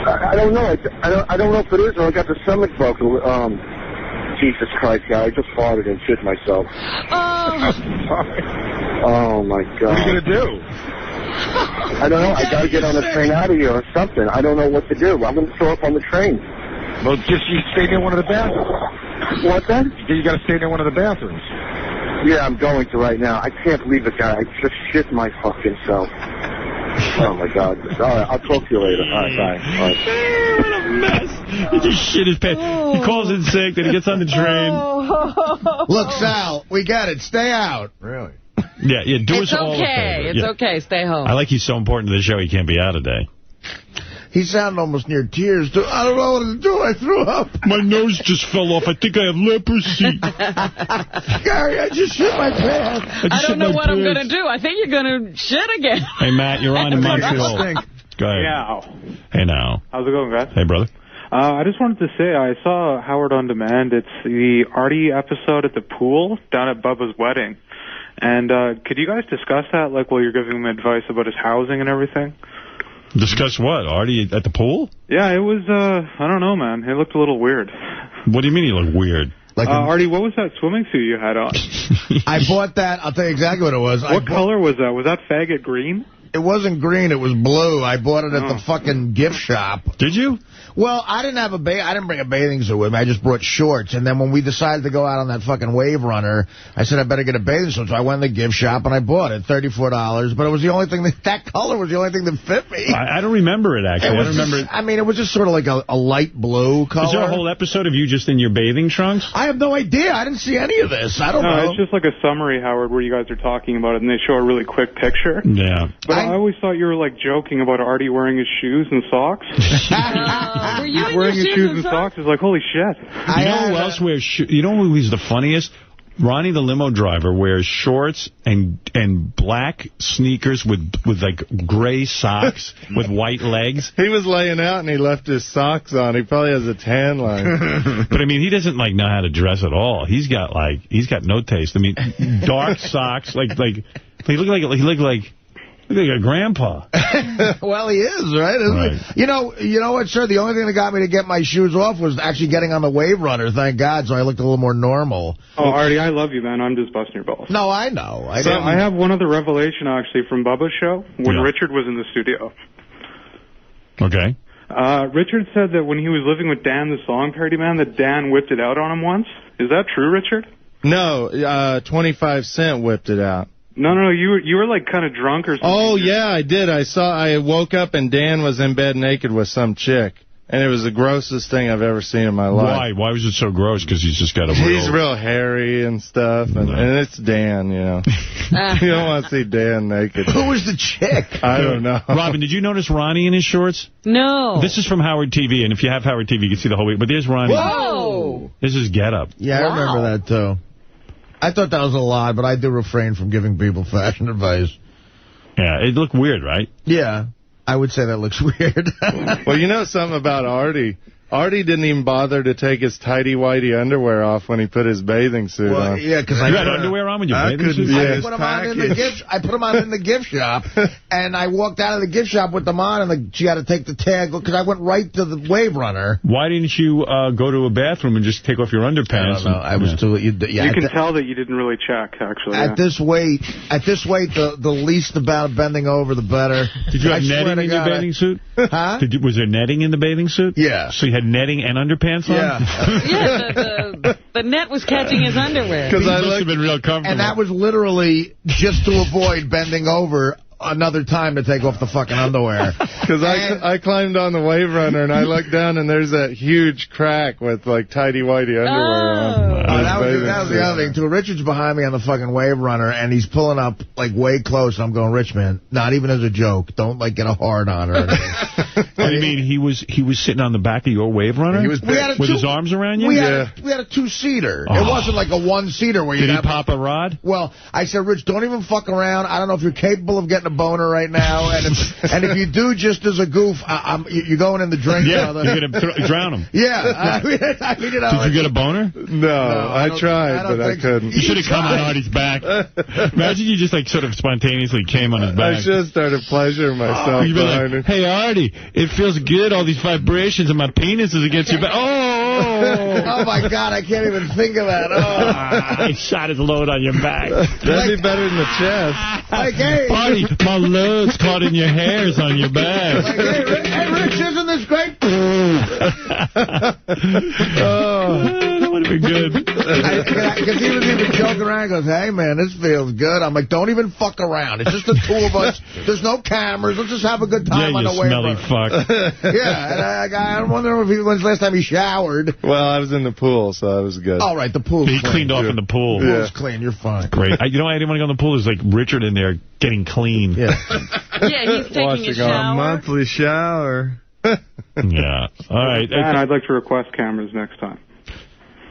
I don't know. I don't know if it is or I got the stomach bug. Jesus Christ, guy! I just farted and shit myself. Oh my God! What are you gonna do? I don't know. I gotta get on the train out of here or something. I don't know what to do. I'm gonna throw up on the train. Well, just you stay near one of the bathrooms. What's that? You gotta stay near one of the bathrooms. Yeah, I'm going to right now. I can't believe it, guy. I just shit my fucking self. Oh my God! All right, I'll talk to you later. All right, bye. All right. What a mess! He just shit his pants. He calls in sick, then he gets on the train. Look, Sal, we got it. Stay out. Really? Yeah, do us all a favor. It's okay. Stay home. I like he's so important to the show he can't be out today. He sounded almost near tears. I don't know what to do. I threw up. My nose just fell off. I think I have leprosy. Gary, I just shit my pants. I don't know what I'm going to do. I think you're going to shit again. Hey, Matt, you're on in Montreal. Go ahead. Yeah. Hey, now. How's it going, guys? Hey, brother. I just wanted to say I saw Howard on Demand. It's the Artie episode at the pool down at Bubba's wedding. And could you guys discuss that, like, while you're giving him advice about his housing and everything? Discuss what? Artie at the pool? Yeah, it was, I don't know, man. It looked a little weird. What do you mean he looked weird? Like Artie, what was that swimming suit you had on? I bought that. I'll tell you exactly what it was. What color was that? Was that faggot green? It wasn't green. It was blue. I bought it at the fucking gift shop. Did you? Well, I didn't bring a bathing suit with me. I just brought shorts. And then when we decided to go out on that fucking wave runner, I said I better get a bathing suit. So I went to the gift shop and I bought it, $34. But it was the only thing that color was the only thing that fit me. I don't remember it actually. It was just sort of like a light blue color. Is there a whole episode of you just in your bathing trunks? I have no idea. I didn't see any of this. I don't know. No, it's just like a summary, Howard, where you guys are talking about it and they show a really quick picture. Yeah. But I always thought you were like joking about Artie wearing his shoes and socks. Were you wearing his shoes and socks is like, holy shit. You know who else wears shoes? You know who's the funniest? Ronnie the limo driver wears shorts and black sneakers with like gray socks with white legs. He was laying out and he left his socks on. He probably has a tan line. But I mean, he doesn't like know how to dress at all. He's got no taste. I mean, dark socks he looked like a grandpa. Well, he is, right? Isn't he? You know what, sir? The only thing that got me to get my shoes off was actually getting on the wave runner, thank God, so I looked a little more normal. Oh, Artie, I love you, man. I'm just busting your balls. No, I know. I have one other revelation, actually, from Bubba's show, when Richard was in the studio. Okay. Richard said that when he was living with Dan, the song parody man, that Dan whipped it out on him once. Is that true, Richard? No, 25 Cent whipped it out. No, you were like kind of drunk or something. Oh, yeah, I did. I woke up and Dan was in bed naked with some chick. And it was the grossest thing I've ever seen in my life. Why? Why was it so gross? Because he's just got a He's real hairy and stuff, and it's Dan, you know. You don't want to see Dan naked. Who was the chick? I don't know. Robin, did you notice Ronnie in his shorts? No. This is from Howard TV, and if you have Howard TV, you can see the whole week. But there's Ronnie. Whoa! This is getup. Yeah, I remember that, too. I thought that was a lot, but I do refrain from giving people fashion advice. Yeah, it looked weird, right? Yeah, I would say that looks weird. Well, you know something about Artie? Artie didn't even bother to take his tighty-whitey underwear off when he put his bathing suit on. Yeah, because you had underwear on with your bathing suit? I put them on in the gift. I put them on in the gift shop, and I walked out of the gift shop with them on, and she had to take the tag because I went right to the wave runner. Why didn't you go to a bathroom and just take off your underpants? I don't know. I was too. You can tell that you didn't really check, actually. At this weight, the least about bending over, the better. Did you have netting in your bathing suit? Huh? Was there netting in the bathing suit? Yeah. So you had netting and underpants on? Yeah, the net was catching his underwear. Because I must have been real comfortable. And that was literally just to avoid bending over another time to take off the fucking underwear. Because I climbed on the wave runner, and I looked down, and there's that huge crack with, like, tighty-whitey underwear on. That was the other thing, too. Richard's behind me on the fucking wave runner, and he's pulling up, like, way close. And I'm going, Rich, man, not even as a joke. Don't, like, get a hard on or anything. What do you mean? He was sitting on the back of your wave runner? He was with his arms around you? We had a two-seater. Oh. It wasn't like a one-seater where you Did he pop a rod? Well, I said, Rich, don't even fuck around. I don't know if you're capable of getting a boner right now. And if you do, just as a goof, you're going in the drink. Yeah, you're going to drown him. Yeah. Did you get a boner? No, I tried, but I couldn't. You should have come on Artie's back. Imagine you just, like, sort of spontaneously came on his back. I should have started pleasuring myself behind him. Hey, Artie, it feels good, all these vibrations, and my penis is against your back. Oh, my God, I can't even think of that. Oh. He shot his load on your back. That'd be better than the chest. Like, hey. Artie, my load's caught in your hairs on your back. Like, hey, Rich, isn't this great? That would have been good. Because he was even joking around. He goes, hey, man, this feels good. I'm like, don't even fuck around. It's just the two of us. There's no cameras. Let's just have a good time on the way. Yeah, you smelly fuck. Yeah, and I'm wondering when's the last time he showered. Well, I was in the pool, so I was good. All right, the pool's He cleaned off in the pool. The pool's clean. You're fine. Great. You know why I didn't want to go in the pool? There's like Richard in there getting clean. Yeah. Yeah, he's taking a shower. A monthly shower. Yeah. All right. And I'd like to request cameras next time.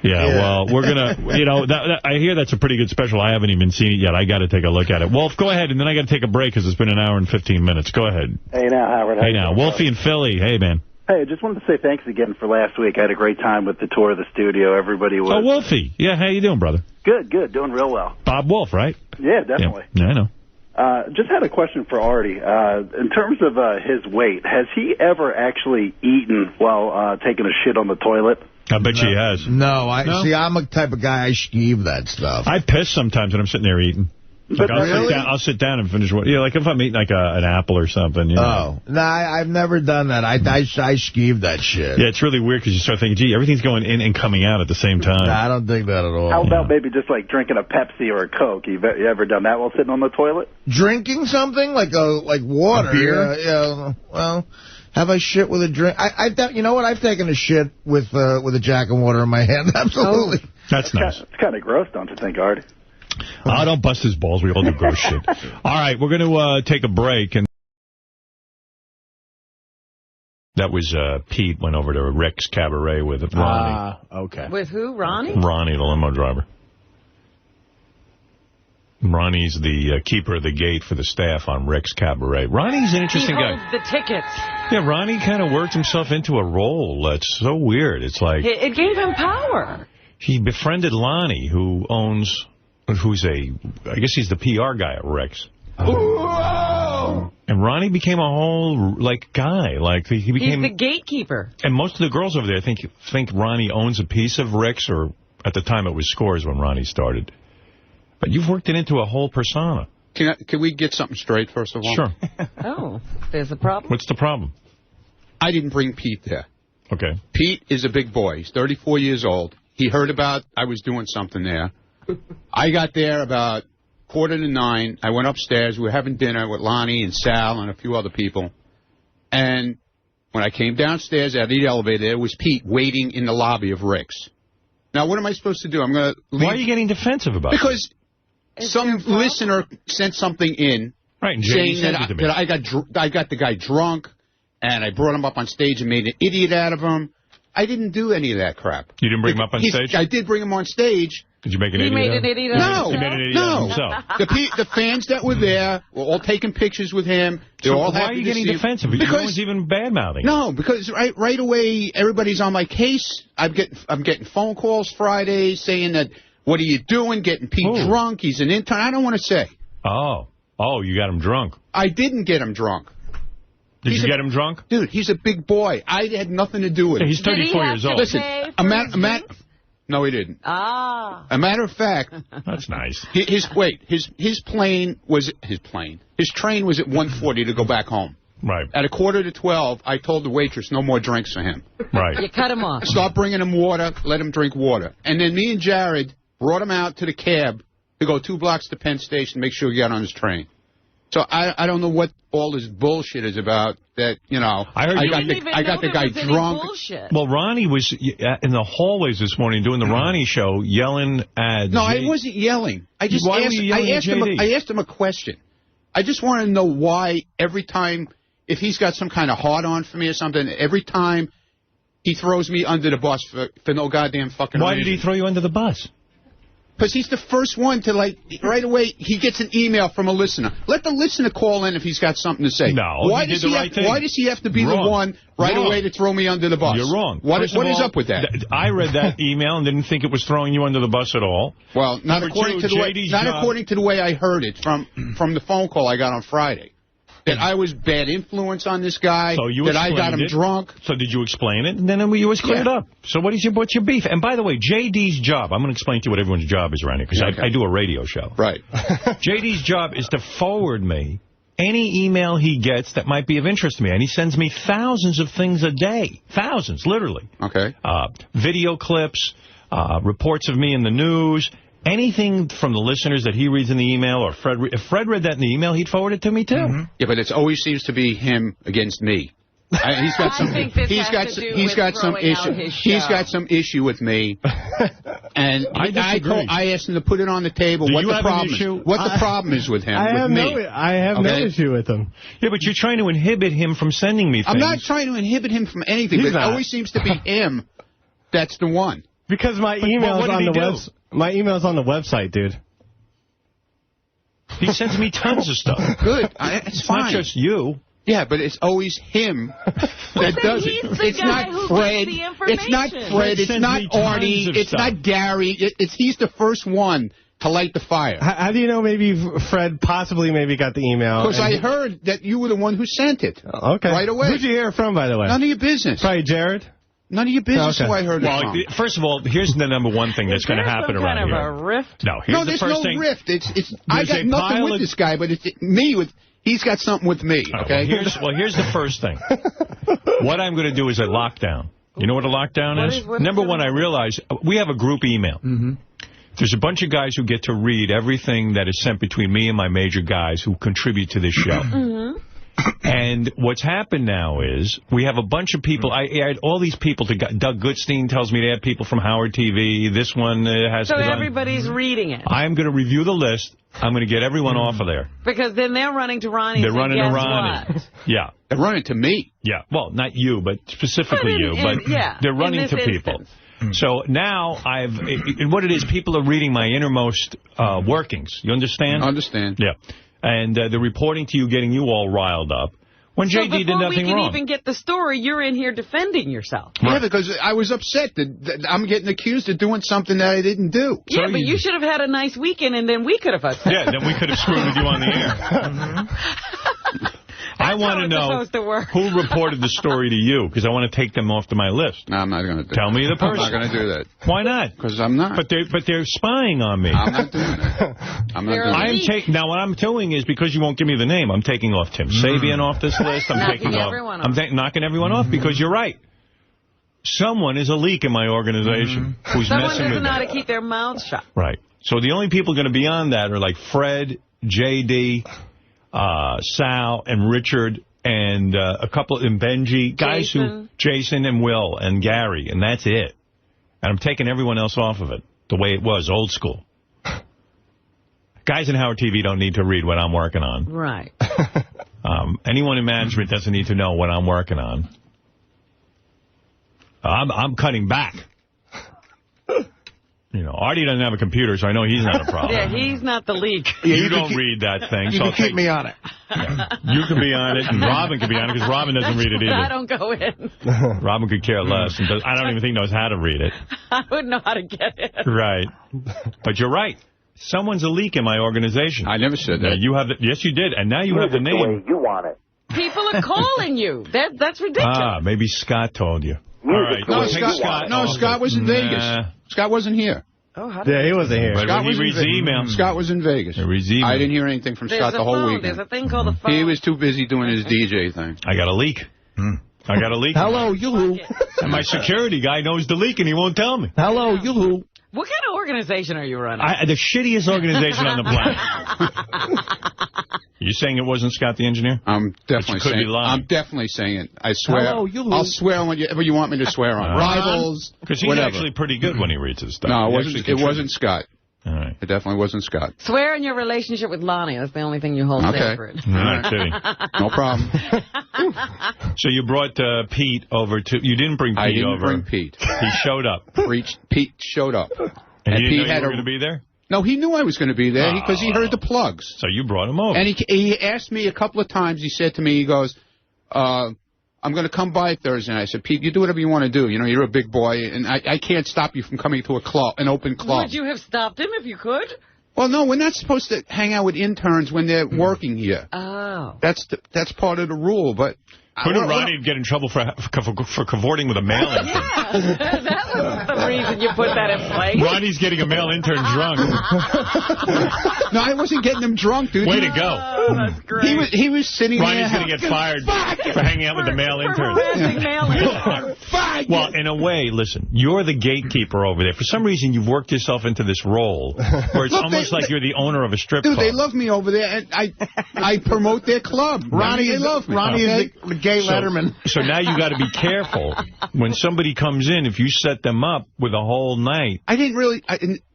Yeah, well, we're going to, you know, I hear that's a pretty good special. I haven't even seen it yet. I got to take a look at it. Wolf, go ahead, and then I got to take a break because it's been an hour and 15 minutes. Go ahead. Hey, now, Howard. Hey, now. Wolfie and Philly. Hey, man. Hey, I just wanted to say thanks again for last week. I had a great time with the tour of the studio. Everybody was... Oh, Wolfie. Yeah, how you doing, brother? Good, doing real well. Bob Wolf, right? Yeah, definitely. Yeah, I know. Just had a question for Artie. In terms of his weight, has he ever actually eaten while taking a shit on the toilet? I bet she has. No, see, I'm the type of guy, I skeeve that stuff. I piss sometimes when I'm sitting there eating. Like I'll sit down and finish what. Yeah, like if I'm eating like an apple or something. You know. Oh, no, I've never done that. I skeeve that shit. Yeah, it's really weird because you start thinking, gee, everything's going in and coming out at the same time. No, I don't think that at all. How about maybe just like drinking a Pepsi or a Coke? You ever done that while sitting on the toilet? Drinking something like water? A beer? Yeah. Well. Have I shit with a drink? You know what? I've taken a shit with a Jack and water in my hand. Absolutely. Oh, that's nice. It's kind of gross, don't you think, Art? Oh, don't bust his balls. We all do gross shit. All right, we're going to take a break. And that was Pete went over to Rick's Cabaret with Ronnie. Okay. With who? Ronnie? Ronnie, the limo driver. Ronnie's the keeper of the gate for the staff on Rick's Cabaret. Ronnie's an interesting guy. He holds the tickets. Yeah, Ronnie kind of worked himself into a role. That's so weird. It's like... It gave him power. He befriended Lonnie, I guess he's the PR guy at Rick's. Oh. And Ronnie became a whole, guy. He became... He's the gatekeeper. And most of the girls over there think Ronnie owns a piece of Rick's, or at the time it was Scores when Ronnie started. But you've worked it into a whole persona. Can we get something straight, first of all? Sure. Oh, there's a problem? What's the problem? I didn't bring Pete there. Okay. Pete is a big boy. He's 34 years old. He heard about I was doing something there. I got there about 8:45. I went upstairs. We were having dinner with Lonnie and Sal and a few other people. And when I came downstairs out of the elevator, there was Pete waiting in the lobby of Rick's. Now, what am I supposed to do? I'm going to leave. Why are you getting defensive about it? Because some listener sent something in saying that I got the guy drunk, and I brought him up on stage and made an idiot out of him. I didn't do any of that crap. You didn't bring him up on stage? I did bring him on stage. Did you make an idiot out of him? He made an idiot out of himself? No. He made an idiot out of himself. The fans that were there were all taking pictures with him. They're all happy. Why are you getting defensive? Because no one's even bad-mouthing. No, because right away, everybody's on my case. I'm getting phone calls Fridays saying that, what are you doing, getting Pete drunk? He's an intern. I don't want to say. Oh, you got him drunk. I didn't get him drunk. Did you get him drunk? Dude, he's a big boy. I had nothing to do with it. He's 34 years old. Listen, no, he didn't. A matter of fact, that's nice. His train was at 1:40 to go back home. Right. At 11:45, I told the waitress no more drinks for him. Right. You cut him off. Stop bringing him water. Let him drink water. And then me and Jared brought him out to the cab to go 2 blocks to Penn Station, make sure he got on his train. So I don't know what all this bullshit is about. That I got the guy drunk. Well, Ronnie was in the hallways this morning doing the Ronnie show, yelling at. No, I wasn't yelling. I just asked him a question. I just wanted to know why every time, if he's got some kind of hard on for me or something, every time he throws me under the bus for no goddamn fucking reason. Why did he throw you under the bus? Because he's the first one to, right away, he gets an email from a listener. Let the listener call in if he's got something to say. No, why does he have to be the one right away to throw me under the bus? You're wrong. What is up with that? I read that email and didn't think it was throwing you under the bus at all. Well, not according to the way I heard it from the phone call I got on Friday. That I was bad influence on this guy, that I got him drunk. So did you explain it? And then it was cleared up. So what's your beef? And by the way, JD's job, I'm going to explain to you what everyone's job is around here, because I do a radio show. Right. JD's job is to forward me any email he gets that might be of interest to me. And he sends me thousands of things a day. Thousands, literally. Okay. Video clips, reports of me in the news. Anything from the listeners that he reads in the email, or if Fred read that in the email, he'd forward it to me, too. Mm-hmm. Yeah, but it always seems to be him against me. He's got some issue with me. And I asked him to put it on the table. What the problem is with him, I have no issue with him. Yeah, but you're trying to inhibit him from sending me things. I'm not trying to inhibit him from anything, but it always seems to be him that's the one. Because my email's on the my email's on the website, dude. He sends me tons of stuff. Good. It's fine. Not just you. Yeah, but it's always him that does it. It's not Fred. It's not Fred. It's not Artie. It's not Gary. He's the first one to light the fire. How do you know maybe Fred possibly got the email? Because I heard that you were the one who sent it. Okay. Right away. Who'd you hear it from, by the way? None of your business. Probably Jared? None of your business who I heard it from. First of all, here's the number one thing that's going to happen around here. Kind of a rift? No, there's no rift. I got nothing with this guy, but it's me with... He's got something with me, okay? Here's the first thing. What I'm going to do is a lockdown. You know what a lockdown is? Number one, I realize we have a group email. Mm-hmm. There's a bunch of guys who get to read everything that is sent between me and my major guys who contribute to this show. Mm-hmm. And what's happened now is we have a bunch of people. I add all these people to Doug Goodstein tells me to add people from Howard TV. This one has. So everybody's reading it. I'm going to review the list. I'm going to get everyone off of there. Because then they're running to Ronnie. They're running to Ronnie. What? Yeah. They're running to me. Yeah. Well, not you, but specifically they're running to people. So now what it is, people are reading my innermost workings. You understand? I understand. Yeah. And they're reporting to you, getting you all riled up. When JD did nothing wrong. Before we can even get the story, you're in here defending yourself. Right. Yeah, because I was upset that I'm getting accused of doing something that I didn't do. Yeah, but you should have had a nice weekend, and then we could have upset. Yeah, then we could have screwed with you on the air. I want to know who reported the story to you, because I want to take them off to my list. No, I'm not going to do Tell me the person. I'm not going to do that. Why not? Because I'm not. But they're spying on me. I'm not doing that. I'm not doing that. Now, what I'm doing is, because you won't give me the name, I'm taking off Tim Sabian off this list. I'm knocking everyone off, because you're right. Someone is a leak in my organization who's messing with me. Someone doesn't know how to keep their mouths shut. Right. So the only people going to be on that are like Fred, J.D., Sal, and Richard, and a couple, and Benji, guys Jason and Will and Gary, and that's it. And I'm taking everyone else off of it, the way it was, old school. Guys in Howard TV don't need to read what I'm working on. Right. Anyone in management doesn't need to know what I'm working on. I'm cutting back. You know, Artie doesn't have a computer, so I know he's not a problem. Yeah, he's not the leak. Yeah, you don't read that thing. You can keep me on it. Yeah. You can be on it, and Robin can be on it, because Robin doesn't read it either. I don't go in. Robin could care less. And I don't even think knows how to read it. I wouldn't know how to get it. Right. But you're right. Someone's a leak in my organization. I never said that. You have yes, you did. And now you have the name. The way you want it. People are calling you. That's ridiculous. Maybe Scott told you. All right. Scott was in Vegas. Scott wasn't here. Oh, he wasn't here. Scott was reads the email. Scott was in Vegas. I didn't hear anything from Scott the whole weekend. There's a thing called a phone. He was too busy doing his DJ thing. I got a leak. I got a leak. Hello, you. And my security guy knows the leak, and he won't tell me. Hello, you. What kind of organization are you running? The shittiest organization on the planet. You saying it wasn't Scott the engineer? I'm definitely saying it. I'm definitely saying it. I swear. I'll swear on whatever you want me to swear on. Rivals, because he's actually pretty good when he reads his stuff. No, it wasn't Scott. All right. It definitely wasn't Scott. Swear in your relationship with Lonnie. That's the only thing you hold sacred. No problem. So you brought Pete over to... You didn't bring Pete over. I didn't bring Pete. He showed up. Pete showed up. And he Pete didn't know you were going to be there? No, he knew I was going to be there because he heard the plugs. So you brought him over. And he asked me a couple of times. He said to me, he goes, I'm going to come by Thursday. And I said, Pete, you do whatever you want to do. You know, you're a big boy, and I can't stop you from coming to a club, an open club. Would you have stopped him if you could? Well, no, we're not supposed to hang out with interns when they're working here. Oh. That's part of the rule, but... Who knew Ronnie would get in trouble for cavorting with a male intern? Yeah, that was the reason you put that in place. Ronnie's getting a male intern drunk. No, I wasn't getting him drunk, dude. Way to go. Oh, that's great. He was sitting Ronnie's there. Ronnie's going to get fired for hanging out with the male intern. Well, in a way, listen, you're the gatekeeper over there. For some reason, you've worked yourself into this role where it's almost like you're the owner of a strip club. Dude, they love me over there, and I promote their club. Ronnie is the gay Letterman. So now you got to be careful when somebody comes in. If you set them up with a whole night, I didn't really.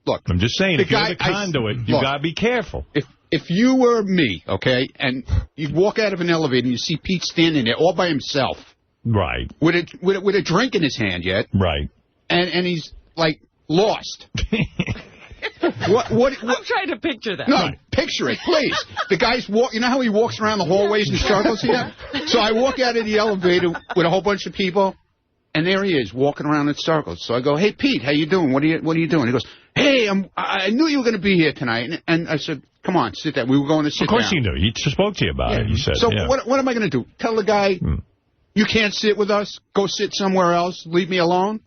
Look, I'm just saying, if you're the conduit, you got to be careful. If you were me, okay, and you walk out of an elevator and you see Pete standing there all by himself, right, with a drink in his hand yet, right, and he's like lost. What? I'm trying to picture that. No, picture it, please. The guy's you know how he walks around the hallways in circles here? So I walk out of the elevator with a whole bunch of people, and there he is, walking around in circles. So I go, hey, Pete, how you doing? What are you doing? He goes, hey, I knew you were going to be here tonight. And I said, come on, sit down. We were going to sit down. Of course he knew. He spoke to you about it, you said. So what am I going to do? Tell the guy, you can't sit with us? Go sit somewhere else? Leave me alone?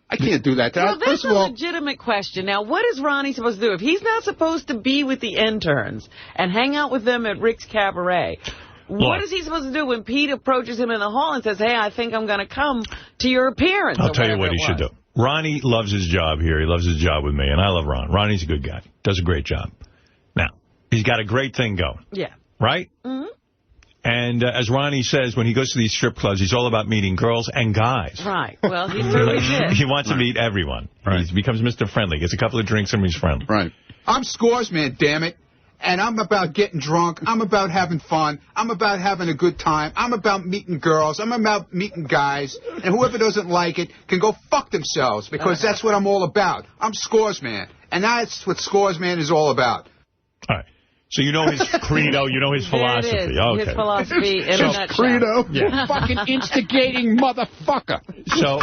I can't do that. Well, that's a legitimate question. Now, what is Ronnie supposed to do? If he's not supposed to be with the interns and hang out with them at Rick's Cabaret, what is he supposed to do when Pete approaches him in the hall and says, hey, I think I'm going to come to your appearance? I'll tell you what he should do. Ronnie loves his job here. He loves his job with me, and I love Ron. Ronnie's a good guy. Does a great job. Now, he's got a great thing going. Yeah. Right? Mm-hmm. And as Ronnie says, when he goes to these strip clubs, he's all about meeting girls and guys. Right. Well, he certainly did. He wants to meet everyone. Right. He becomes Mr. Friendly. Gets a couple of drinks and he's friendly. Right. I'm Scores Man, damn it. And I'm about getting drunk. I'm about having fun. I'm about having a good time. I'm about meeting girls. I'm about meeting guys. And whoever doesn't like it can go fuck themselves because that's what I'm all about. I'm Scores Man. And that's what Scores Man is all about. All right. So you know his credo, you know his philosophy. It is. Okay. His philosophy in a nutshell. Credo? Yeah. Fucking instigating motherfucker. So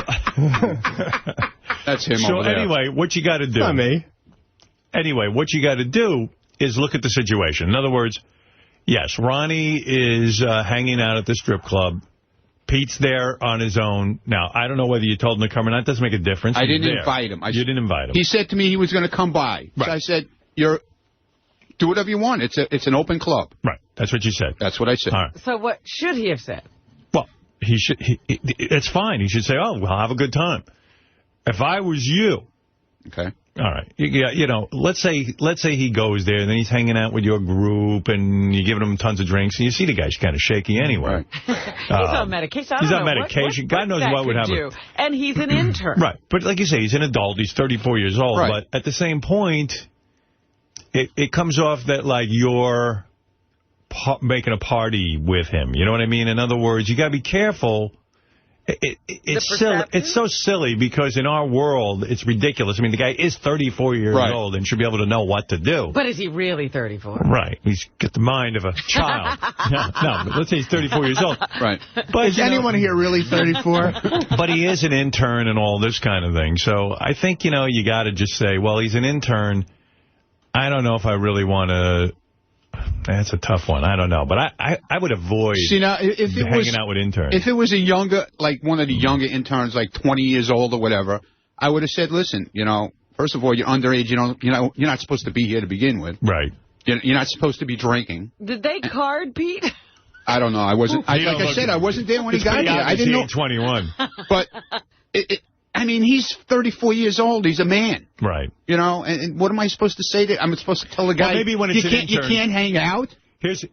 that's him over there. So anyway, what you got to do... Not me. Anyway, what you got to do is look at the situation. In other words, yes, Ronnie is hanging out at the strip club. Pete's there on his own. Now, I don't know whether you told him to come or not. It doesn't make a difference. I didn't invite him. You didn't invite him. He said to me he was going to come by. Right. So I said, do whatever you want. It's an open club. Right. That's what you said. That's what I said. All right. So what should he have said? Well, it's fine. He should say, oh, well, have a good time. If I was you. Okay. All right. Yeah, you know, let's say he goes there and then he's hanging out with your group and you're giving him tons of drinks and you see the guy's kind of shaky anyway. Right. He's on medication. He's on medication. God knows what would happen. And he's an intern. Right. But like you say, he's an adult. He's 34 years old. Right. But at the same point, it comes off that like you're making a party with him. You know what I mean? In other words, you got to be careful. It's silly. It's so silly because in our world, it's ridiculous. I mean, the guy is 34 years old and should be able to know what to do. But is he really 34? Right. He's got the mind of a child. No, but let's say he's 34 years old. Right. But is anyone here really 34? But he is an intern and all this kind of thing. So I think, you know, you got to just say, well, he's an intern. I don't know if I really want to... That's a tough one. I don't know. But I would avoid hanging out with interns. If it was a younger, like one of the younger interns, like 20 years old or whatever, I would have said, listen, you know, first of all, you're underage. You're not supposed to be here to begin with. Right. You're not supposed to be drinking. Did they card Pete? I don't know. I wasn't. Like I said, I wasn't there when he got here. I didn't know. 21. But I mean, he's 34 years old. He's a man. Right. You know, and what am I supposed to say to I'm supposed to tell the guy, well, maybe when it's you can't hang out?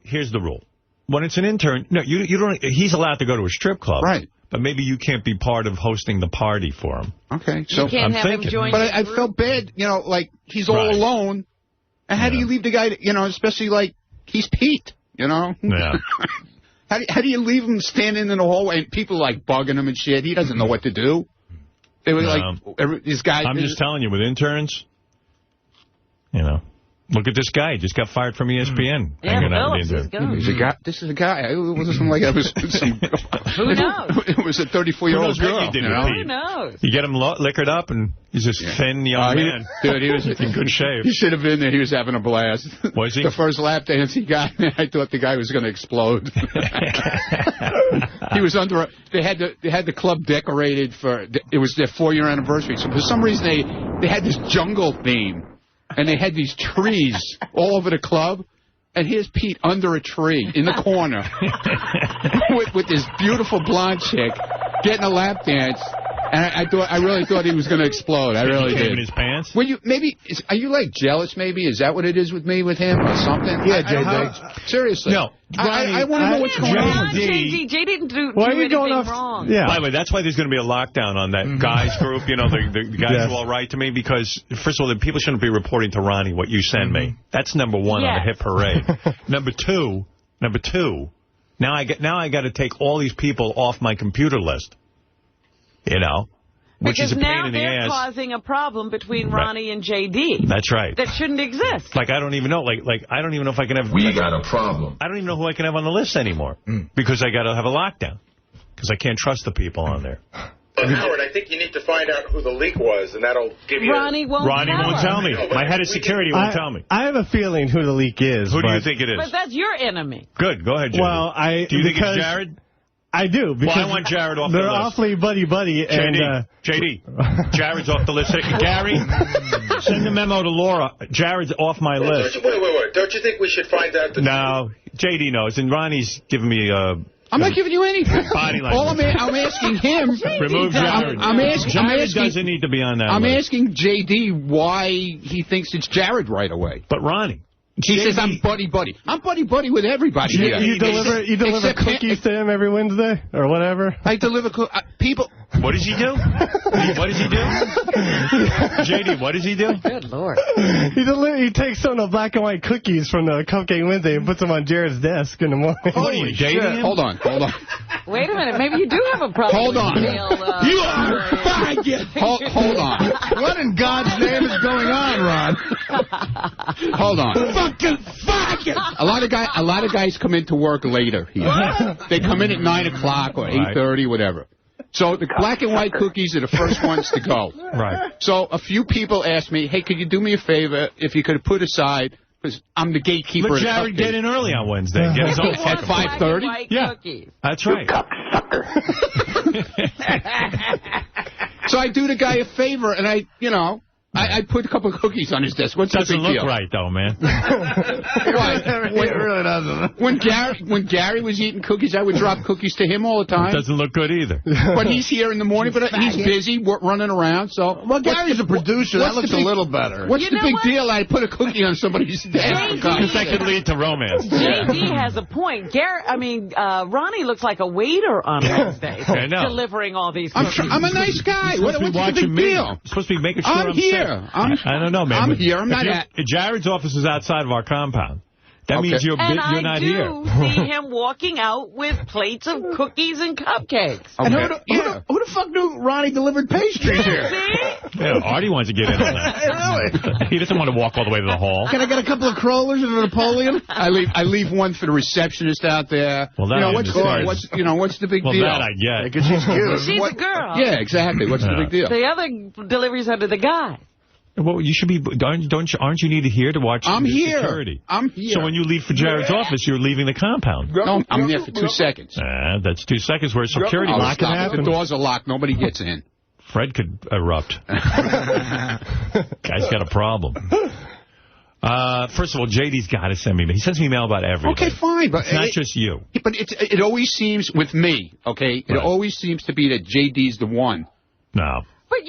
Here's the rule. When it's an intern, no, you don't. He's allowed to go to a strip club, right? But maybe you can't be part of hosting the party for him. Okay, so I'm thinking. But I felt bad, like he's all alone. And how do you leave the guy? Especially like he's Pete. Yeah. How do you leave him standing in the hallway and people like bugging him and shit? He doesn't know what to do. They were these guys. I'm just telling you, with interns, look at this guy. He just got fired from ESPN. This is a guy. It wasn't like I was some... Who knows? It was a 34-year-old girl. Who knows? You get him liquored up, and he's this thin young man. Dude, he was in good shape. He should have been there. He was having a blast. Was he? The first lap dance he got, I thought the guy was going to explode. He was under... They had the club decorated for... It was their 4-year anniversary. So for some reason, they had this jungle theme. And they had these trees all over the club. And here's Pete under a tree in the corner with this beautiful blonde chick getting a lap dance. And I really thought he was going to explode. I really did. In his pants? Are you like jealous maybe? Is that what it is with me with him or something? Yeah, JD. Seriously. No. I want to know what's going on. JD didn't do anything wrong. Yeah. By the way, that's why there's going to be a lockdown on that guys group. The guys who all write to me, because first of all, the people shouldn't be reporting to Ronnie what you send me. That's number one on the hit parade. Number two. Now I got to take all these people off my computer list. Which is a pain in the ass. Because now they're causing a problem between Ronnie and JD. That's right. That shouldn't exist. Like, I don't even know. Like I don't even know if I can have... We got a problem. I don't even know who I can have on the list anymore. Because I got to have a lockdown. Because I can't trust the people on there. But, Howard, I think you need to find out who the leak was, and that'll give you... Ronnie won't tell me. My head of security won't tell me. I have a feeling who the leak is. Who do you think it is? But that's your enemy. Good. Go ahead, Jared. Well, do you think it's Jared? I do. Because I want Jared off the list. They're awfully buddy-buddy. JD, Jared's off the list. Gary, send a memo to Laura. Jared's off my list. Wait. Don't you think we should find out the... No, JD knows, and Ronnie's giving me I'm not giving you anything. Body language. All I'm asking him... Remove Jared. Jared doesn't need to be on that list. I'm asking JD why he thinks it's Jared right away. But Ronnie... He says I'm buddy-buddy. I'm buddy-buddy with everybody here. You deliver cookies to him every Wednesday or whatever? I deliver people... What does he do? What does he do? JD, what does he do? Good Lord. He takes some of the black and white cookies from the Cupcake Wednesday and puts them on Jared's desk in the morning. Holy shit. Hold on. Wait a minute. Maybe you do have a problem. Hold on. You are faggot. Hold on. What in God's name is going on, Ron? Hold on. Fucking faggot. A lot of guys come into work later here. They come in at 9 o'clock or 8:30, whatever. So the black and white cookies are the first ones to go. Right. So a few people asked me, hey, could you do me a favor if you could put aside, because I'm the gatekeeper. Let Jared get in early on Wednesday. Get his own at 5:30? Yeah, that's right. So I do the guy a favor, and I put a couple of cookies on his desk. What's the big deal? Doesn't look right, though, man. Why? It really doesn't. When Gary was eating cookies, I would drop cookies to him all the time. It doesn't look good either. But he's here in the morning, but he's busy running around. So Gary's a producer. That looks a little better. What's the big deal? I put a cookie on somebody's desk. Because that could lead to romance. JD has a point. Ronnie looks like a waiter on Wednesday. I know. Delivering all these cookies. I'm a nice guy. What's the big deal? You're supposed to be making sure I'm here. I don't know, man. I'm here. I'm not at... Jared's office is outside of our compound. That means you're not here. And I do see him walking out with plates of cookies and cupcakes. Okay. And who the fuck knew Ronnie delivered pastries here? Yeah, Artie wants to get in on that. Really? He doesn't want to walk all the way to the hall. Can I get a couple of crawlers and a Napoleon? I leave one for the receptionist out there. Well, that what's the big deal? Well, that I get. Because she's cute. She's a girl. Yeah, exactly. What's the big deal? The other deliveries under the guy. Well, you should be. Aren't you needed here to watch security? I'm here. So when you leave for Jared's office, you're leaving the compound. No, I'm there for 2 seconds. That's 2 seconds where security lock can happen. The doors are locked. Nobody gets in. Fred could erupt. Guy's got a problem. First of all, JD's got to send me. He sends me mail about everything. Okay, fine, but it's not just you. But it always seems with me. Okay, it always seems to be that JD's the one. No. But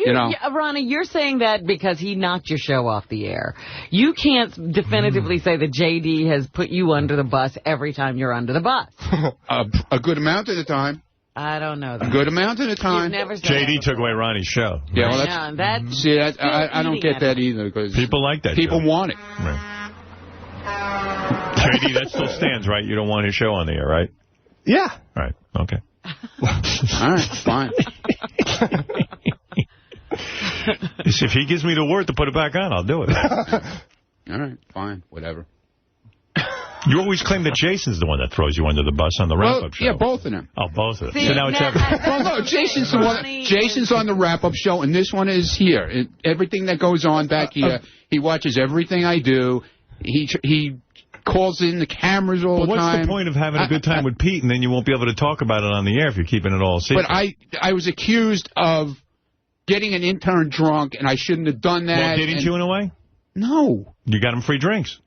But Ronnie, you're saying that because he knocked your show off the air. You can't definitively say that J.D. has put you under the bus every time you're under the bus. A good amount of the time. I don't know that. A good amount of the time. J.D. took away Ronnie's show. Yeah, well, I don't get that either. Because people like that. People show. want it. Right. J.D., that still stands, right? You don't want his show on the air, right? Yeah. Right. Okay. All right, fine. If he gives me the word to put it back on, I'll do it. All right, fine, whatever. You always claim that Jason's the one that throws you under the bus on the wrap-up show. Yeah, both of them. Oh, both of them. See, so now it's well, no, Jason's the one. Jason's on the wrap-up show, and this one is here. Everything that goes on back here, he watches everything I do. He calls in the cameras all the time. What's the point of having a good time with Pete, and then you won't be able to talk about it on the air if you're keeping it all secret? But I was accused of getting an intern drunk, and I shouldn't have done that. Well, didn't you in a way? No. You got him free drinks.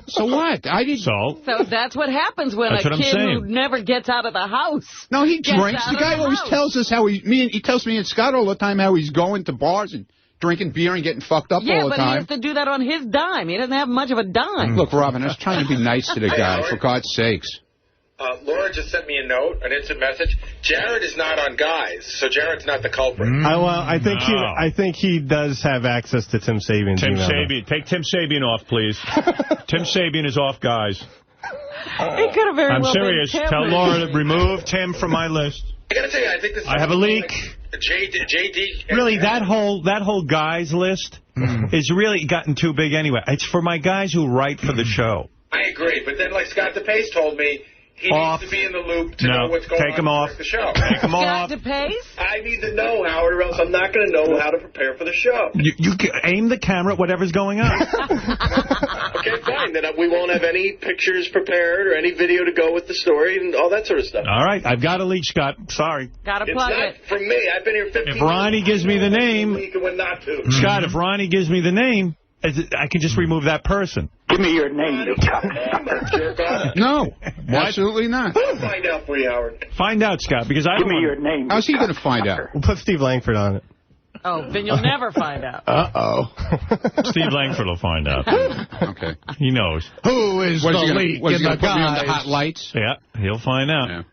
So what? I didn't. So that's what happens when a kid who never gets out of the house. No, he drinks. The guy always tells us how he tells me and Scott all the time how he's going to bars and drinking beer and getting fucked up all the time. Yeah, but he has to do that on his dime. He doesn't have much of a dime. Look, Robin, I was trying to be nice to the guy, for God's sakes. Laura just sent me a note, an instant message. Jared is not on Guys, so Jared's not the culprit. I think he does have access to Tim Sabian's email. Take Tim Sabian off, please. Tim Sabian is off, Guys. He could have very I'm well serious. been Tim. Tell Laura to remove Tim from my list. I gotta tell you, I think this. I have a leak. JD. Really, that whole Guys list is really gotten too big anyway. It's for my guys who write for the show. I agree, but then like Scott DePace told me, he needs to be in the loop to know what's going on. Take him off. The show. Take him off. Scott DePace? I need to know, Howard, or else I'm not going to know how to prepare for the show. You aim the camera at whatever's going on. Okay, fine. Then we won't have any pictures prepared or any video to go with the story and all that sort of stuff. All right. I've got a leak, Scott. Sorry. Got to plug it. It's not from me. I've been here 15 years. If Ronnie gives me the name... When not to. Scott, if Ronnie gives me the name, I can just remove that person. Give me your name, you cocksucker. No, absolutely not. I'll find out for you, Howard. Find out, Scott, because I Give me your name. How's he going to find out? We'll put Steve Langford on it. Oh, then you'll never find out. Uh-oh. Steve Langford will find out. Okay. He knows. Who is the leak in the put me on the hot lights? Yeah, he'll find out. Yeah.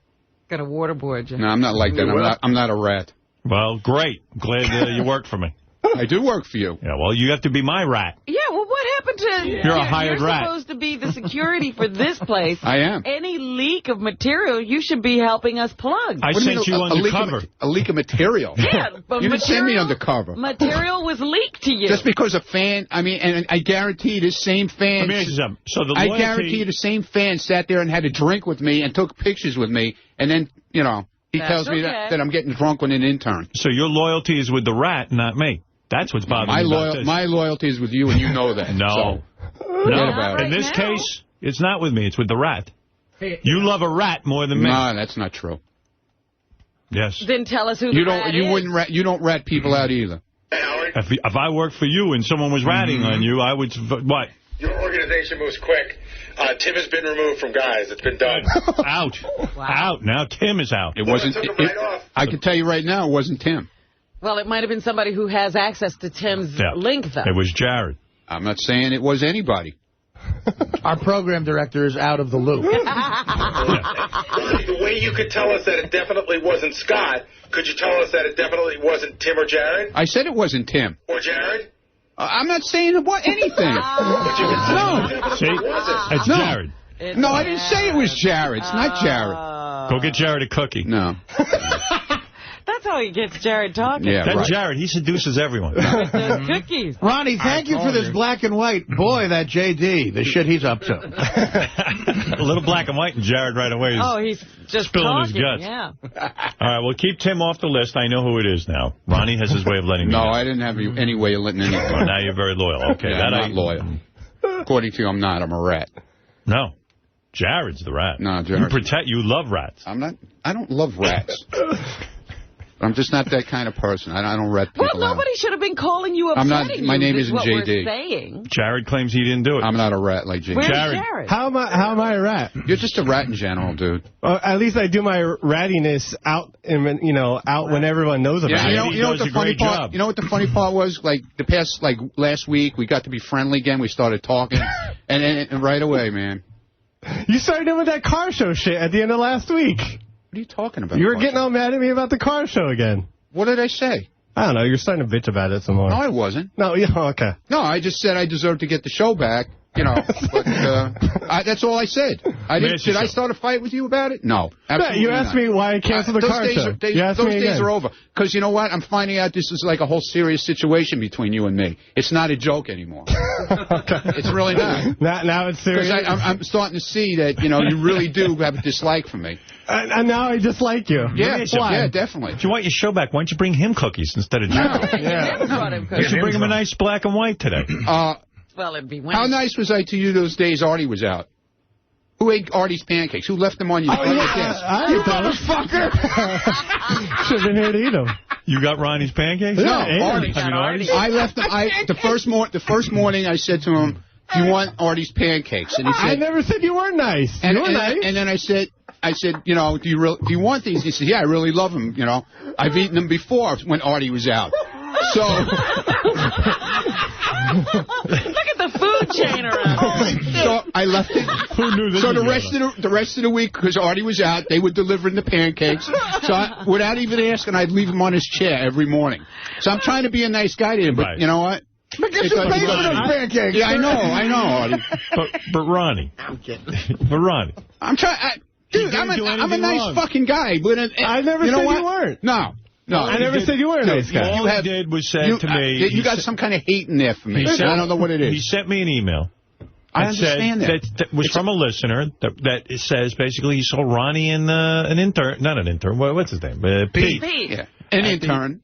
Got to waterboard you. No, I'm not like that. I'm not a rat. Well, great. Glad you worked for me. I do work for you. Yeah, well, you have to be my rat. Yeah, well, what happened to... You're a hired rat. You're supposed to be the security for this place. I am. Any leak of material, you should be helping us plug. I sent you undercover. A leak of material? Yeah, but you didn't send me undercover. Material was leaked to you. Just because a fan... I mean, and I guarantee the same fan... Let me ask you something. So the I guarantee the same fan sat there and had a drink with me and took pictures with me, and then, you know, he tells me that I'm getting drunk with an intern. So your loyalty is with the rat, not me. That's what's bothering me about this. My loyalty is with you, and you know that. No. So, in this case, it's not with me. It's with the rat. You love a rat more than me. No, that's not true. Yes. Then tell us who the rat is. You don't rat people out either. If I worked for you and someone was ratting on you, I would... What? Your organization moves quick. Tim has been removed from Guys. It's been done. Out. Wow. Out. Now Tim is out. It wasn't... I can tell you right now, it wasn't Tim. Well, it might have been somebody who has access to Tim's link, though. It was Jared. I'm not saying it was anybody. Our program director is out of the loop. The way you could tell us that it definitely wasn't Scott, could you tell us that it definitely wasn't Tim or Jared? I said it wasn't Tim. Or Jared? I'm not saying anything. No. See? It's Jared. No, I didn't say it was Jared. It's not Jared. Go get Jared a cookie. No. That's how he gets Jared talking. Yeah, that's right. Jared. He seduces everyone. With those cookies. Ronnie, thank you for this black and white. Boy, that J.D., the shit he's up to. A little black and white, and Jared right away is he's just spilling talking, his guts. Yeah. All right, well, keep Tim off the list. I know who it is now. Ronnie has his way of letting me know. No, I didn't have any way of letting anyone know. Well, now you're very loyal. Okay, I'm not loyal. According to you, I'm not. I'm a rat. No. Jared's the rat. No, Jared. You love rats. I don't love rats. I'm just not that kind of person. I don't rat people Well, nobody should have been calling you upsetting I'm not. My name isn't what JD. We're saying. Jared claims he didn't do it. I'm not a rat like JD. Where's Jared? How am I a rat? You're just a rat in general, dude. At least I do my rattiness out, out when everyone knows about it. You know what the funny part? You know what the funny part was? Like last week, we got to be friendly again. We started talking, and right away, man. You started doing that car show shit at the end of last week. What are you talking about? You were getting all mad at me about the car show again. What did I say? I don't know. You're starting to bitch about it some more. No, I wasn't. No, yeah, okay. No, I just said I deserved to get the show back. But that's all I said. Did I start a fight with you about it? No. You asked me why I canceled the car show. Those days are over. Because you know what? I'm finding out this is like a whole serious situation between you and me. It's not a joke anymore. It's really not. Now it's serious? Because I'm starting to see that, you really do have a dislike for me. And now I dislike you. Yeah, definitely. If you want your show back, why don't you bring him cookies instead of Jared? You should bring him a nice black and white today. Well, it'd be Wednesday. How nice was I to you those days Artie was out? Who ate Artie's pancakes? Who left them on you? You motherfucker! Should have been here to eat them. You got Ronnie's pancakes? No, Artie's. I left them. The first morning I said to him, "Do you want Artie's pancakes?" And he said, I never said you weren't nice. You were nice. And then I said, do you want these? He said, yeah, I really love them. I've eaten them before when Artie was out. So. Look at the food chain around. So I left it. Who knew this? So the rest of the week, because Artie was out, they were delivering the pancakes. So without even asking, I'd leave him on his chair every morning. So I'm trying to be a nice guy to him, but you know what? But get some bacon with those pancakes. Yeah, I know, Artie. But Ronnie. I'm kidding. But Ronnie. I'm trying. Dude, I'm a nice fucking guy. But I never said you weren't. No, I never said you were a nice guy. All he did was say to me... You got some kind of hate in there for me. I don't know what it is. He sent me an email. I understand that was from a listener that it says basically he saw Ronnie in an intern... Not an intern. What's his name? Pete. Yeah. An intern.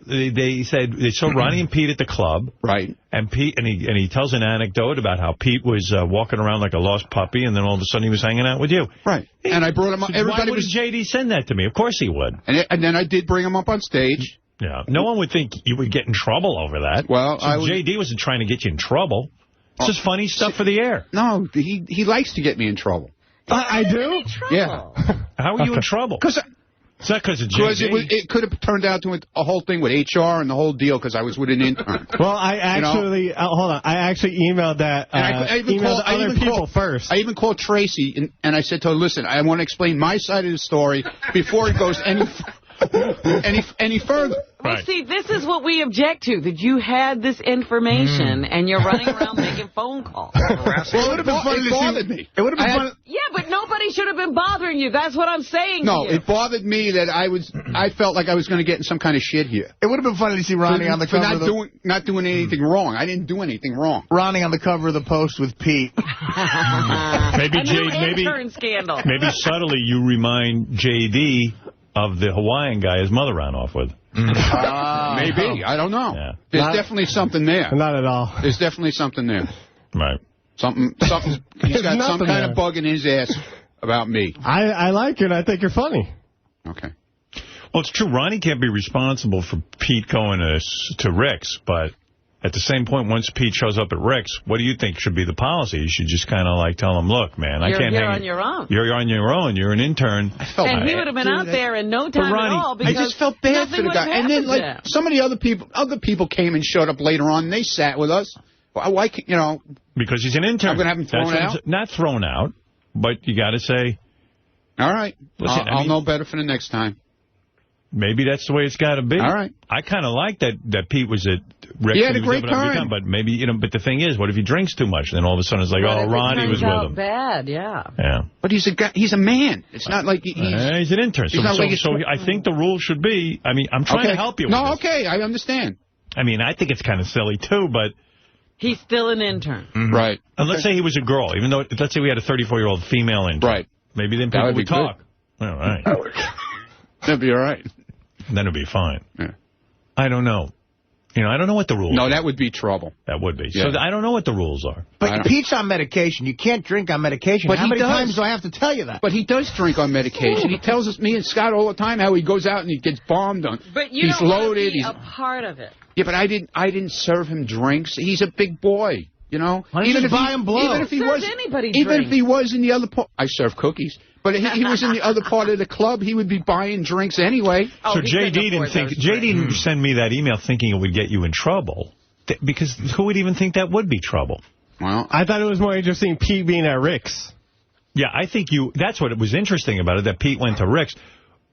They said they saw Ronnie and Pete at the club. Right. And he tells an anecdote about how Pete was walking around like a lost puppy, and then all of a sudden he was hanging out with you. Right. And I brought him up. Why would JD send that to me? Of course he would. And then I did bring him up on stage. Yeah. No one would think you would get in trouble over that. Well, JD wasn't trying to get you in trouble. It's just funny stuff for the air. No, he likes to get me in trouble. I do? Yeah. How are you in trouble? Because... It's not because of JD. Because it could have turned out to a whole thing with HR and the whole deal because I was with an intern. Well, I actually, hold on, I actually emailed that, emailed other people first. I even called Tracy, and I said to her, listen, I want to explain my side of the story before it goes any further. Well, see, this is what we object to, that you had this information and you're running around making phone calls. Well, it would have been funny to see. It bothered me. It would have been fun. Yeah, but nobody should have been bothering you. That's what I'm saying No, to you. It bothered me that I felt like I was going to get in some kind of shit here. It would have been funny to see Ronnie on the cover of the... not doing anything wrong. I didn't do anything wrong. Ronnie on the cover of the Post with Pete. Maybe intern scandal. Maybe subtly you remind JD of the Hawaiian guy his mother ran off with. Maybe. I don't know. Yeah. There's definitely something there. Not at all. There's definitely something there. Right. He's got some kind of bug in his ass about me. I like you, and I think you're funny. Okay. Well, it's true. Ronnie can't be responsible for Pete going to Rick's, but at the same point, once Pete shows up at Rick's, what do you think should be the policy? You should just kind of like tell him, look, man, I can't hang... You're on your own. You're on your own. You're an intern. And he would have been out there in no time Ronnie, at all because I just felt bad for the guy. And then, like, some of the other people came and showed up later on, and they sat with us. Why can't, Because he's an intern. I'm going to have him thrown out? Not thrown out, but you got to say... All right. Listen, I'll know better for the next time. Maybe that's the way it's got to be. All right. I kind of like that Pete was at Rick's. He had a great time. But maybe, but the thing is, what if he drinks too much? Then all of a sudden it's like, oh, Ronnie was with him. Bad, yeah. Yeah. But he's a man. It's not like he's an intern. So I think the rule should be, I'm trying to help you with this. Okay, I understand. I think it's kind of silly, too, but... He's still an intern. Mm-hmm. Right. And let's say he was a girl, even though, let's say we had a 34-year-old female intern. Right. Maybe then people would talk. All right. That'd be all right. Then it'd be fine. Yeah. I don't know. You know, I don't know what the rules are. No, that would be trouble. That would be. Yeah. So I don't know what the rules are. But Pete's on medication. You can't drink on medication. But How many does. times do I have to tell you that? But he does drink on medication. He tells us, me and Scott, all the time how he goes out and he gets bombed on. But you he's don't want to loaded. be a part of it. Yeah, but I didn't serve him drinks. He's a big boy, you know. Why don't you just buy him blow? Even if he was anybody even if he was in the other part, I serve cookies. But if he was in the other part of the club, he would be buying drinks anyway. So JD didn't think. JD didn't send me that email thinking it would get you in trouble, because who would even think that would be trouble? Well, I thought it was more interesting Pete being at Rick's. Yeah, I think that's what was interesting about it, that Pete went to Rick's.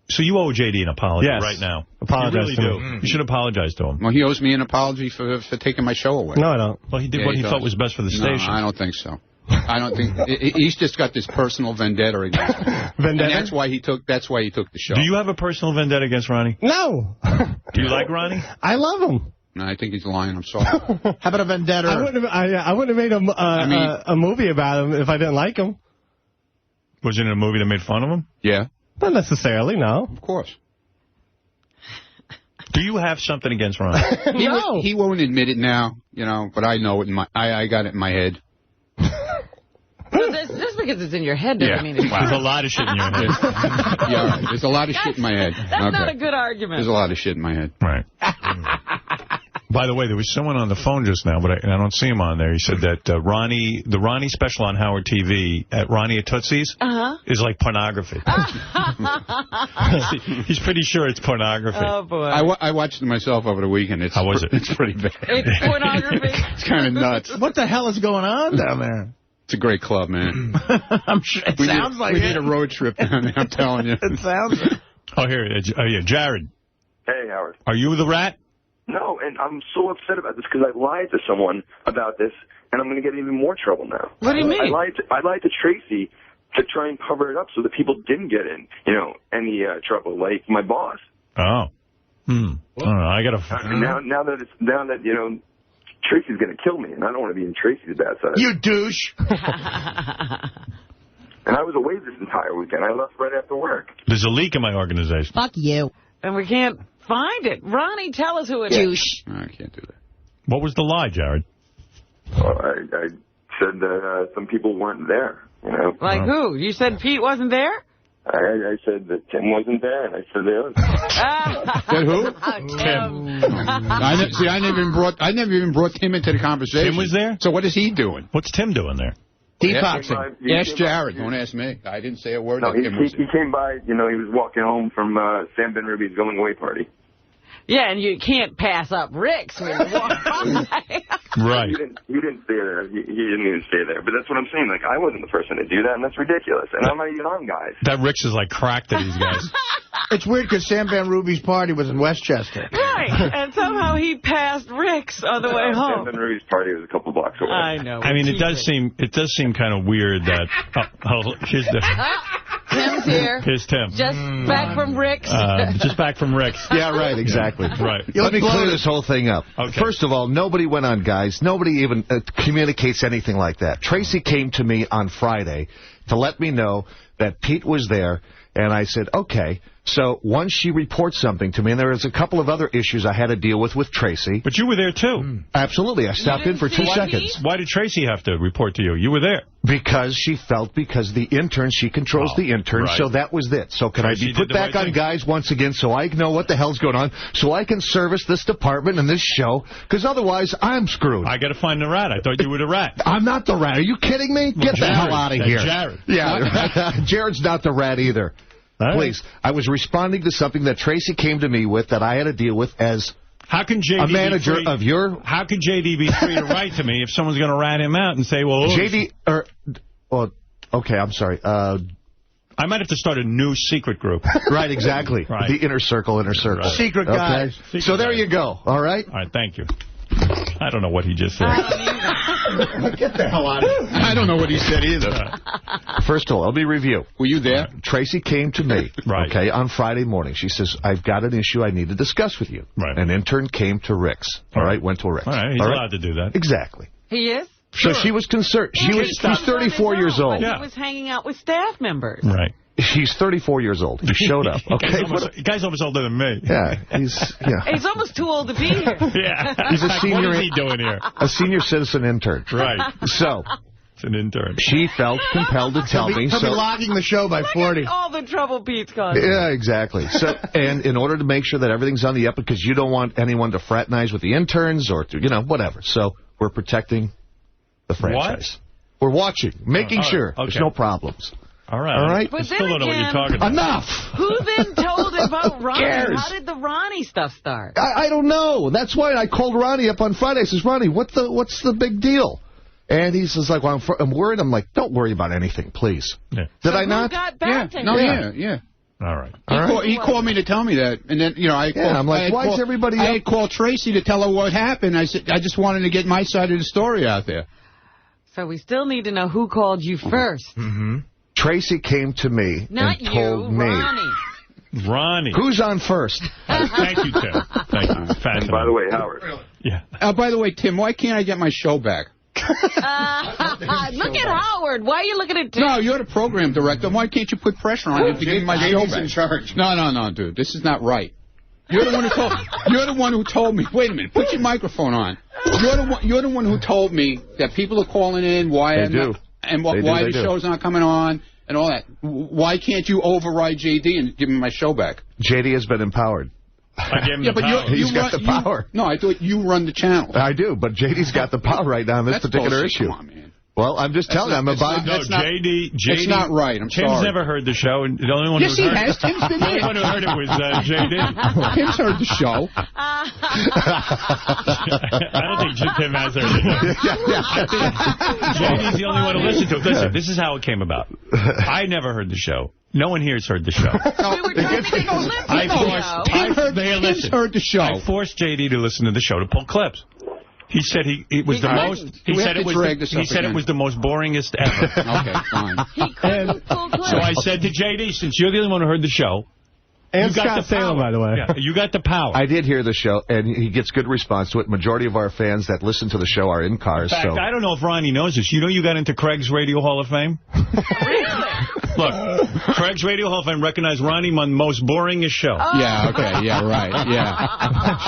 So you owe JD an apology right now. Apologize you to really do. him. You should apologize to him. Well, he owes me an apology for taking my show away. No, I don't. Well, he did what he thought was best for the station. No, I don't think so. I don't think he's just got this personal vendetta against me. Vendetta? And that's why he took the show. Do you have a personal vendetta against Ronnie? No. Do you like Ronnie? I love him. No, I think he's lying. I'm sorry. How about a vendetta? I wouldn't have made a movie about him if I didn't like him. Was it in a movie that made fun of him? Yeah. Not necessarily, no. Of course. Do you have something against Ronnie? No. He won't admit it now, you know, but I know it. I got it in my head. Well, just because it's in your head doesn't mean it's There's a lot of shit in your head. Yeah, right. There's a lot of shit in my head. That's not a good argument. There's a lot of shit in my head. Right. By the way, there was someone on the phone just now, but I don't see him on there. He said that the Ronnie special on Howard TV at Ronnie at Tootsie's is like pornography. He's pretty sure it's pornography. Oh, boy. I watched it myself over the weekend. How was it? It's pretty bad. It's pornography. It's kind of nuts. What the hell is going on down there? It's a great club, man. I'm sure it sounds like we need a road trip down there, I'm telling you. It sounds like Oh, here. Yeah, Jared. Hey, Howard. Are you the rat? No, and I'm so upset about this because I lied to someone about this, and I'm going to get in even more trouble now. What do you mean? I lied to Tracy to try and cover it up so that people didn't get in, any trouble, like my boss. Oh. I don't know. I got to... Now that Tracy's going to kill me, and I don't want to be in Tracy's bad side. You douche. And I was away this entire weekend. I left right after work. There's a leak in my organization. Fuck you. And we can't find it. Ronnie, tell us who it is. No, I can't do that. What was the lie, Jared? Well, I said that some people weren't there, Like who? You said Pete wasn't there? I said that Tim wasn't there, and I said the other. Said who? Tim. I never even brought Tim into the conversation. Tim was there? So what is he doing? What's Tim doing there? Detoxing. Ask Jared. Don't ask me. I didn't say a word. No, he came by. He was walking home from Sam Ben Ruby's going away party. Yeah, and you can't pass up Rick's when you walk by. Right. He didn't stay there. He didn't even stay there. But that's what I'm saying. Like, I wasn't the person to do that, and that's ridiculous. And I'm not even on, guys. That Rick's is like crack to these guys. It's weird because Sam Van Ruby's party was in Westchester. Right, and somehow he passed Rick's on the way home. Sam Ben Ruby's party was a couple blocks away. I know. I mean, it does seem kind of weird that... here's Tim's here. Here's Tim. Just back from Rick's. Just back from Rick's. Yeah, right, exactly. Right. Let me clear this whole thing up. Okay. First of all, nobody went on, guys. Nobody even communicates anything like that. Tracy came to me on Friday to let me know that Pete was there, and I said, okay. So once she reports something to me, and there was a couple of other issues I had to deal with Tracy. But you were there, too. Absolutely. I stopped in for 2 seconds. Why did Tracy have to report to you? You were there. Because she felt the intern, she controls the intern, right. So that was it. So can I be put back on guys once again so I know what the hell's going on, so I can service this department and this show, because otherwise I'm screwed. I got to find the rat. I thought you were the rat. I'm not the rat. Are you kidding me? Get the hell out of here. Jared. Yeah, Jared's not the rat either. Please. I was responding to something that Tracy came to me with that I had to deal with as a manager of your... How can JD be free to write to me if someone's going to rat him out and say, well... JD... okay, I'm sorry. I might have to start a new secret group. Right, exactly. Right. The inner circle. Right. Secret guy. Okay. So there you go. All right? All right, thank you. I don't know what he just said. Get the hell out of here. I don't know what he said either. First of all, let me review. Were you there? Tracy came to me, okay, on Friday morning. She says, I've got an issue I need to discuss with you. Right. An intern came to Rick's. All right, went to Rick's. All right, he's allowed to do that. Exactly. He is? So she was concerned. She's 34 years old. He was hanging out with staff members. Right. He's 34 years old. He showed up. Okay, guy's almost older than me. Yeah, he's almost too old to be here. Yeah, he's a senior. What is he doing here? A senior citizen intern. Right. So it's an intern. She felt compelled to tell me. He'll be logging the show by 40. All the trouble Pete's causing. Yeah, exactly. So, and in order to make sure that everything's on the up, because you don't want anyone to fraternize with the interns or to, whatever. So we're protecting the franchise. What? We're watching, making sure there's no problems. All right. All right. But I still don't know what you're talking about. Enough. Who then told about Ronnie? Cares? How did the Ronnie stuff start? I don't know. That's why I called Ronnie up on Friday. I says, Ronnie, what's the big deal? And he says, like, well, I'm worried. I'm like, don't worry about anything, please. Yeah. Did I not? Got back to him? Yeah. All right. He called me to tell me that, and then I'm like, why is everybody? I had called Tracy to tell her what happened. I said I just wanted to get my side of the story out there. So we still need to know who called you first. Mm-hmm. Tracy came to me Not and told me. Ronnie. Who's on first? Thank you, Tim. Thank you. And by the way, Howard. Yeah. By the way, Tim, why can't I get my show back? Look at Howard. Why are you looking at Tim? No, you're the program director. Why can't you put pressure on him to give me my show back? in charge. No, dude. This is not right. You're the one who told me. Wait a minute. Put your microphone on. You're the one who told me that people are calling in. Why the show's not coming on and all that. Why can't you override JD and give me my show back? JD has been empowered. I gave him the power. He's got the power. No, I thought you run the channel. I do, but JD's got the power right now on this particular issue. Come on, man. Well, I'm just telling you, I'm about... No, JD... It's not right. Tim's never heard the show, and the only one yes, who heard he has. Tim's been the only one who heard it was JD. Tim's heard the show. I don't think Tim has heard it. I think JD's the only one to listen to it. Listen, this is how it came about. I never heard the show. No one here's heard the show. Tim's heard the show. I forced JD to listen to the show to pull clips. He said it was the most. He said it was the most boringest ever. Okay, fine. So I said to JD, since you're the only one who heard the show, and Scott Salem, by the way. Yeah, you got the power. I did hear the show, and he gets good response to it. Majority of our fans that listen to the show are in cars. In fact, I don't know if Ronnie knows this. You know you got into Craig's Radio Hall of Fame? Really? Look, Craig's Radio Hall of Fame recognized Ronnie on the most boringest show. Oh. Yeah, okay, yeah, right, yeah.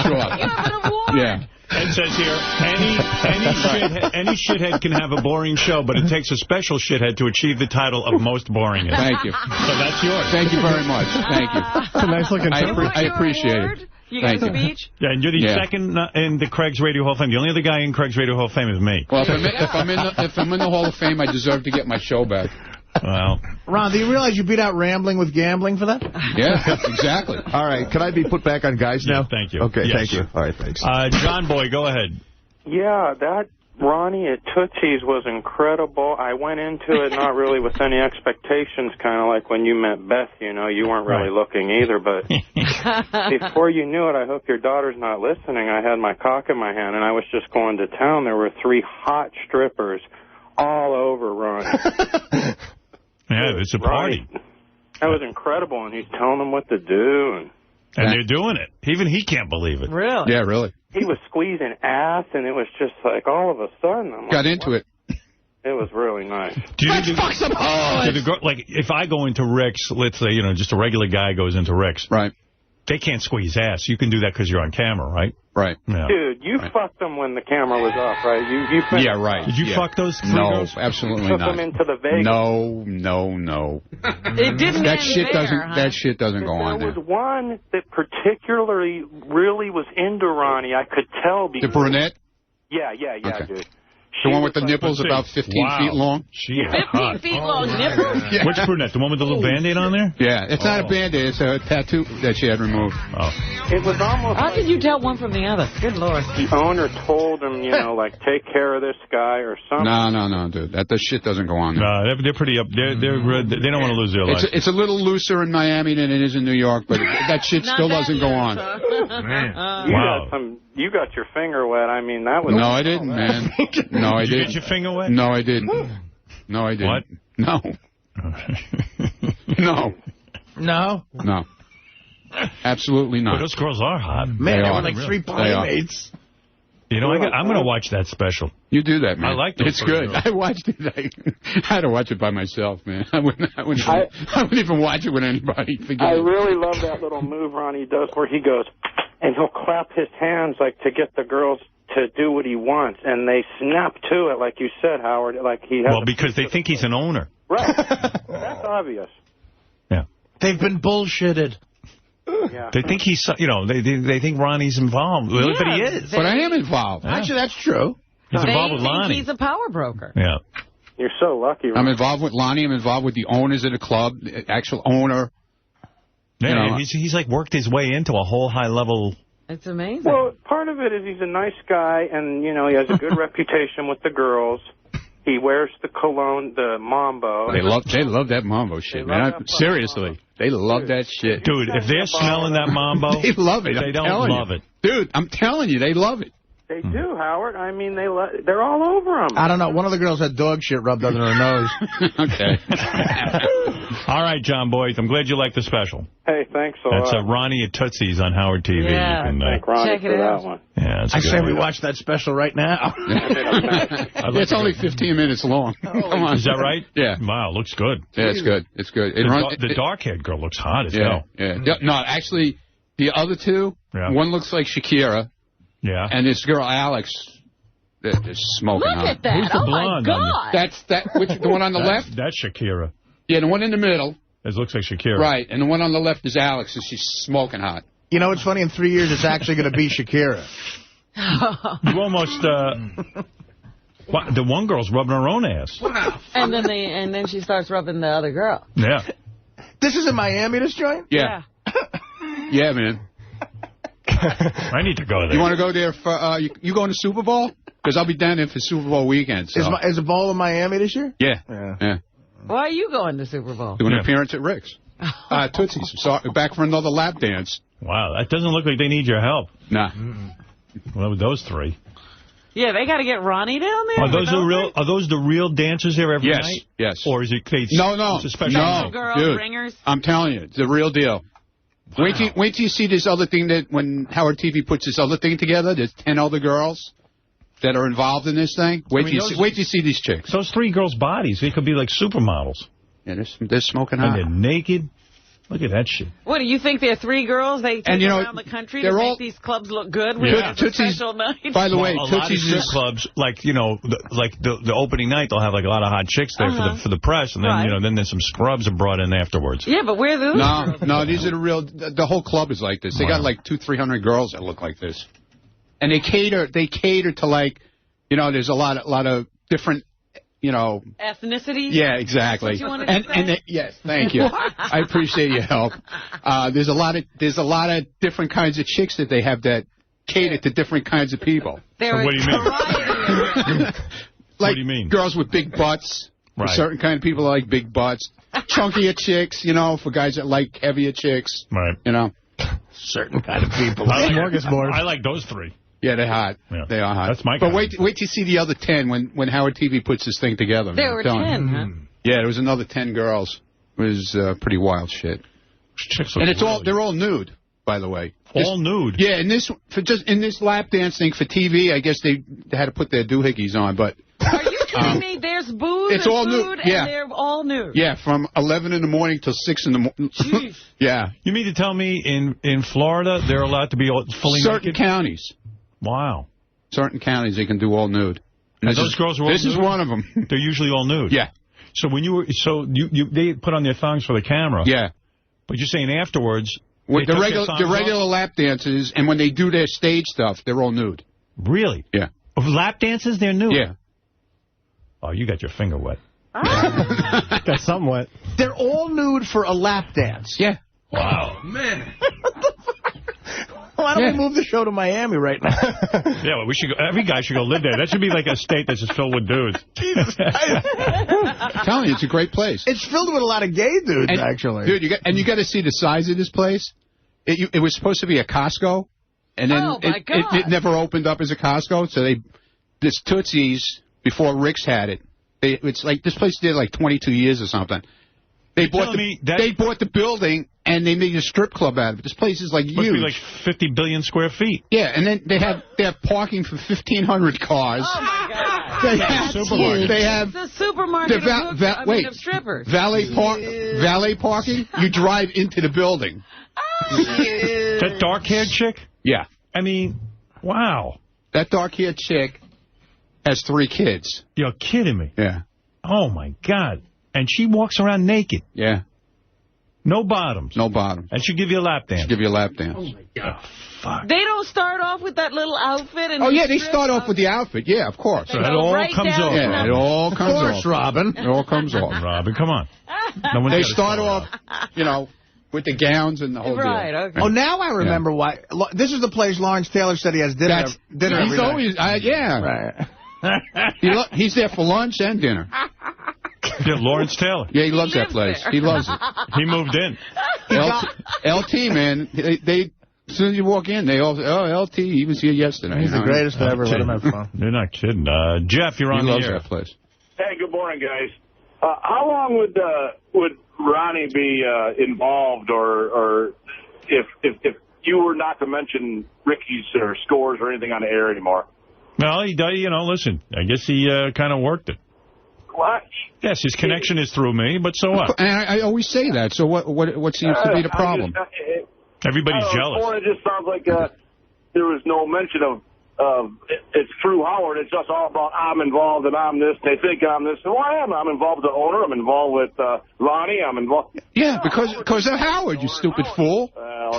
Sure. You have an award. Yeah. It says here, any shithead can have a boring show, but it takes a special shithead to achieve the title of most boringest. Thank you. So that's yours. Thanking you very much. Thank you. It's a nice looking I appreciate it. You got a speech? Yeah, and you're the second in the Craig's Radio Hall of Fame. The only other guy in Craig's Radio Hall of Fame is me. Well, if I'm in the Hall of Fame, I deserve to get my show back. Well, Ron, do you realize you beat out rambling with gambling for that? Yeah, exactly. All right, can I be put back on guys now? Yeah, thank you. Okay, thank you. All right, thanks. John Boy, go ahead. Yeah, that Ronnie at Tootsie's was incredible. I went into it not really with any expectations, kind of like when you met Beth, you weren't really looking either. But before you knew it, I hope your daughter's not listening, I had my cock in my hand, and I was just going to town. There were 3 hot strippers all over Ronnie. Yeah, it's a party. That was incredible, and he's telling them what to do. And they're doing it. Even he can't believe it. Really? Yeah, really. He was squeezing ass, and it was just like all of a sudden. I'm got into it. It was really nice. Let's fuck some hoes! Like, if I go into Rick's, let's say, just a regular guy goes into Rick's. Right. They can't squeeze ass. You can do that because you're on camera, right? Right. Yeah. Dude, you fucked them when the camera was off, right? You yeah, right. Did you fuck those? No, absolutely took not. them into the Vegas. No. It didn't that shit doesn't go on there. There was one that particularly really was into Ronnie. I could tell because... The brunette? Yeah, okay. dude. The one with the nipples about 15 feet long? 15 feet long nipples? Yeah. Which brunette? The one with the little Band-Aid on there? Yeah, it's not a Band-Aid. It's a tattoo that she had removed. Oh. It was almost How could you tell one from the other? Good Lord. The owner told him, like, take care of this guy or something. No, dude. That shit doesn't go on there. No, they're pretty up. They don't want to lose their life. It's a little looser in Miami than it is in New York, but that shit still doesn't go on. Man. You got your finger wet. I mean, that was... No, I didn't, man. No, I didn't. Did you get your finger wet? No, I didn't. No, I didn't. What? No. No. Absolutely not. But those girls are hot. Man, they were like 3 playmates. You know, I'm going to watch that special. You do that, man. I like those. It's good. Girls. I watched it. I had to watch it by myself, man. I wouldn't even watch it with anybody. I really love that little move Ronnie does where he goes, and he'll clap his hands like to get the girls to do what he wants, and they snap to it, like you said, Howard. Like he has. Well, because they think he's an owner. Right. That's obvious. Yeah. They've been bullshitted. Yeah. They think he's, you know, they think Ronnie's involved. Well, but he is. But I am involved. Yeah. Actually, that's true. He's involved with They Lonnie. think he's a power broker. Yeah. You're so lucky, Ronnie. I'm involved with Lonnie. I'm involved with the owners of the club, the actual owner. Yeah, You know, he's like worked his way into a whole high level. It's amazing. Well, part of it is he's a nice guy, and, you know, he has a good reputation with the girls. He wears the cologne, the Mambo. They love that Mambo shit, man. Seriously. They love that shit. Dude, if they're smelling that Mambo, they love it. They don't love it. Dude, I'm telling you, they love it. They do, Howard. I mean, they're all over him. I don't know. One of the girls had dog shit rubbed under her nose. Okay. All right, John Boyd. I'm glad you like the special. Hey, thanks a lot. That's Ronnie at Tootsie's on Howard TV. Yeah, you can, Thank Ronnie check for it that out. one. yeah, it's a I good say one. we watch that special right now. It's only 15 minutes long. Come on. Is that right? Yeah. Wow, looks good. Yeah, it's good. It's good. The dark-haired girl looks hot as hell. Yeah. No, actually, the other two, one looks like Shakira. Yeah. And this girl, Alex, they're smoking hot. Look at that. Who's the blonde? My God. That's the one on the left? That's Shakira. Yeah, the one in the middle. It looks like Shakira. Right, and the one on the left is Alex, and she's smoking hot. You know, it's funny. In 3 years, it's actually going to be Shakira. You almost... the one girl's rubbing her own ass. And then she starts rubbing the other girl. Yeah. This is in Miami, this joint? Yeah. Yeah, man. I need to go there. You want to go there for... you going to Super Bowl? Because I'll be down there for Super Bowl weekend. So. Is the ball in Miami this year? Yeah. Why are you going to Super Bowl? Doing an appearance at Rick's. Tootsie's. Back for another lap dance. Wow, that doesn't look like they need your help. Nah. Well, with those three. Yeah, they got to get Ronnie down there. Are those the real dancers there every night? Yes. Or is it? No. It's a special girls, dude. ringers. I'm telling you, it's the real deal. Wow. Wait till you see this other thing that when Howard TV puts this other thing together. There's 10 other girls that are involved in this thing. Wait till you see these chicks. Those three girls' bodies, they could be like supermodels. Yeah, they're smoking hot. And they're naked. Look at that shit. What, do you think there are 3 girls they take around the country to make these clubs look good when it's a special night? By the way, a lot of strip clubs, like, you know, the opening night, they'll have like a lot of hot chicks there for the press, and then then there's some scrubs are brought in afterwards. Yeah, but where are those girls? No, these are the real. The whole club is like this. They got like 200-300 girls that look like this, and they cater to like, you know, there's a lot of different. You know, ethnicity. Yeah, exactly. That's what you wanted to say? Yes, thank you. I appreciate your help. There's a lot of different kinds of chicks that they have that cater to different kinds of people. So what do you mean? Like, what do you mean? Girls with big butts. Right. Certain kind of people like big butts. Chunkier chicks, you know, for guys that like heavier chicks. Right. You know. Certain kind of people. I like those three. Yeah, they're hot. Yeah. They are hot. That's my But kind. wait till you see the other 10 when Howard TV puts this thing together. There were 10, huh? Yeah, there was another 10 girls. It was pretty wild shit. And they're all nude, by the way. All nude? Yeah, in this lap dance thing for TV, I guess they had to put their doohickeys on, but... Are you kidding me? There's booze it's and all food, nude. Yeah. and they're all nude. Yeah, from 11 in the morning till 6 in the morning. Yeah. You mean to tell me in Florida they're allowed to be fully Certain naked? counties. Wow. Certain counties they can do all nude. And those girls are all nude? This is one of them. They're usually all nude? Yeah. So when they put on their thongs for the camera. Yeah. But you're saying afterwards... With the regular lap dances, and when they do their stage stuff, they're all nude. Really? Yeah. Of lap dances, they're nude? Yeah. Oh, you got your finger wet. Got something wet. They're all nude for a lap dance. Yeah. Wow. Man. Why don't we move the show to Miami right now? Yeah, well, we should go. Every guy should go live there. That should be like a state that's just filled with dudes. Jesus Christ. I'm telling you, it's a great place. It's filled with a lot of gay dudes, actually. Dude, you got to see the size of this place. It was supposed to be a Costco, and then it never opened up as a Costco. So this Tootsie's, before Rick's had it, it's like this place did like 22 years or something. They bought the building, and they made a strip club out of it. This place is, like, huge. Must be like 50 billion square feet. Yeah, and then they have parking for 1,500 cars. Oh, my God. They have supermarket. They have the supermarket of strippers. Valet parking? You drive into the building. That dark-haired chick? Yeah. I mean, wow. That dark-haired chick has 3 kids. You're kidding me. Yeah. Oh, my God. And she walks around naked. Yeah. No bottoms. No bottoms. And she'll give you a lap dance. She'll give you a lap dance. Oh, my God. Fuck. They don't start off with that little outfit. And they start off with the outfit. Yeah, of course. So it all comes off. Yeah, it all comes off. Of course, Robin. It all comes off. Robin, come on. They start off, with the gowns and the whole deal. Okay. Oh, now I remember why. This is the place Lawrence Taylor said he has dinner every He's always, Right. He's there for lunch and dinner. Yeah, Lawrence Taylor. Yeah, he loves that place. He loves it. He moved in. LT, man, they as soon as you walk in, they all say, oh, LT, he was here yesterday. He's the greatest ever. Let him have fun. You're not kidding. Jeff, you're on the air. He loves that place. Hey, good morning, guys. How long would Ronnie be involved, or if you were not to mention Ricky's or scores or anything on the air anymore? Well, listen, I guess he kind of worked it. What? Yes, his connection is through me, but so what? And I always say that. So what seems to be the problem? Everybody's jealous. It just sounds like there was no mention of it's through Howard. It's just all about I'm involved and I'm this. They think I'm this. So I am. I'm involved with the owner. I'm involved with Ronnie. I'm involved. Yeah, because of Howard, you stupid fool. A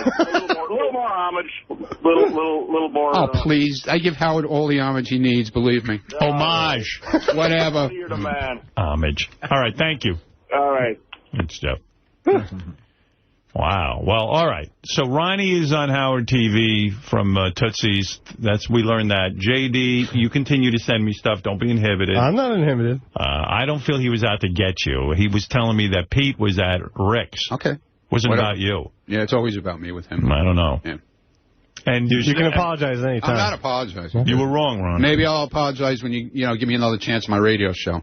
little more homage. Little more. Oh, please. I give Howard all the homage he needs, believe me. Homage. Whatever. You're the man. Homage. All right, thank you. All right. It's Jeff. Wow. Well, all right. So Ronnie is on Howard TV from Tootsie's. We learned that. JD, you continue to send me stuff. Don't be inhibited. I'm not inhibited. I don't feel he was out to get you. He was telling me that Pete was at Rick's. Okay. Wasn't about you. Yeah, it's always about me with him. I don't know. Yeah. And you can apologize anytime. I'm not apologizing. You were wrong, Ron. Maybe I'll apologize when you give me another chance on my radio show.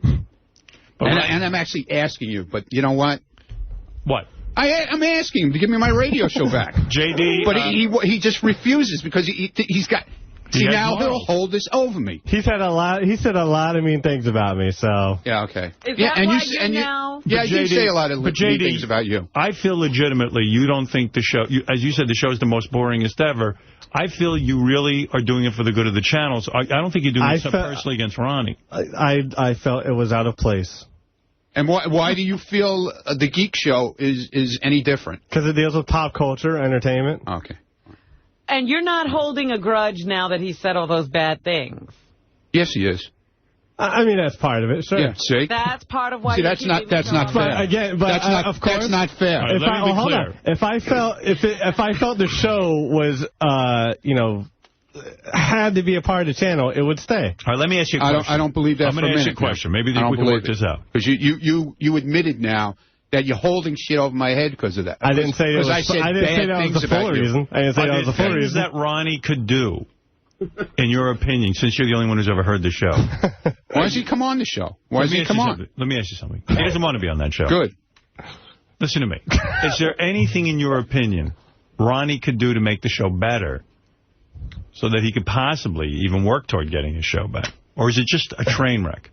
And I'm actually asking you, but you know what? What? I'm asking him to give me my radio show back. JD. But he just refuses because he's got... See, now he'll hold this over me. He said a lot of mean things about me, so... Yeah, okay. Is that why now? Yeah, I do say a lot of mean things about you. I feel legitimately you don't think the show... as you said, the show is the most boringest ever. I feel you really are doing it for the good of the channels. I don't think you're doing this personally against Ronnie. I felt it was out of place. And why do you feel the Geek Show is any different? Because it deals with pop culture, entertainment. Okay. And you're not holding a grudge now that he said all those bad things. Yes, he is. I mean, that's part of it, sure. Yeah, see? That's part of why. See, that's not fair. Of course, that's not fair. Right, hold on. If I felt the show was, had to be a part of the channel, it would stay. All right, let me ask you a question. I don't believe that. I'm going to ask you a question. Maybe we can work this out. Because you admitted now that you're holding shit over my head because of that. I didn't say that was the full reason. I didn't say that was the full reason. Things that Ronnie could do, in your opinion, since you're the only one who's ever heard the show. Why does he come on the show? Why does he come on? Let me ask you something. He doesn't want to be on that show. Good. Listen to me. Is there anything, in your opinion, Ronnie could do to make the show better so that he could possibly even work toward getting his show back? Or is it just a train wreck?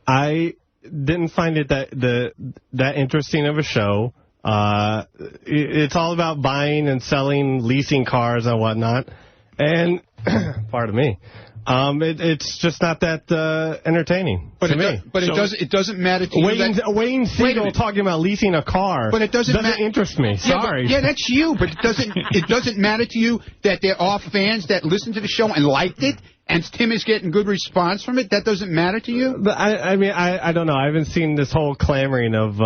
I didn't find it that interesting of a show. It's all about buying and selling, leasing cars and whatnot. And, pardon me, it's just not that entertaining to me. But it doesn't matter to you. Wayne Siegel talking about leasing a car doesn't interest me. Sorry. Yeah, that's you. But it doesn't matter to you that there are fans that listen to the show and liked it, and Tim is getting good response from it. That doesn't matter to you. But I mean, I don't know. I haven't seen this whole clamoring of.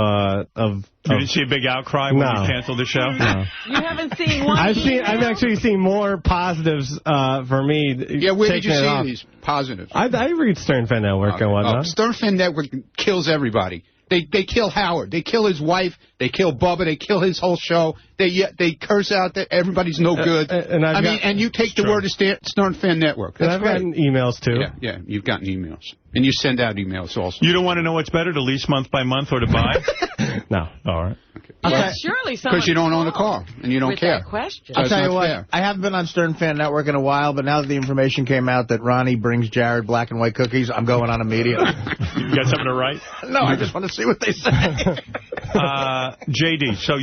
You didn't see a big outcry when you canceled the show? No. You haven't seen one. I've actually seen more positives for me. Yeah, where did you see these positives? I read Stern Fan Network and whatnot. Stern Fan Network kills everybody. They kill Howard. They kill his wife. They kill Bubba. They kill his whole show. They curse out that everybody's no good. And you take the word of Stern Fan Network. That's I've gotten emails, too. Yeah, you've gotten emails. And you send out emails also. You don't want to know what's better, to lease month by month or to buy? No. All right. Yeah, surely someone Because you don't own a car, and you don't care. That question. So I'll tell you what, fair. I haven't been on Stern Fan Network in a while, but now that the information came out that Ronnie brings Jared black and white cookies, I'm going on immediately. You got something to write? No, I just want to see what they say. JD, so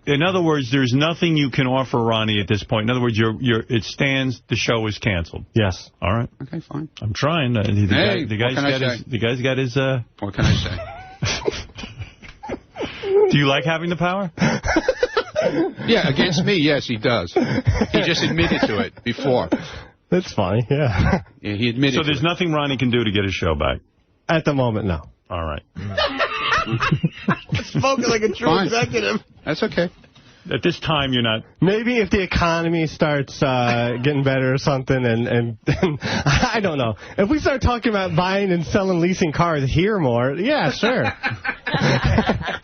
in other words, there's nothing you can offer Ronnie at this point. In other words, it stands, the show is canceled. Yes. All right. Okay, fine. I'm trying. The guy's got his... What can I say? Do you like having the power? Yeah, against me, yes, he does. He just admitted to it before. That's funny, yeah. Yeah, he admitted So there's nothing Ronnie can do to get his show back? At the moment, no. All right. Spoken like a true executive. That's okay. At this time, you're not... Maybe if the economy starts getting better or something, and I don't know. If we start talking about buying and selling, leasing cars here more, yeah, sure.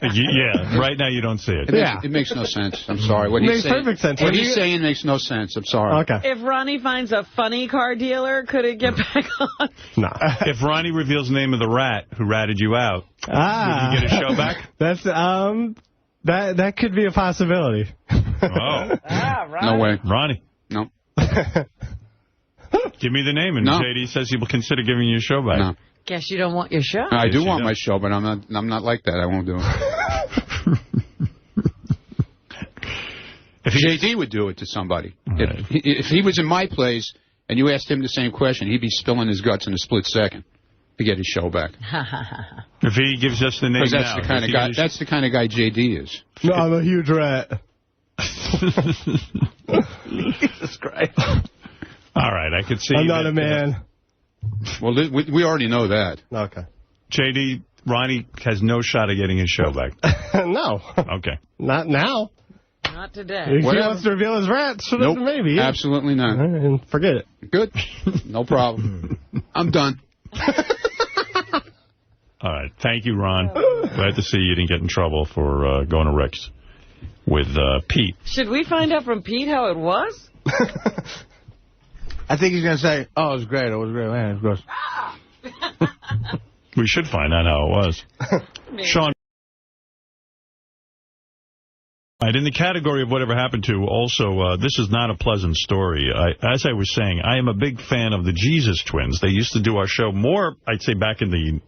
Yeah, right now you don't see it. It makes no sense. I'm sorry. What it makes perfect sense. What he's saying makes no sense. I'm sorry. Okay. If Ronnie finds a funny car dealer, could it get back on? No. If Ronnie reveals the name of the rat who ratted you out, would you get his show back? That's that could be a possibility. Oh. No way. Ronnie. No. Give me the name, and JD says he will consider giving you your show back. No. Guess you don't want your show. I do want my show, but I'm not like that. I won't do it. If JD would do it to somebody. Right. If he was in my place and you asked him the same question, he'd be spilling his guts in a split second to get his show back. If he gives us the name now. That's the kind of guy JD is. No, I'm a huge rat. Jesus Christ. All right, I could see. I'm not a man. Well, we already know that. Okay. JD, Ronnie has no shot of getting his show back. No. Okay. Not now. Not today. If he wants to reveal his rats, nope, maybe. Yeah. Absolutely not. And forget it. Good. No problem. I'm done. All right. Thank you, Ron. Glad to see you didn't get in trouble for going to Rick's with Pete. Should we find out from Pete how it was? I think he's going to say, oh, it was great. It was great. Man, it was gross. We should find out how it was. Sean. All right, in the category of whatever happened to, also, this is not a pleasant story. As I was saying, I am a big fan of the Jesus Twins. They used to do our show more, I'd say, back in the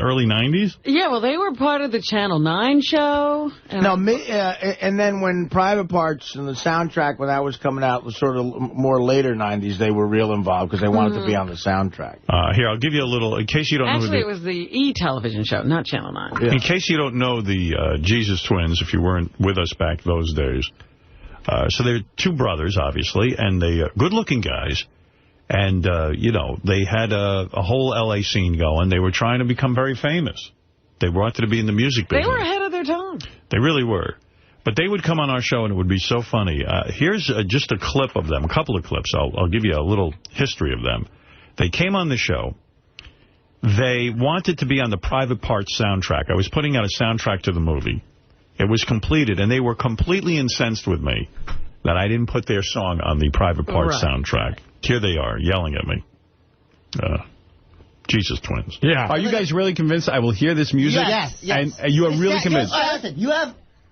early 90s. Yeah, well, they were part of the Channel 9 show. And then when Private Parts and the soundtrack, when that was coming out, was sort of more later 90s, they were real involved because they wanted to be on the soundtrack. Here, I'll give you a little, in case you don't know. Actually, it was the E! television show, not Channel 9. Yeah. In case you don't know the Jesus Twins, if you weren't with us back those days. So they're two brothers, obviously, and they good-looking guys. And, you know, they had a whole L.A. scene going. They were trying to become very famous. They wanted to be in the music business. They were ahead of their time. They really were. But they would come on our show, and it would be so funny. Here's just a clip of them, a couple of clips. I'll give you a little history of them. They came on the show. They wanted to be on the Private Parts soundtrack. I was putting out a soundtrack to the movie. It was completed, and they were completely incensed with me that I didn't put their song on the Private Parts soundtrack. Here they are, yelling at me. Jesus Twins. Yeah. Are you guys really convinced I will hear this music? Yes. And you are really convinced? Listen,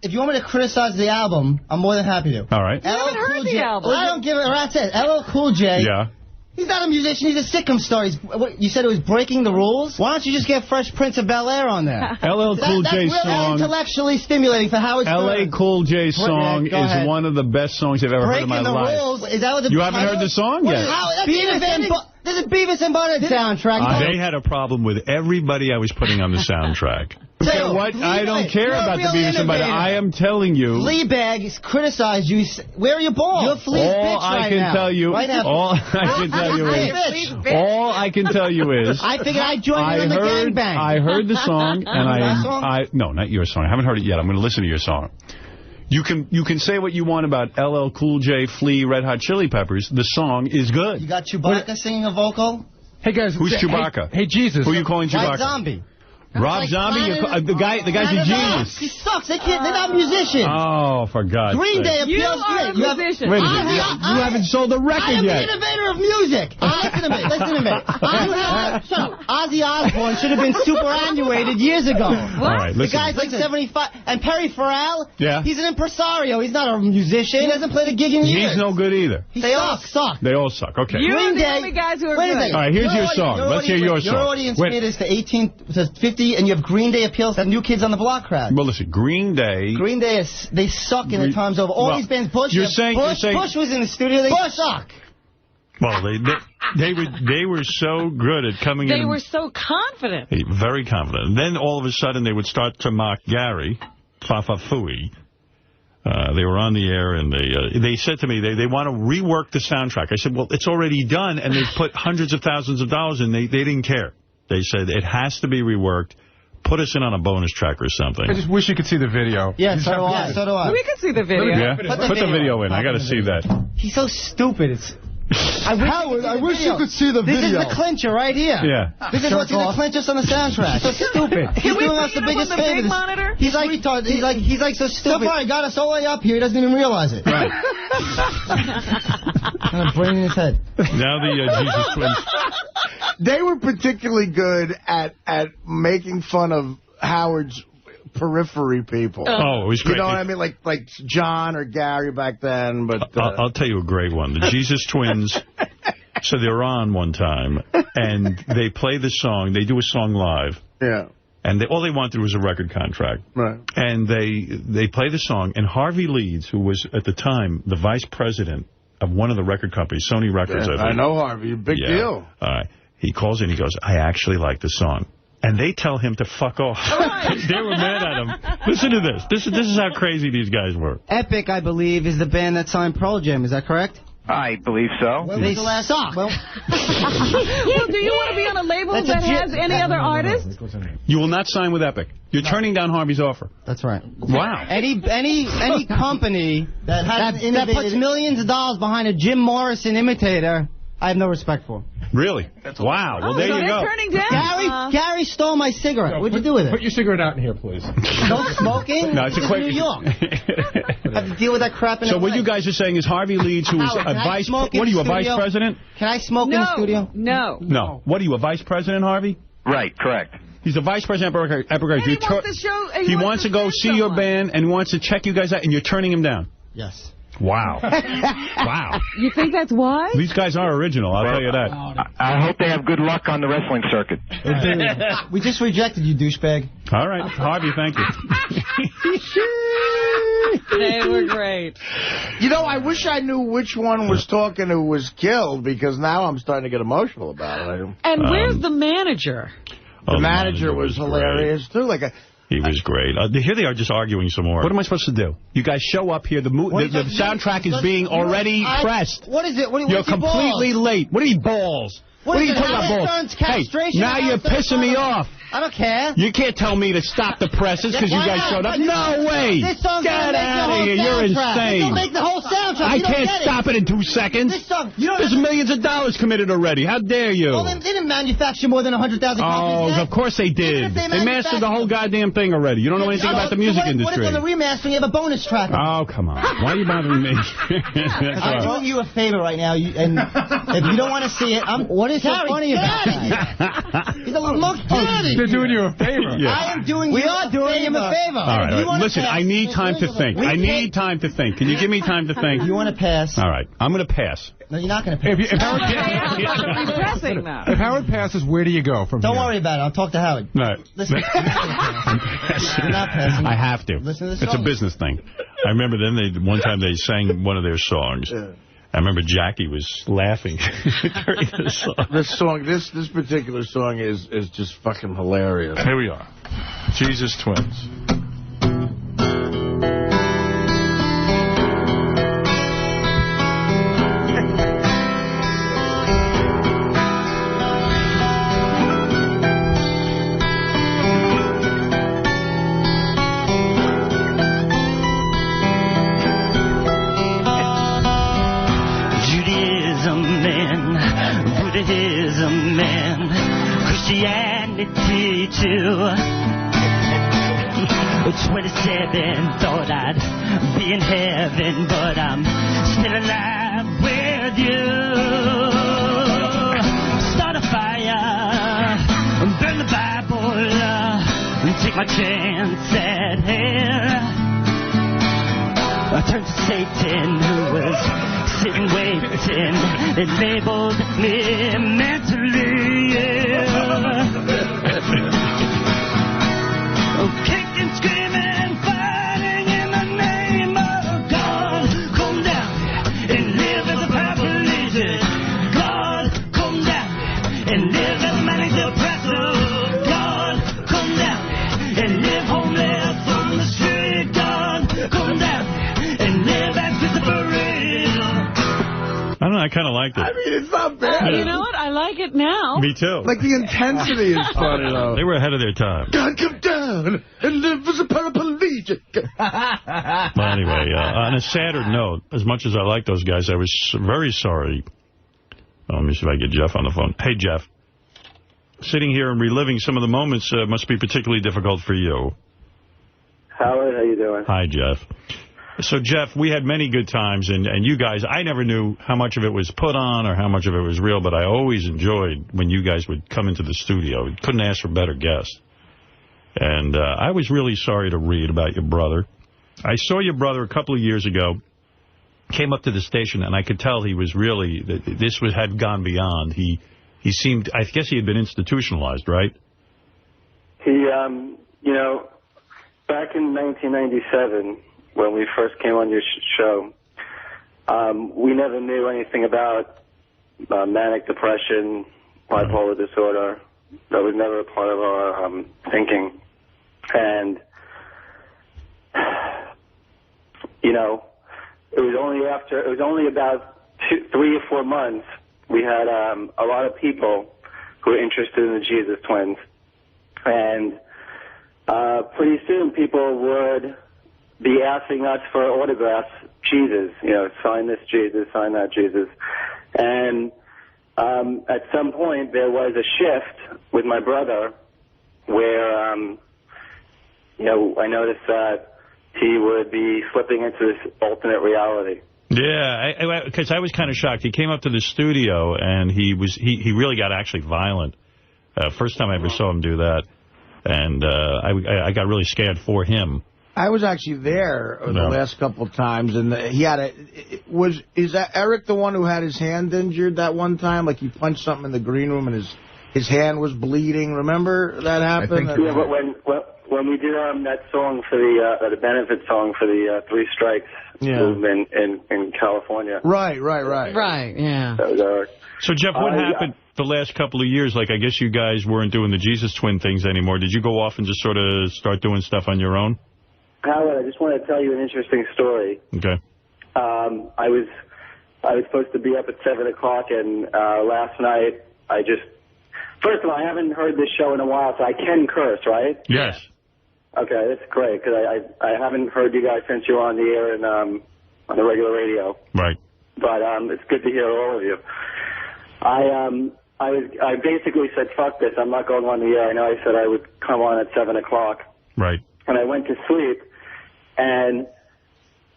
if you want me to criticize the album, I'm more than happy to. All right. You haven't heard the album. I don't give a rat's head. LL Cool J. Yeah. He's not a musician. He's a sitcom star. You said it was breaking the rules? Why don't you just get Fresh Prince of Bel-Air on there? LL Cool J's That's song. really intellectually stimulating for Howard Stern. LL Cool J's song is one of the best songs I've ever heard in my life. Breaking the rules. Is that what the You haven't heard the song yet? This is Beavis and Butthead soundtrack. They had a problem with everybody I was putting on the soundtrack. What? I don't care about the Beavis and Butthead. I am telling you. Fleabag criticized you. Where are your balls? You're Flea's bitch right now. All I can tell you is. I figured I'd join you in the gangbang. I heard the song, and no, not your song. I haven't heard it yet. I'm going to listen to your song. You can say what you want about LL Cool J, Flea, Red Hot Chili Peppers. The song is good. You got Chewbacca singing a vocal? Hey, guys. Who's Chewbacca? Hey, Jesus. Who are you calling Chewbacca? White Zombie. Rob Zombie, the guy's a genius. He sucks. They're not musicians. Oh, for God's sake. Green Day appeals You are a musician. Wait a minute. You haven't sold a record yet. I am the innovator of music. Listen to me. Ozzy Osbourne should have been superannuated years ago. All right, the guy's like 75. And Perry Farrell, yeah, he's an impresario. He's not a musician. He hasn't played a gig in years. He's no good either. They all suck. They all suck. Okay. You're the only guys who are good. All right, here's your song. Let's hear your song. Your audience is to 18 to 50, and you have Green Day appeals to New Kids on the Block crowd. Well, listen, Green Day, they suck in the times over. All these bands, Bush was in the studio. They suck. Well, they were so good at coming in. They were so confident. Very confident. And then all of a sudden they would start to mock Gary, Fafafui. They were on the air, and they said to me, they want to rework the soundtrack. I said, well, it's already done, and they've put hundreds of thousands of dollars in. They didn't care. They said, it has to be reworked. Put us in on a bonus track or something. I just wish you could see the video. Yeah, so do I. We can see the video. Yeah? Put the video in. I got to see that. He's so stupid. I wish you could see the video. This is the clincher right here. Yeah. This is what's going to clinch us on the soundtrack. So stupid. He's doing us the biggest favor. He's like retard. He's like so stupid. So far, he got us all the way up here. He doesn't even realize it. Right. I'm brain in his head. Now the Jesus Twins. They were particularly good at making fun of Howard's periphery people. Oh, it was great. You know what I mean? Like John or Gary back then. But I'll tell you a great one. The Jesus Twins. So they're on one time, and they play the song. They do a song live. Yeah. And all they wanted was a record contract. Right. And they play the song, and Harvey Leeds, who was at the time the vice president of one of the record companies, Sony Records, I think. I know Harvey. Big deal. He calls in, he goes, I actually like the song. And they tell him to fuck off. They were mad at him. Listen to this. This is how crazy these guys were. Epic, I believe, is the band that signed Pearl Jam. Is that correct? I believe so. Well, they suck. Well, do you want to be on a label that has any other artist? You will not sign with Epic. You're turning down Harvey's offer. That's right. Wow. Any company that puts millions of dollars behind a Jim Morrison imitator, I have no respect for. Really? Wow. Well, there you go. Turning down. Gary stole my cigarette. What'd you do with it? Put your cigarette out in here, please. No smoking? No, it's a quick. New York. I have to deal with that crap in So what you guys are saying is Harvey Leeds, who is a vice... What are you, a vice president? Can I smoke in the studio? No. No. What are you, a vice president, Harvey? Right, correct. He's a vice president of Epic Records. He wants to go see your band and wants to check you guys out, and you're turning him down. Yes. Wow. Wow. You think that's why? These guys are original, I'll tell you that. I hope they have good luck on the wrestling circuit. We just rejected you, douchebag. All right. Harvey, thank you. They were great. You know, I wish I knew which one was talking who was killed, because now I'm starting to get emotional about it. And where's the manager? The manager was hilarious, too. He was great. Here they are just arguing some more. What am I supposed to do? You guys show up here. The soundtrack is being already pressed. What is it? You're completely late. What are you, balls? What are you talking about, balls? Hey, now you're pissing me off. I don't care. You can't tell me to stop the presses because you guys showed up. No way. This song's Get out of here. You're insane. It'll make the whole soundtrack. I can't stop it in 2 seconds. There's millions of dollars committed already. How dare you? Well, they didn't manufacture more than 100,000 copies. Oh, of course they did. They mastered the whole goddamn thing already. You don't know anything about the music industry. What if on the remastering you have a bonus track? Oh, come on. Why are you bothering me? I'm doing you a favor right now, and if you don't want to see it, what is so funny about that? He's a look daddy. They're doing you a favor. Yeah. I am doing him a favor. All right. Listen, I need time to think. I need time to think. Can you give me time to think? You want to pass? All right. I'm going to pass. No, you're not going to pass. If Howard passes, where do you go from here? Don't worry about it. I'll talk to Howard. All right. Listen. You're not passing. I have to. Listen to the It's a business thing. I remember one time they sang one of their songs. Yeah. I remember Jackie was laughing during the song. This particular song is just fucking hilarious. Here we are. Jesus Twins. Buddhism, man, Christianity. me teach you. 27, thought I'd be in heaven, but I'm still alive with you. Start a fire, burn the Bible, take my chance at hell. I turned to Satan, who was sitting waiting, and labeled me mentally ill. Kicking, screaming, fighting in the name of God. Come down and live as a paraplegic. God, come down and live as a manic depressive. God, come down and live homeless on the street. God, come down and live as schizophrenia. I don't know, I kind of liked it. I mean, it's not bad. You know what? I like it now. Me too. Like, the intensity is funny, though. They were ahead of their time. God, come down and live as a paraplegic. Well, anyway, on a sadder note, as much as I like those guys, I was very sorry. Let me see if I get Jeff on the phone. Hey, Jeff. Sitting here and reliving some of the moments must be particularly difficult for you. Howard, how you doing? Hi, Jeff. So, Jeff, we had many good times, and you guys, I never knew how much of it was put on or how much of it was real, but I always enjoyed when you guys would come into the studio. You couldn't ask for better guests. And I was really sorry to read about your brother. I saw your brother a couple of years ago, came up to the station, and I could tell he was really, had gone beyond. He seemed, I guess he had been institutionalized, right? He, you know, back in 1997, when we first came on your show, we never knew anything about manic depression, bipolar disorder. That was never a part of our thinking. And, you know, it was only about 3 or 4 months, we had a lot of people who were interested in the Jesus twins. And pretty soon people would be asking us for autographs, Jesus, you know, sign this Jesus, sign that Jesus. And at some point there was a shift with my brother where, you know, I noticed that he would be slipping into this alternate reality. Yeah, because I was kind of shocked. He came up to the studio and he really got actually violent. First time I ever saw him do that. And I got really scared for him. I was actually there the last couple of times, and he had is that Eric the one who had his hand injured that one time? Like, he punched something in the green room and his hand was bleeding. Remember that happened? Yeah, but when we did that song for the benefit song for the Three Strikes movement in California. Right, yeah. That was Eric. So, Jeff, what happened the last couple of years? Like, I guess you guys weren't doing the Jesus twin things anymore. Did you go off and just sort of start doing stuff on your own? Howard, I just want to tell you an interesting story. Okay. I was supposed to be up at 7 o'clock, and last night first of all, I haven't heard this show in a while, so I can curse, right? Yes. Okay, that's great, because I haven't heard you guys since you were on the air and on the regular radio. Right. But it's good to hear all of you. I basically said, fuck this, I'm not going on the air. I know I said I would come on at 7 o'clock. Right. And I went to sleep, and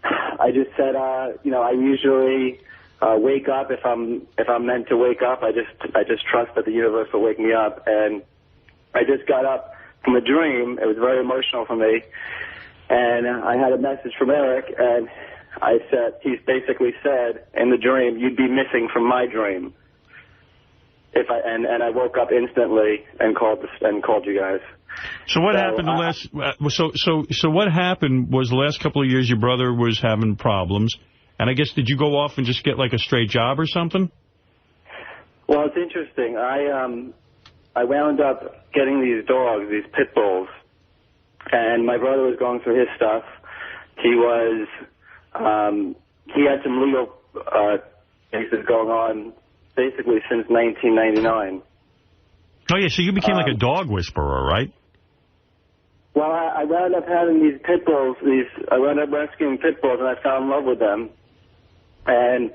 I just said, you know, I usually wake up if I'm meant to wake up. I just trust that the universe will wake me up. And I just got up from a dream. It was very emotional for me. And I had a message from Eric, and he basically said in the dream, you'd be missing from my dream. And I woke up instantly and called you guys. So what happened so what happened was the last couple of years your brother was having problems, and I guess did you go off and just get like a straight job or something? Well, it's interesting. I wound up getting these dogs, these pit bulls, and my brother was going through his stuff. He had some legal cases going on basically since 1999. Oh yeah, so you became like a dog whisperer, right? Well, I wound up having these pit bulls. I wound up rescuing pit bulls, and I fell in love with them. And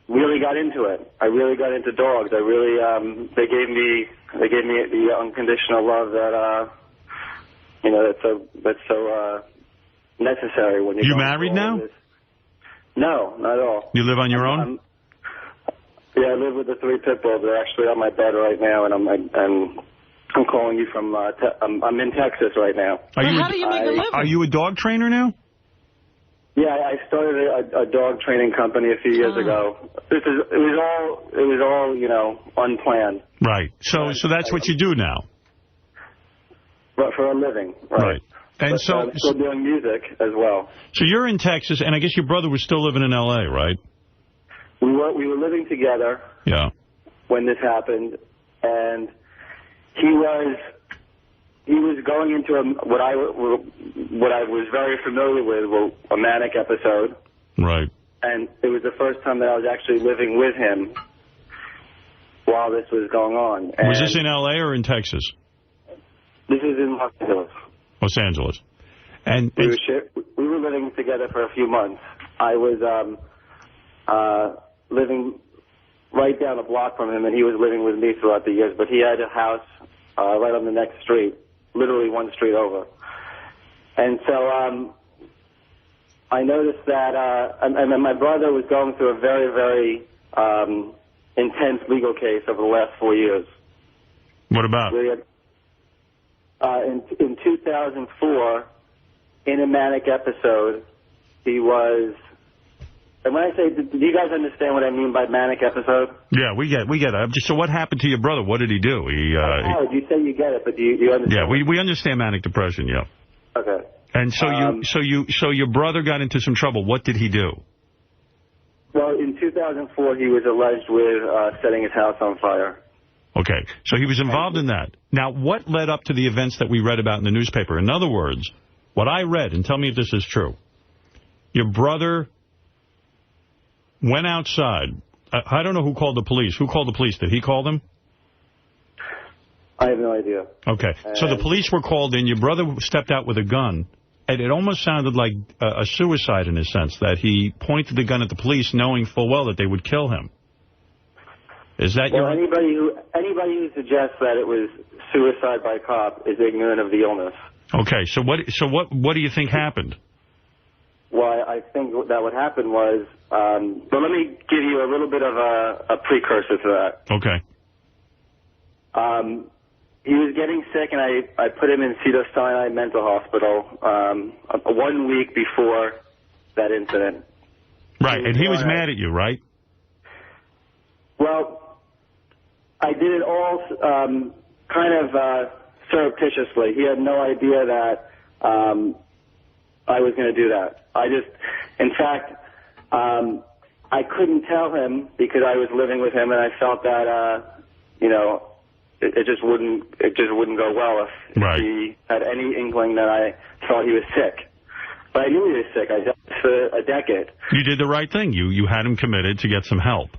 really got into it. I really got into dogs. I really they gave me the unconditional love that that's so necessary when you married now? No, not at all. You live on your own? Yeah, I live with the 3 pit bulls. They're actually on my bed right now, and I'm calling you from. I'm in Texas right now. How do you make a living? Are you a dog trainer now? Yeah, I started a dog training company a few years ago. It was all unplanned. Right. So that's what you do now. But for a living. Right. And but, I'm still doing music as well. So you're in Texas, and I guess your brother was still living in L.A., right? We were living together. Yeah. When this happened, and he was going into what I was very familiar with, a manic episode. Right. And it was the first time that I was actually living with him while this was going on. And was this in L.A. or in Texas? This is in Los Angeles. Los Angeles. And we were living together for a few months. I was living right down the block from him, and he was living with me throughout the years. But he had a house right on the next street, literally one street over. And so I noticed that, and my brother was going through a very, very intense legal case over the last 4 years. What about? In 2004, in a manic episode, he was... And when I say, do you guys understand what I mean by manic episode? Yeah, we get it. So what happened to your brother? What did he do? Howard, you say you get it, but do you understand? Yeah, we understand manic depression, yeah. Okay. And so your brother got into some trouble. What did he do? Well, in 2004, he was alleged with setting his house on fire. Okay, so he was involved in that. Now, what led up to the events that we read about in the newspaper? In other words, what I read, and tell me if this is true, your brother went outside. I don't know who called the police. Who called the police? Did he call them? I have no idea. Okay, so the police were called in. Your brother stepped out with a gun. And it almost sounded like a suicide in a sense, that he pointed the gun at the police knowing full well that they would kill him. Is that your... Anybody who suggests that it was suicide by cop is ignorant of the illness. Okay, so what do you think happened? Well, I think that what happened was... but let me give you a little bit of a precursor to that. Okay. He was getting sick, and I put him in Cedars-Sinai Mental Hospital 1 week before that incident. Right, and he was mad at you, right? Well, I did it all kind of surreptitiously. He had no idea that I was going to do that. In fact, I couldn't tell him because I was living with him, and I felt that, it just wouldn't go well if he had any inkling that I thought he was sick. But I knew he was sick. I did it for a decade. You did the right thing. You had him committed to get some help.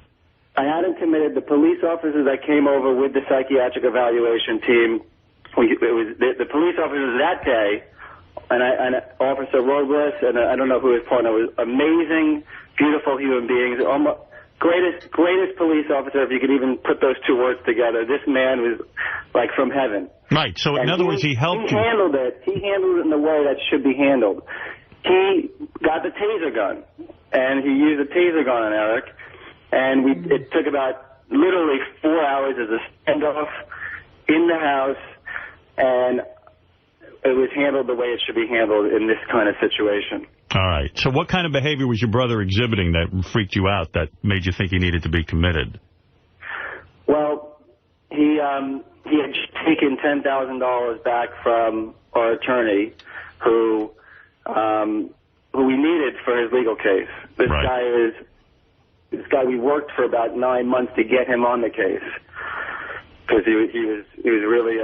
I had him committed. The police officers that came over with the psychiatric evaluation team, the police officers that day, and Officer Robles, and I don't know who his partner was, amazing, beautiful human beings, greatest police officer, if you could even put those two words together. This man was like from heaven. Right. So in other words, he helped you. He handled it in the way that should be handled. He got the taser gun, and he used the taser gun on Eric, and it took about literally 4 hours as a standoff in the house, and it was handled the way it should be handled in this kind of situation. All right. So what kind of behavior was your brother exhibiting that freaked you out, that made you think he needed to be committed? Well, he had taken $10,000 back from our attorney, who we needed for his legal case. This guy, we worked for about 9 months to get him on the case because he was really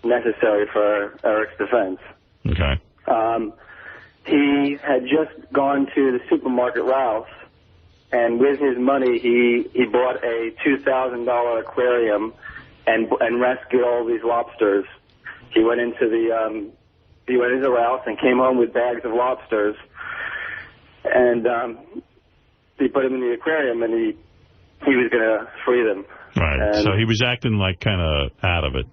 necessary for Eric's defense. Okay. He had just gone to the supermarket Ralph's, and with his money, he bought a $2,000 aquarium and rescued all these lobsters. He went into Ralph's and came home with bags of lobsters, and he put them in the aquarium, and he was going to free them. Right. And so he was acting like kind of out of it.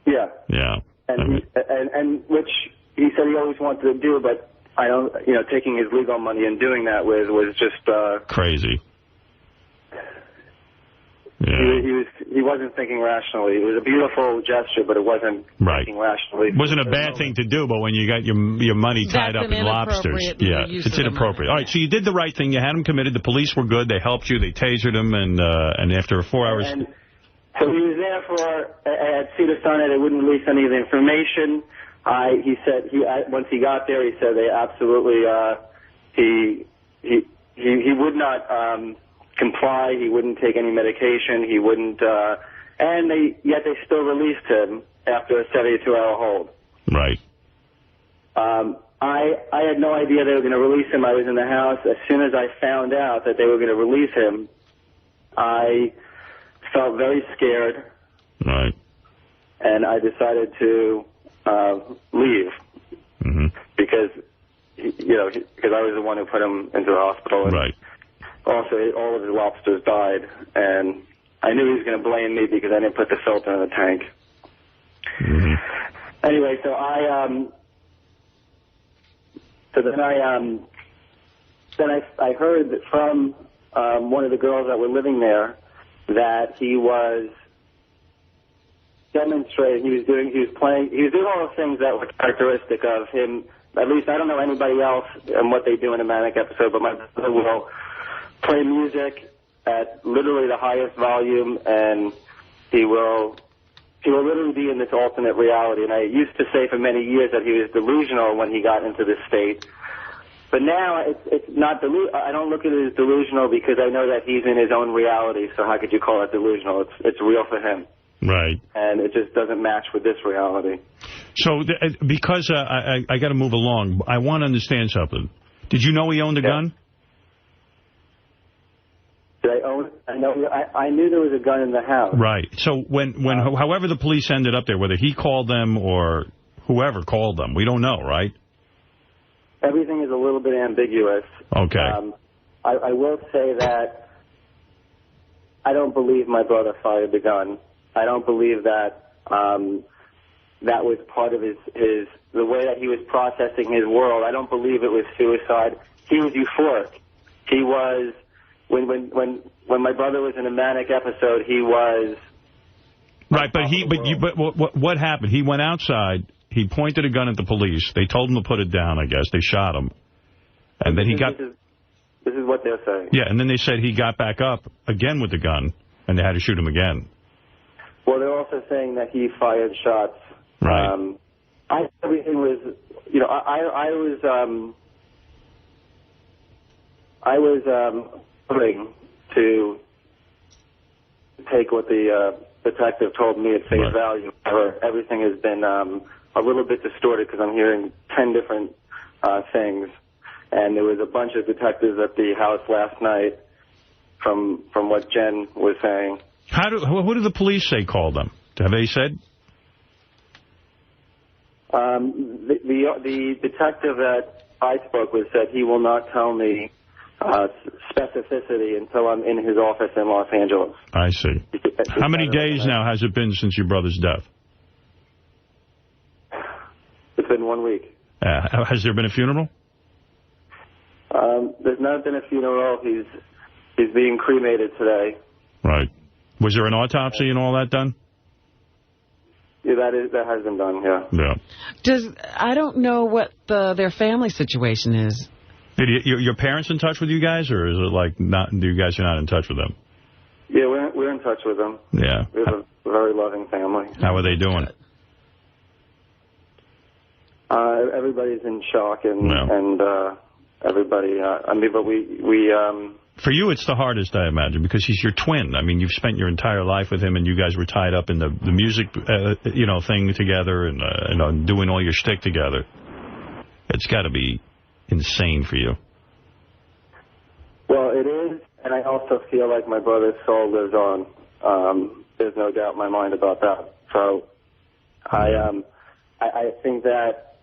Yeah. Yeah. And which he said he always wanted to do, but I don't, taking his legal money and doing that was just crazy. Yeah. He wasn't thinking rationally. It was a beautiful gesture, but it wasn't thinking rationally. It wasn't a bad thing to do, but when you got your money tied up in lobsters, it's inappropriate. All right, so you did the right thing. You had him committed. The police were good. They helped you. They tasered him, and after 4 hours. So he was there at Cedar Sinai. They wouldn't release any of the information. He said once he got there, he said they absolutely he would not comply. He wouldn't take any medication. He wouldn't, yet they still released him after a 72-hour hold. Right. I had no idea they were going to release him. I was in the house. As soon as I found out that they were going to release him, I felt very scared. Right. And I decided to leave because I was the one who put him into the hospital. And right. Also, all of his lobsters died, and I knew he was going to blame me because I didn't put the filter in the tank. Anyway, so I heard that from one of the girls that were living there that he was demonstrating, he was doing all the things that were characteristic of him. At least I don't know anybody else and what they do in a manic episode, but my brother will play music at literally the highest volume, and he will literally be in this alternate reality. And I used to say for many years that he was delusional when he got into this state. But now it's not I don't look at it as delusional because I know that he's in his own reality. So how could you call it delusional? It's real for him. Right. And it just doesn't match with this reality. So because I got to move along, I want to understand something. Did you know he owned a gun? Did I own? I knew there was a gun in the house. Right. So however the police ended up there, whether he called them or whoever called them, we don't know, right? Everything is a little bit ambiguous. Okay. I will say that I don't believe my brother fired the gun. I don't believe that that was part of the way that he was processing his world. I don't believe it was suicide. He was euphoric. He was when my brother was in a manic episode, he was right. But what happened? He went outside. He pointed a gun at the police. They told him to put it down. I guess they shot him, and then he got. This is what they're saying. Yeah, and then they said he got back up again with the gun, and they had to shoot him again. Well, they're also saying that he fired shots. Right. Everything was, I was willing to take what the detective told me at face value. Everything has been a little bit distorted because I'm hearing 10 different things. And there was a bunch of detectives at the house last night from what Jen was saying. Who do the police say called them? Have they said? The detective that I spoke with said he will not tell me specificity until I'm in his office in Los Angeles. I see. How many days now has it been since your brother's death? It's been 1 week. Has there been a funeral? There's not been a funeral. He's being cremated today. Right. Was there an autopsy and all that done? Yeah, that has been done, yeah. Yeah. I don't know what their family situation is. Your parents in touch with you guys, or is it like not? You guys are not in touch with them? Yeah, we're in touch with them. Yeah. We have a very loving family. How are they doing? Everybody's in shock and everybody. But we. For you, it's the hardest, I imagine, because he's your twin. I mean, you've spent your entire life with him, and you guys were tied up in the music, thing together, and doing all your shtick together. It's got to be insane for you. Well, it is, and I also feel like my brother's soul lives on. There's no doubt in my mind about that. So, I think that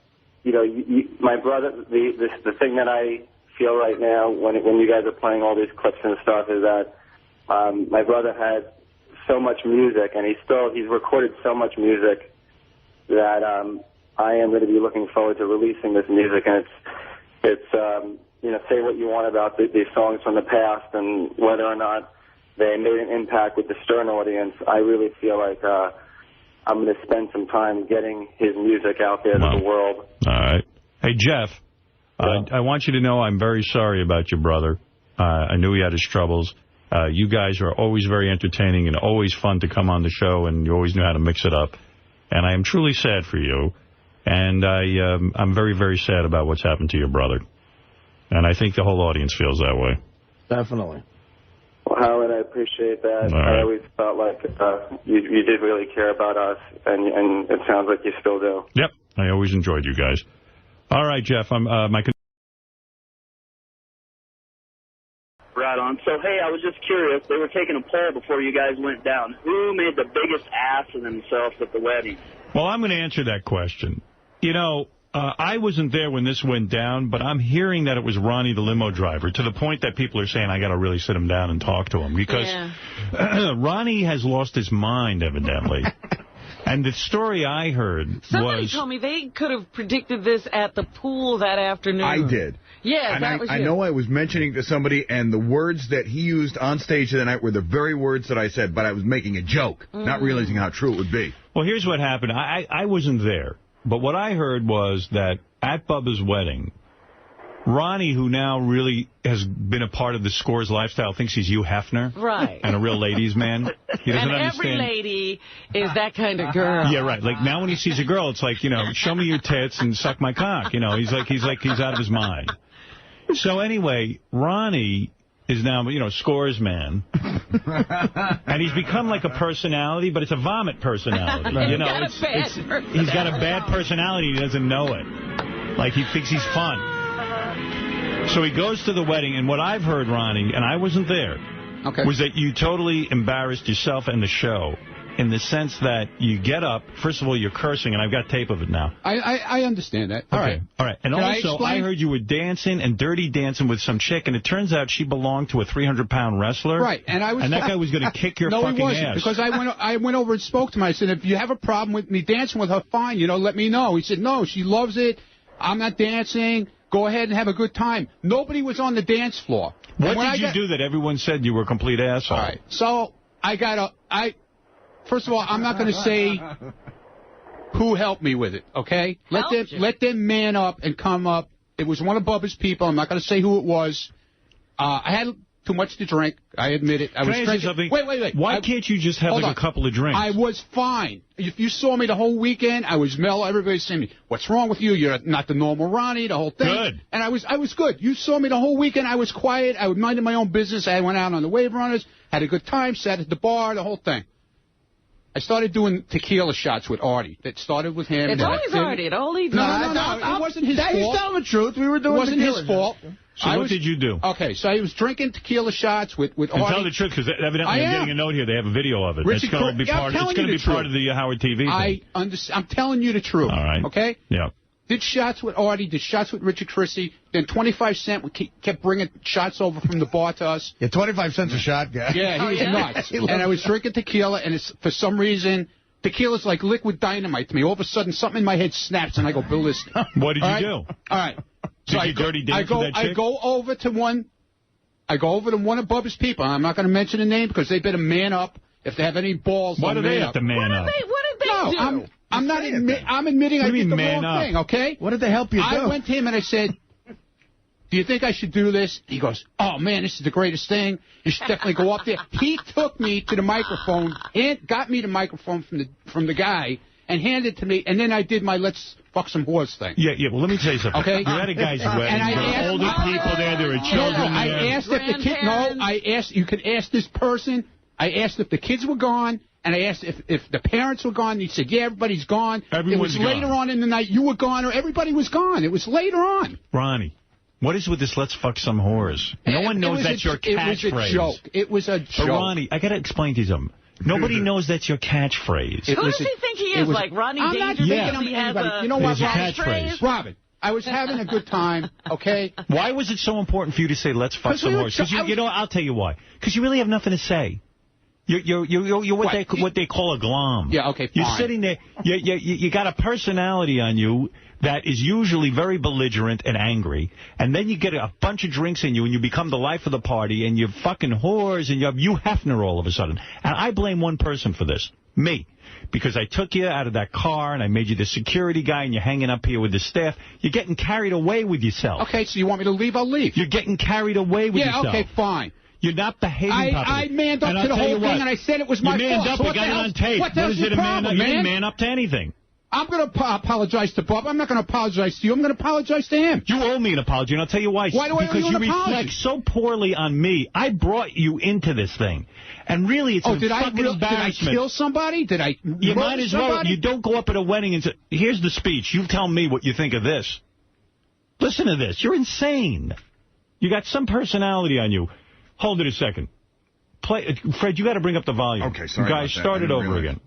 my brother, the thing that I feel right now when you guys are playing all these clips and stuff is that my brother had so much music, and he's recorded so much music that I am going to be looking forward to releasing this music. And it's say what you want about these songs from the past and whether or not they made an impact with the Stern audience. I really feel like I'm going to spend some time getting his music out there to the world. All right. Hey, Jeff, I want you to know I'm very sorry about your brother. I knew he had his troubles. You guys are always very entertaining and always fun to come on the show, and you always knew how to mix it up. And I am truly sad for you. And I'm very, very sad about what's happened to your brother. And I think the whole audience feels that way. Definitely. Well, Howard, I appreciate that. Right. I always felt like you did really care about us, and it sounds like you still do. Yep. I always enjoyed you guys. All right, Jeff. Right on. So, hey, I was just curious. They were taking a poll before you guys went down. Who made the biggest ass of themselves at the wedding? Well, I'm going to answer that question. You know, I wasn't there when this went down, but I'm hearing that it was Ronnie, the limo driver, to the point that people are saying I got to really sit him down and talk to him because Ronnie has lost his mind, evidently. And the story I heard Somebody told me they could have predicted this at the pool that afternoon. I did. Yeah, and that was I you. know I was mentioning to somebody, and the words that he used on stage that night were the very words that I said, but I was making a joke, not realizing how true it would be. Well, here's what happened. I wasn't there, but what I heard was that at Bubba's wedding, Ronnie, who now really has been a part of the Scores lifestyle, thinks he's Hugh Hefner. Right. And a real ladies' man. He doesn't understand. Every lady is that kind of girl. Yeah, right. Like, now when he sees a girl, it's like, you know, show me your tits and suck my cock. You know, he's out of his mind. So anyway, Ronnie is now, you know, Scores man. And he's become like a personality, but it's a vomit personality. You know, he's got a bad personality. He doesn't know it. Like, he thinks he's fun. So he goes to the wedding, and what I've heard, Ronnie, and I wasn't there, was that you totally embarrassed yourself and the show in the sense that you get up, first of all, you're cursing, and I've got tape of it now. I understand that. All right. All right. And Can also, I heard you were dancing and dirty dancing with some chick, and it turns out she belonged to a 300-pound wrestler. Right. And that guy was going to kick your fucking ass. No, he wasn't, because I went over and spoke to him. I said, if you have a problem with me dancing with her, fine, you know, let me know. He said, no, she loves it. I'm not dancing. Go ahead and have a good time. Nobody was on the dance floor. What did you do that everyone said you were a complete asshole? All right. So first of all, I'm not going to say who helped me with it, okay? Let them man up and come up. It was one of Bubba's people. I'm not going to say who it was. I had too much to drink. I admit it. Can I ask you something? Wait. Why can't you just have like a couple of drinks? I was fine. If you saw me the whole weekend, I was mellow. Everybody's saying to me, what's wrong with you? You're not the normal Ronnie, the whole thing. Good. And I was good. You saw me the whole weekend. I was quiet. I minded my own business. I went out on the Wave Runners, had a good time, sat at the bar, the whole thing. I started doing tequila shots with Artie. That started with him. It's always Artie. It always No. It wasn't his fault. He's telling the truth. We were doing It wasn't his fault. So what did you do? Okay, so I was drinking tequila shots with Artie. And tell the truth, because evidently I'm getting a note here. They have a video of it. It's going to be part of the Howard TV thing. I'm telling you the truth. All right. Okay? Yeah. Did shots with Artie, did shots with Richard Christie, then 25 Cent kept bringing shots over from the bar to us. Yeah, 25 cents a shot, guy. Yeah, he was nuts. And I was drinking tequila, and for some reason, tequila's like liquid dynamite to me. All of a sudden, something in my head snaps, and I go ballistic. What did you do? All right. Did you dirty dance with that chick? I go over to one of Bubba's people. I'm not going to mention the name because they better man up if they have any balls. Why do they have to man up? What did they do? I'm admitting I did the wrong thing, okay? What did they help you do? I went to him and I said, do you think I should do this? He goes, oh, man, this is the greatest thing. You should definitely go up there. He took me to the microphone and got me the microphone from the guy and handed it to me, and then I did my let's fuck some whores thing. Yeah, well, let me tell you something. Okay? You're at a guy's wedding. And there are older people there. There are children there. I asked if the kid. No, I asked. You could ask this person. I asked if the kids were gone, and I asked if the parents were gone. He said, yeah, everybody's gone. Everyone's it was later on in the night. You were gone, or everybody was gone. It was later on. Ronnie, what is with this let's fuck some whores? No one knows that's your catchphrase. It was a joke. It was a joke. But Ronnie, I got to explain to you something. Nobody knows that's your catchphrase. Who does he think he is? Like Ronnie Dangerfield? You know what, catchphrase. Robin, I was having a good time, okay? Why was it so important for you to say, let's fuck some horse? Because you know, I'll tell you why. Because you really have nothing to say. You're what they call a glom. Yeah, okay, fine. You're sitting there, you got a personality on you that is usually very belligerent and angry, and then you get a bunch of drinks in you, and you become the life of the party, and you're fucking whores, and you're Hugh Hefner all of a sudden. And I blame one person for this, me. Because I took you out of that car, and I made you the security guy, and you're hanging up here with the staff. You're getting carried away with yourself. Okay, so you want me to leave? I'll leave. You're getting carried away with yourself. Yeah, okay, fine. You're not behaving properly. I manned up to the whole thing, and I said it was my fault. You manned up, we got it on tape. What is your problem, man? You didn't man up to anything. I'm going to apologize to Bob. I'm not going to apologize to you. I'm going to apologize to him. You owe me an apology, and I'll tell you why. Why do I owe you an apology? Because you reflect so poorly on me. I brought you into this thing. And really, it's a fucking embarrassment. Did I kill somebody? Did I You might as well. You don't go up at a wedding and say, here's the speech. You tell me what you think of this. Listen to this. You're insane. You got some personality on you. Hold it a second. Fred, you got to bring up the volume. Okay, sorry. Guys, start it over again.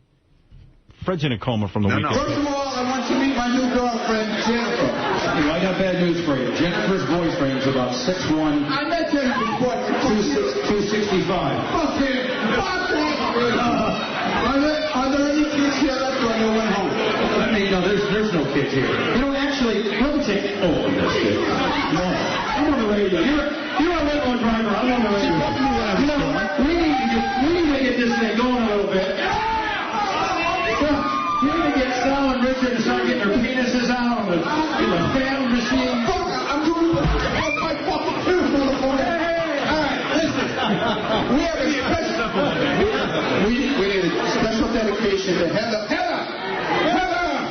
Fred's in a coma from the weekend. First of all, I want to meet my new girlfriend, Jennifer. I got bad news for you. Jennifer's boyfriend is about 6'1". I met Jennifer before. 265. Fuck him. Fuck him. Are there any kids here left or no one home? No, there's no kids here. You know, actually, let me take... Oh, that's good. No, I'm on the radio. You're a limo driver. I'm on the radio. You know, we need to get this thing going a little bit. You need to get Sal and Richard to start getting their penises out on the fan machine. I'm doing my fucking tooth, motherfucker. Hey. All right, listen. We have a special... We need a special dedication to Heather.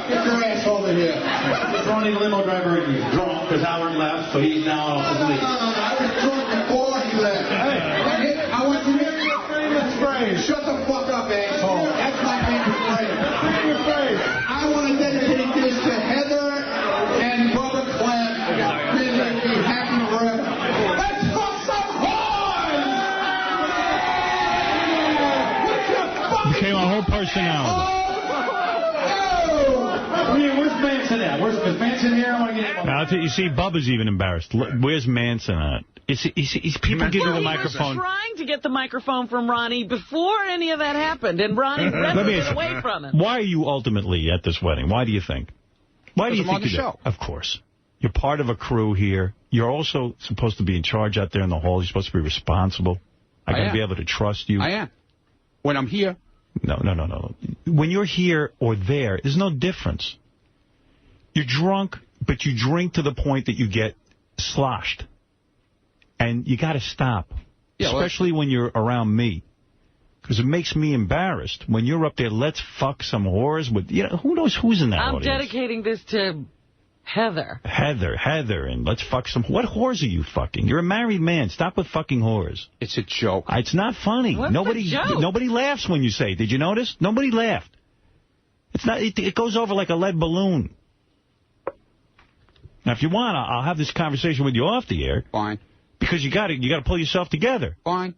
Get your ass over here. Ronnie the limo driver is drunk because Howard left, so he's now off his leave. No. I was drunk before he left. Hey, I want to hear your famous phrase. Shut the fuck up, asshole. That's my favorite phrase. I want to dedicate this to Heather and Bubba Clem. May they be happy forever. Let's fuck some whores! Became a whole personality. Where's Manson at? Is Manson here? I want to get him on. Now, you see, Bubba's even embarrassed. Where's Manson at? Is people give you the microphone? He was trying to get the microphone from Ronnie before any of that happened, and Ronnie wrestled it away from him. Why are you ultimately at this wedding? Why do you think? Why do you think you're there? Of course. You're part of a crew here. You're also supposed to be in charge out there in the hall. You're supposed to be responsible. I got to be able to trust you. I am. When I'm here. No. When you're here or there, there's no difference. You're drunk, but you drink to the point that you get sloshed. And you got to stop, especially when you're around me. Because it makes me embarrassed. When you're up there, let's fuck some whores with, who knows who's in that audience. I'm dedicating this to Heather. Heather, and let's fuck some... What whores are you fucking? You're a married man. Stop with fucking whores. It's a joke. It's not funny. What's the joke? Nobody laughs when you say it. Did you notice? Nobody laughed. It's not. It goes over like a lead balloon. Now, if you want, I'll have this conversation with you off the air. Fine. Because you got to pull yourself together. Fine.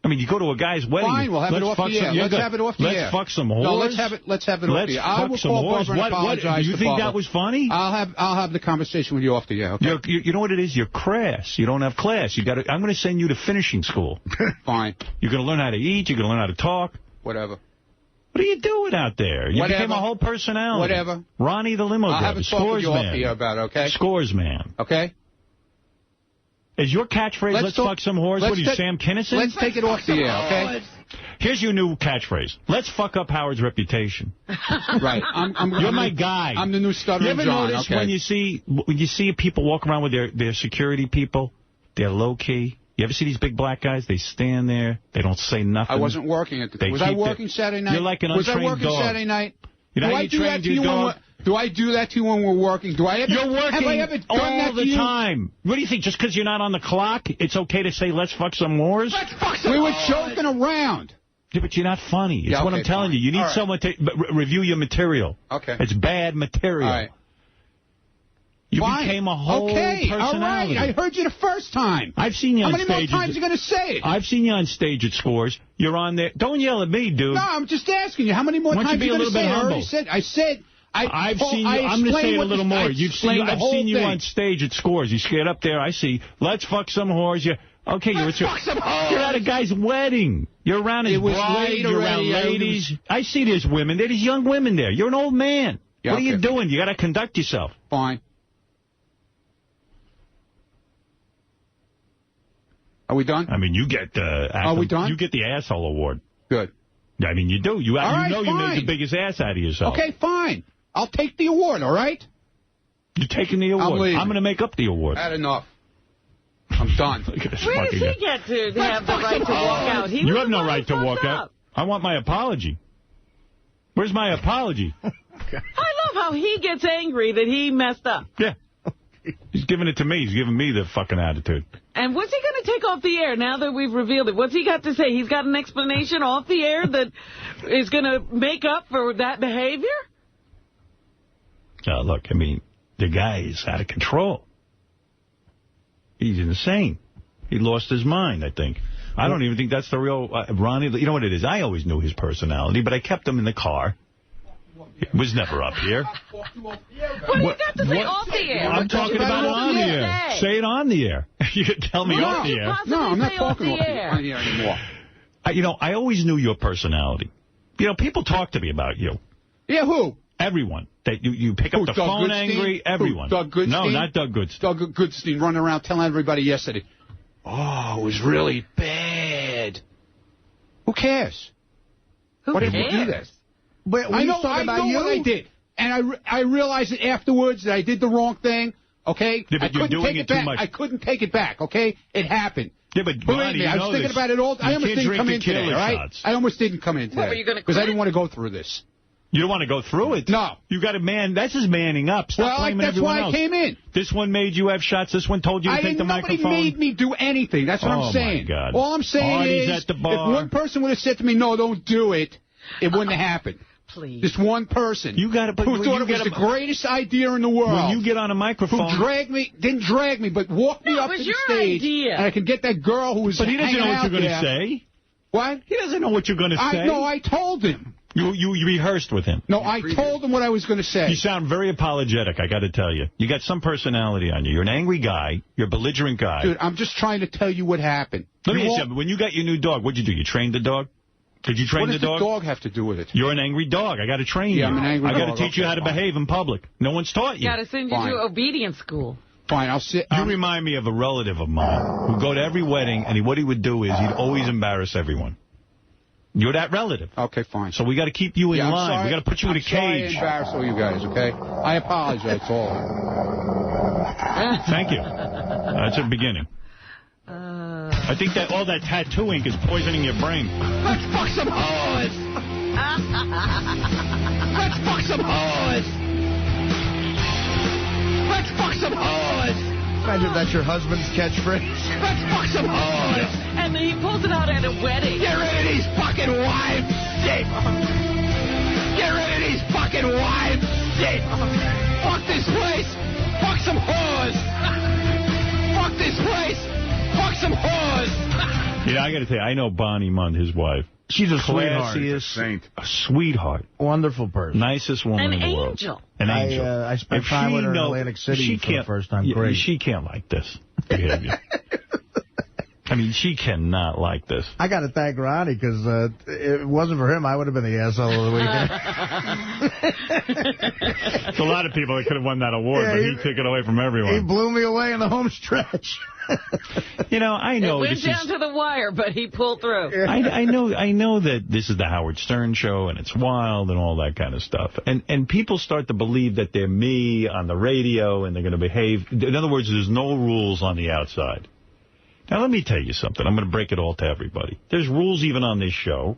I mean, you go to a guy's wedding. Fine, we'll have it off the air. Let's have it off the air. Let's fuck some whores. No, let's have it off the air. I will call Barbara and apologize do you think that was funny? I'll have the conversation with you off the air. Okay? You know what it is? You're crass. You don't have class. I'm going to send you to finishing school. Fine. You're going to learn how to eat. You're going to learn how to talk. Whatever. What are you doing out there? You became a whole personality. Whatever. Ronnie the limo driver. I'll have a talk with you off the air about it, okay? Scores man. Okay? Is your catchphrase, let's fuck some whores? What are you, Sam Kinison? Let's take it off the air, okay? Here's your new catchphrase. Let's fuck up Howard's reputation. Right. You're my guy. I'm the new stuttering John. You ever notice when you see people walk around with their security people, they're low-key? You ever see these big black guys? They stand there. They don't say nothing. I wasn't working at the time. Was I working Saturday night? You're like an untrained dog. Was I working Saturday night? You know how you trained your dog? Do I do that to you when we're working? You're working all the time. What do you think? Just because you're not on the clock, it's okay to say, let's fuck some whores? We were joking around. Yeah, but you're not funny. It's what I'm telling you. You need someone to review your material. Okay. It's bad material. All right. You became a whole personality. All right. I heard you the first time. I've seen you on stage. How many more times are you going to say it? I've seen you on stage at Scores. You're on there. Don't yell at me, dude. No, I'm just asking you. How many more times are you going to say it? I I've seen you. I'm going to say it a little more. I've seen you on stage at Scores. You get up there. I see. Let's fuck some whores. Okay, you're at a guy's wedding. You're around his bride. You're around ladies. I see there's women. There's young women there. You're an old man. Yeah, what are you doing? You got to conduct yourself. Fine. Are we done? I mean, you get Are we done? You get the asshole award. Good. I mean, you do. You know you made the biggest ass out of yourself. Okay, fine. I'll take the award, all right? You're taking the award. I'm going to make up the award. Had enough. I'm done. Where does he get to have the right to walk out? You have no right to walk out. I want my apology. Where's my apology? I love how he gets angry that he messed up. Yeah. He's giving it to me. He's giving me the fucking attitude. And what's he going to take off the air now that we've revealed it? What's he got to say? He's got an explanation off the air that is going to make up for that behavior? Look, I mean, the guy is out of control. He's insane. He lost his mind, I think. I don't even think that's the real Ronnie. You know what it is? I always knew his personality, but I kept him in the car. He was never up here. What do you got to say off the air? I'm talking about it on the air. Say it on the air. You can tell me off the air. No, I'm not talking on the air anymore. I always knew your personality. People talk to me about you. Yeah, who? Everyone. That you pick up the phone angry. Everyone. Doug Goodstein? No, not Doug Goodstein. Doug Goodstein running around telling everybody yesterday, oh, it was really bad. Who cares? Who cares? Why did we do this? But I know what I did. And I realized it afterwards that I did the wrong thing, okay? Yeah, but you're doing it too much. I couldn't take it back, okay? It happened. Yeah, but believe me, I was thinking about it all. I almost didn't come in today, all right? I almost didn't come in today. Because I didn't want to go through this. You don't want to go through it? No. You got a man. That's his manning up. Stop blaming everyone else. That's why I came in. This one made you have shots. This one told you to take the microphone. Nobody made me do anything. That's what I'm saying. Oh, my God. All I'm saying is, at the bar. if one person would have said to me, no, don't do it, it wouldn't have happened. Please. This one person who thought it was the greatest idea in the world. When you get on a microphone. Who didn't drag me, but walked me up to the stage. Idea. And I could get that girl who was But he doesn't know what you're going to say. What? He doesn't know what you're going to say. No, I told him. You rehearsed with him. No, I told him what I was going to say. You sound very apologetic, I got to tell you. You got some personality on you. You're an angry guy. You're a belligerent guy. Dude, I'm just trying to tell you what happened. Let me ask you something. When you got your new dog, what'd you do? You trained the dog? Did you train the dog? What does the dog have to do with it? You're an angry dog. I got to train you. Yeah, I'm an angry dog. I got to teach you how to behave in public. No one's taught you. Got to send you to obedience school. Fine, I'll sit. You remind me of a relative of mine who'd go to every wedding, and what he would do is he'd always embarrass everyone. You're that relative. Okay, fine. So we got to keep you in line. Sorry. We got to put you in a cage. I embarrass all you guys, okay? I apologize, all. Thank you. That's a beginning. I think that all that tattoo ink is poisoning your brain. Let's fuck some hoes! Let's fuck some hoes! Let's fuck some hoes! Imagine that's your husband's catchphrase. Let's fuck some hoes! And then he pulls it out at a wedding. Get rid of these fucking wives! Shit! Get rid of these fucking wives! Shit! Fuck this place! Fuck some whores! Fuck this place! Fuck some whores! Yeah, I got to tell you, I know Bonnie Munn, his wife. She's a sweetheart. A sweetheart. Wonderful person. Nicest woman in the world. An angel. I spent time with her in Atlantic City for the first time. Great. She can't like this behavior. I mean, she cannot like this. I got to thank Ronnie, because if it wasn't for him, I would have been the asshole of the weekend. There's a lot of people that could have won that award, but he took it away from everyone. He blew me away in the home stretch. I know it went down to the wire, but he pulled through. I know that this is the Howard Stern show, and it's wild and all that kind of stuff. And people start to believe that they're me on the radio and they're going to behave. In other words, there's no rules on the outside. Now, let me tell you something. I'm going to break it all to everybody. There's rules even on this show,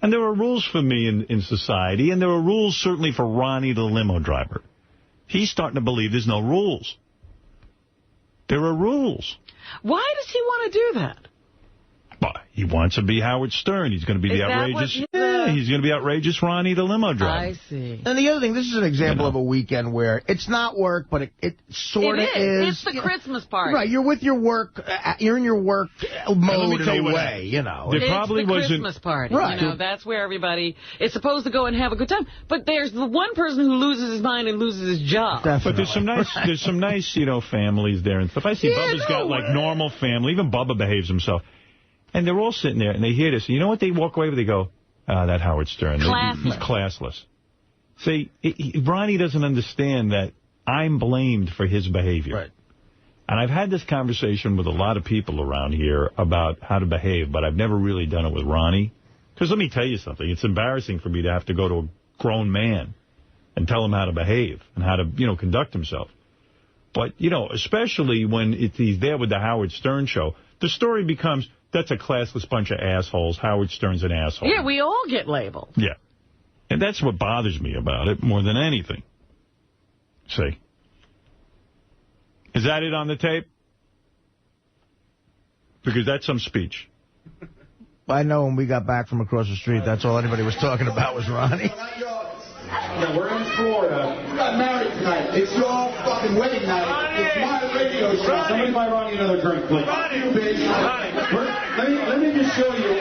and there are rules for me in society, and there are rules certainly for Ronnie, the limo driver. He's starting to believe there's no rules. There are rules. Why does he want to do that? Why? He wants to be Howard Stern. He's going to be the outrageous. He's going to be outrageous Ronnie, the limo driver. I see. And the other thing, this is an example of a weekend where it's not work, but it sort of is. It's the Christmas party. Right, you're with your work. You're in your work mode in a way, you know. There probably wasn't. Christmas party. Right. You know, that's where everybody is supposed to go and have a good time. But there's the one person who loses his mind and loses his job. Definitely. But there's some nice, you know, families there and stuff. I see Bubba's got like normal family. Even Bubba behaves himself. And they're all sitting there, and they hear this. And you know what they walk away with? They go, that Howard Stern. He's classless. See, Ronnie doesn't understand that I'm blamed for his behavior. Right. And I've had this conversation with a lot of people around here about how to behave, but I've never really done it with Ronnie. Because let me tell you something. It's embarrassing for me to have to go to a grown man and tell him how to behave and how to, you know, conduct himself. But, you know, especially when he's there with the Howard Stern show, the story becomes... That's a classless bunch of assholes. Howard Stern's an asshole. Yeah, we all get labeled. Yeah. And that's what bothers me about it more than anything. See? Is that it on the tape? Because that's some speech. I know when we got back from across the street, that's all anybody was talking about was Ronnie. Yeah, we're in Florida. You got married tonight. It's your fucking wedding night. It's my radio show. Somebody buy Ronnie another drink, please. You bitch. Let me just show you.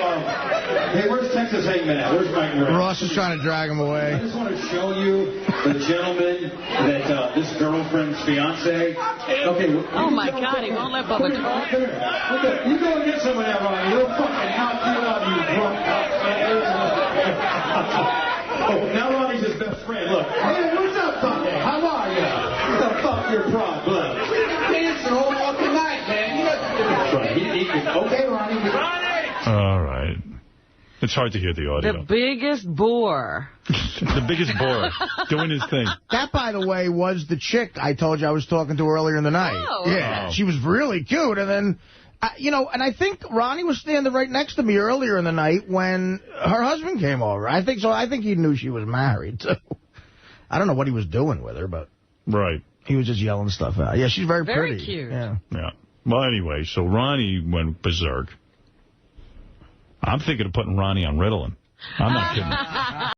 Hey, where's Texas Hangman at? Where's Mike Ray? Ross is trying to drag him away. I just want to show you the gentleman that this girlfriend's fiance. Okay. Oh my God, he won't let Bubba talk. Okay, you go and get some of that, Ronnie. He'll fucking knock you out, you drunk. Oh, now Ronnie's his best friend. Look. Hey, what's up, Bucky? How are you? What the fuck your problem? Dancing all fucking night, man. You got right. Okay, Ronnie. All right. It's hard to hear the audio. The biggest bore. The biggest bore. Doing his thing. That, by the way, was the chick I told you I was talking to earlier in the night. Oh. Yeah, she was really cute. And then, you know, and I think Ronnie was standing right next to me earlier in the night when her husband came over. I think he knew she was married, too. I don't know what he was doing with her, but... Right. He was just yelling stuff out. Yeah, she's very pretty. Very cute. Yeah. Well, anyway, so Ronnie went berserk. I'm thinking of putting Ronnie on Ritalin. I'm not kidding.